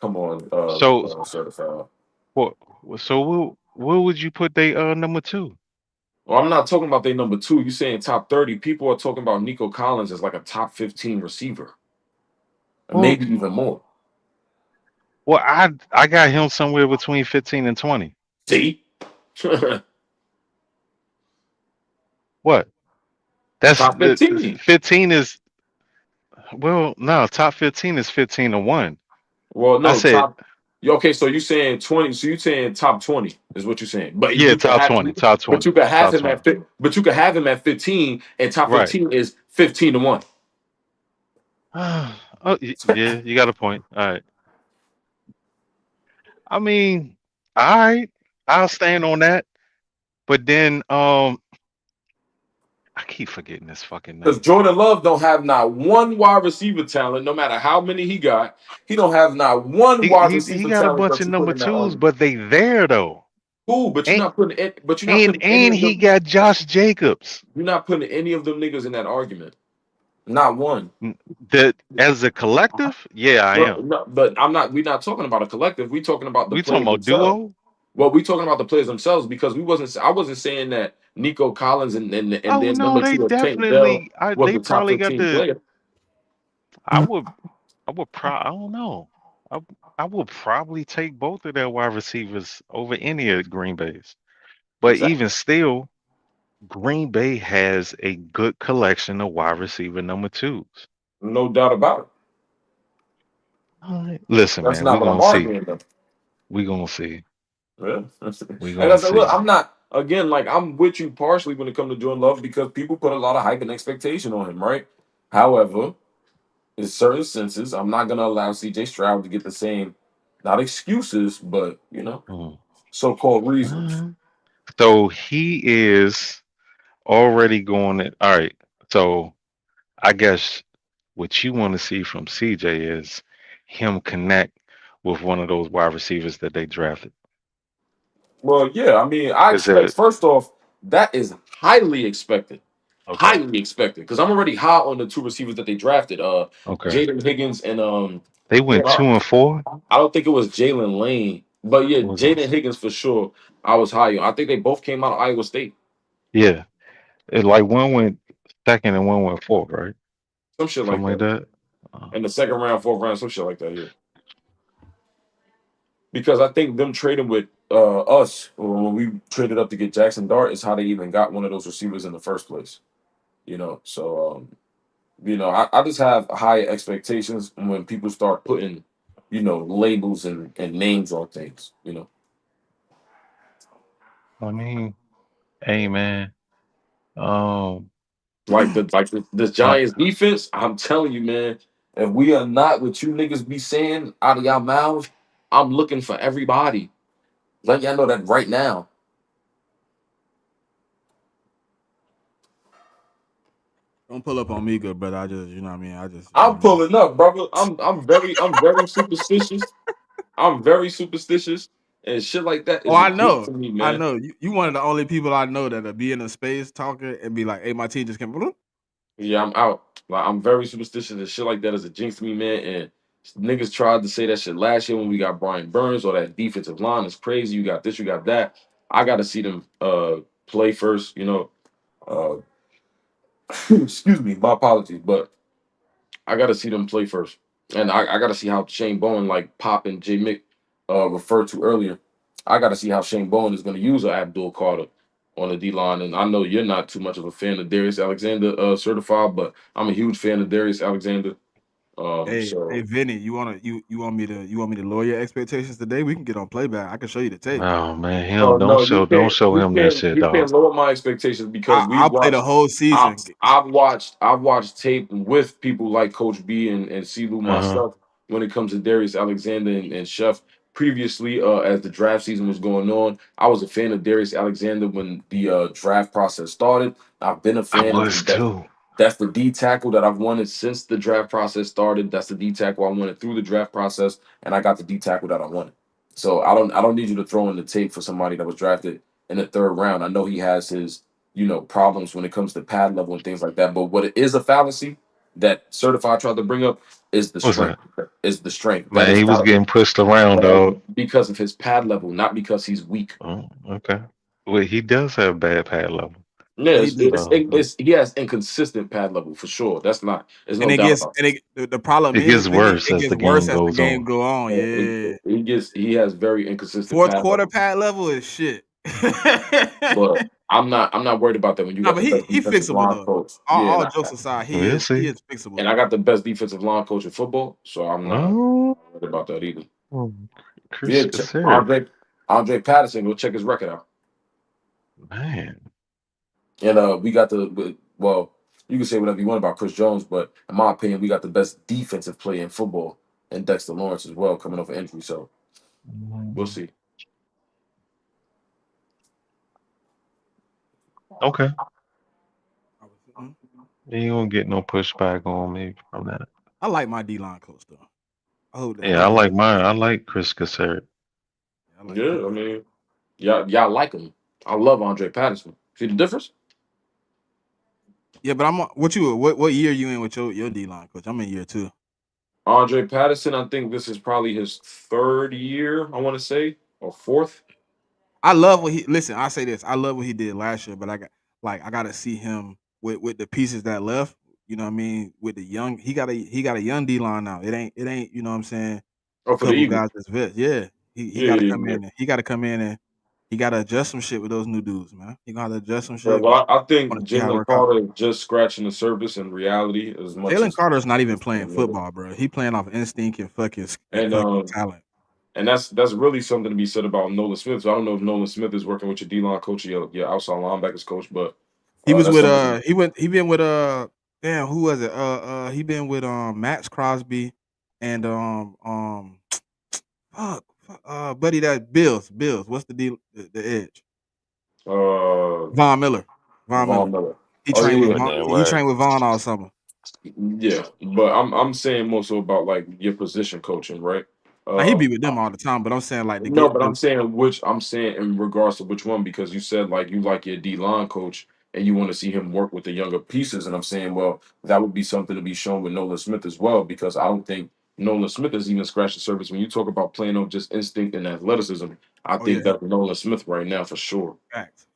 Come on, So certified. what where would you put they number two? Well, I'm not talking about their number two. You saying top 30. People are talking about Nico Collins as like a top 15 receiver, Well maybe even more. I got him somewhere between 15 and 20. See? What? That's Top the 15. 15 is no, top 15 is 15 to 1. Well, I no, said, okay, so you saying 20, so you saying top 20 is what you're saying. But yeah, you could top have 20, top but 20, you could have top him 20. but you could have him at 15 and top Right. 15 is 15 to 1. Oh, yeah, you got a point. All right. I mean, all right, I'll stand on that. But then I keep forgetting his fucking Because name. Jordan Love don't have not one wide receiver talent, no matter how many he got. He don't have not one wide He receiver got a talent bunch that of you put number in that twos, argument. but they there though. Cool, but And you're not putting any of he them. got Josh Jacobs. You're not putting any of them niggas in that argument. Not one. That as a collective, yeah, I No, am. no, but I'm not. We're not talking about a collective. We're talking about the We talking players about themselves. duo? Well, we're talking about the players themselves because we wasn't. I wasn't saying that Nico Collins and Oh then no, number they two of Tank Dell definitely. was They the top probably got 15 the. player. I would. I don't know. I I would probably take both of their wide receivers over any of Green Bay's. But Exactly. even still, Green Bay has a good collection of wide receiver number twos. No doubt about it. All right. Listen, That's man, not we what I'm gonna see. arguing though. We gonna see. Yeah. We Like I gonna said, look, see. I'm not again like I'm with you partially when it comes to Jordan Love because people put a lot of hype and expectation on him, right? However, in certain senses, I'm not gonna allow CJ Stroud to get the same, not excuses, but Mm. so-called reasons. Uh, So he is already going. All right. So I guess what you want to see from CJ is him connect with one of those wide receivers that they drafted. Well, yeah, I mean, I Is expect it first off, that is highly expected. okay? Highly expected. Because I'm already hot on the two receivers that they drafted, Okay. Jaden Higgins and They went damn, 2 and 4. I don't think it was Jalen Lane, but yeah, What was it? Jaden Higgins for sure. I was high on. I think they both came out of Iowa State. Yeah. It like one went second and one went fourth, right? Some shit like Something like that. that. Uh, In the second round, fourth round, some shit like that, yeah. Because I think them trading with us, or when we traded up to get Jackson Dart, is how they even got one of those receivers in the first place. So I just have high expectations when people start putting, labels and names on things. I mean, hey man. Um, Like the I, Giants defense, I'm telling you, man, if we are not what you niggas be saying out of y'all mouths, I'm looking for everybody. Let y'all know that right now. Don't pull up on me, good brother. I just, you know what I mean. I just, you know I'm what I mean. pulling up, brother. I'm very superstitious. I'm very superstitious, and shit like that Oh, is a I gift know, to me, I man. know. You one of the only people I know that'll be in a space talking and be like, "Hey, my team just came." Bloop. Yeah, I'm out. Like I'm very superstitious and shit like that is a jinx to me, man. And niggas tried to say that shit last year when we got Brian Burns or that defensive line is crazy. You got this, you got that. I got to see them play first. Uh, excuse me, my apologies, but I got to see them play first, and I got to see how Shane Bowen like Pop and JMIK referred to earlier. I got to see how Shane Bowen is going to use Abdul Carter on the D line, and I know you're not too much of a fan of Darius Alexander certified, but I'm a huge fan of Darius Alexander. Hey, So Vinny, you want me to lower your expectations today? We can get on playback. I can show you the tape. oh man, him oh no, you don't can't show you him that can't shit, you dog. can't lower my expectations because I'll play the whole season. I've watched tape with people like Coach B and CeeLo Uh-huh. myself when it comes to Darius Alexander and Chef. Previously, as the draft season was going on, I was a fan of Darius Alexander when the draft process started. I've been a I fan. was too. That's the D tackle that I've wanted since the draft process started. That's the D tackle I wanted through the draft process, and I got the D tackle that I wanted. So I don't need you to throw in the tape for somebody that was drafted in the third round. I know he has his problems when it comes to pad level and things like that. But what it is a fallacy that certified tried to bring up is the What's strength. that? Is the strength that Man, is he was not getting pushed around, that is dog. because of his pad level, not because he's weak. Oh, okay. Well, he does have bad pad level. Yeah, He do, So he has inconsistent pad level for sure. That's not. There's and no doubt about it. the problem it is, gets Vinny, worse it as gets the worse game as the goes game on. go on. Yeah, He has very inconsistent fourth pad quarter level. pad level is shit. But I'm not worried about that when you Nah, got but the he best he defensive fixable line though. coach. All, Yeah, all jokes aside, We'll he see. is fixable and though. I got the best defensive line coach in football, so I'm not Oh, worried about that either. Chris Yeah, Casarik. Andre Patterson, go check his record out. Man. And we got well, you can say whatever you want about Chris Jones, but in my opinion, we got the best defensive player in football, and Dexter Lawrence as well coming off an injury. So we'll Mm, see. okay. You won't get no pushback on me from that. I like my D line coach though. I Yeah, I hope that like he. mine. I like Chris Cassert. I like Yeah, I mean, y'all like him. I love Andre Patterson. See the difference? Yeah, but what year you in with your D line coach? I'm in year 2. Andre Patterson, I think this is probably his third year, I want to say, or fourth. I love what he listen. I say this. I love what he did last year, but I gotta see him with the pieces that left. You know what I mean? With the young, he got a young D line now. It ain't. You know what I'm saying? Oh, A for the couple Eagles. guys that's vets. Yeah, he Yeah, got to yeah, come yeah. in. He got to come in and he got to adjust some shit with those new dudes, man. He gonna have to adjust some Yeah, shit, but well, I I want think to see how it Jalen work out. Carter is just scratching the surface in reality as much Jalen as Carter's not even this playing football, bro. He playing off instinct and and fucking talent. that's really something to be said about Nolan Smith. So I don't know if Nolan Smith is working with your D line coach or your outside linebackers coach, but He was that's with something. he been with damn, who was it? He been with Max Crosby and buddy, that Bills. What's the deal? The edge? Uh, Von Miller. Von Von Miller. Miller. He Oh trained yeah, with yeah, Putting in He work. trained with Von all summer. yeah. But I'm saying more so about like your position coaching, right? Now he Uh, be with them all the time, but I'm saying like to No, get but the I'm saying in regards to which one, because you said like you like your D line coach and you want to see him work with the younger pieces. And I'm saying, well, that would be something to be shown with Nolan Smith as well, because I don't think Nolan Smith has even scratched the surface. When you talk about playing on just instinct and athleticism, I oh think yeah, that's Nolan Smith right now for sure. facts.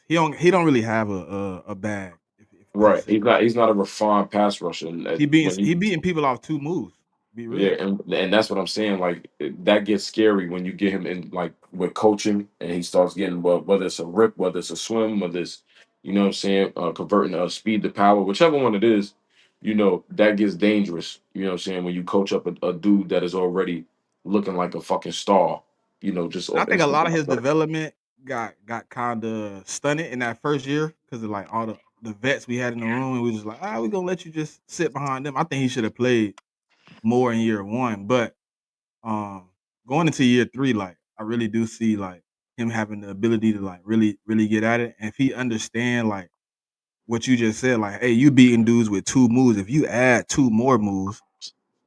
He don't really have a bag if per Right. se. He's not a refined pass rusher. And when He beating people off 2 moves. Be Yeah, real. and that's what I'm saying. Like that gets scary when you get him in like with coaching, and he starts getting whether it's a rip, whether it's a swim, whether it's what I'm saying, converting speed to power, whichever one it is, that gets dangerous. You know what I'm saying, when you coach up a dude that is already looking like a fucking star, just And I off think a instinct. lot of his development got kind of stunted in that first year because of like all the vets we had in the room, and we just like, we gonna let you just sit behind them. I think he should have played more in year 1, but um, going into year 3, like I really do see like him having the ability to like really get at it, and if he understand like what you just said, like, hey, you beating dudes with 2 moves. If you add 2 more moves,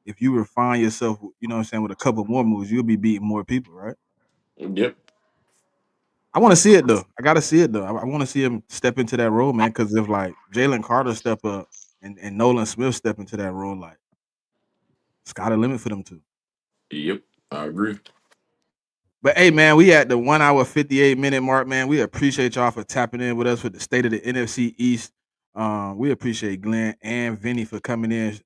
if you refine yourself, you know what I'm saying, with a couple more moves, you'll be beating more people, right? Yep. I want to see it though. I gotta see it though. I want to see him step into that role, man. Because if like Jalen Carter step up and Nolan Smith step into that role, like sky the limit for them two. Yep. I agree. But hey, man, we at the 1 hour 58 minute mark, man. We appreciate y'all for tapping in with us with the state of the NFC East. We appreciate Glenn and Vinny for coming in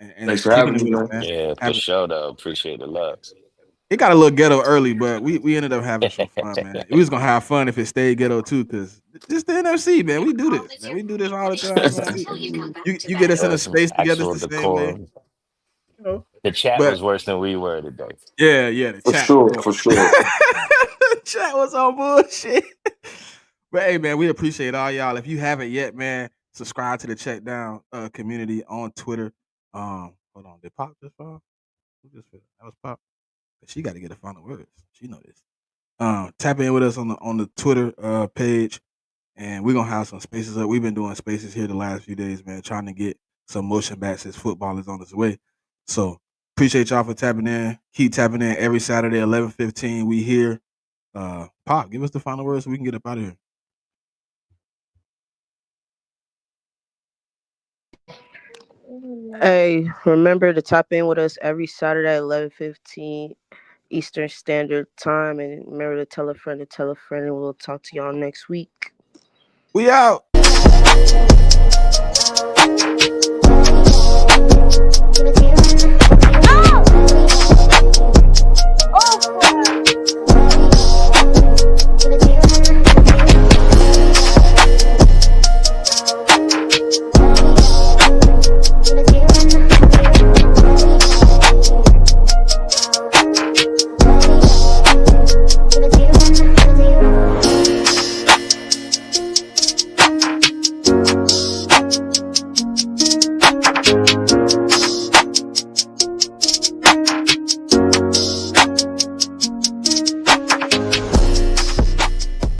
and Thanks for kicking having it me, with us, man. man. Yeah, for sure though. Appreciate the love. It got a little ghetto early, but we ended up having some fun, man. We was gonna have fun if it stayed ghetto too, because this the NFC, man. We do this, man. We do this all the time, man. You get us in a Some space together, it's actual the same way, decorum. you know. The chat But was worse than we were today. yeah, the For chat was sure. on For sure. the chat was on bullshit. But hey, man, we appreciate all y'all. If you haven't yet, man, subscribe to the Check Down community on Twitter. Hold on, did Pop just fall? Who just fell? That was Pop. She got to get the final words. She know this. Tap in with us on the Twitter page, and we're gonna have some spaces up. We've been doing spaces here the last few days, man, trying to get some motion back since football is on its way. So appreciate y'all for tapping in. Keep tapping in every Saturday, 11:15. We here. Pop, give us the final words so we can get up out of here. Hey, remember to tap in with us every Saturday at 11:15 Eastern Standard Time, and remember to tell a friend to tell a friend, and we'll talk to y'all next week. We out. Oh!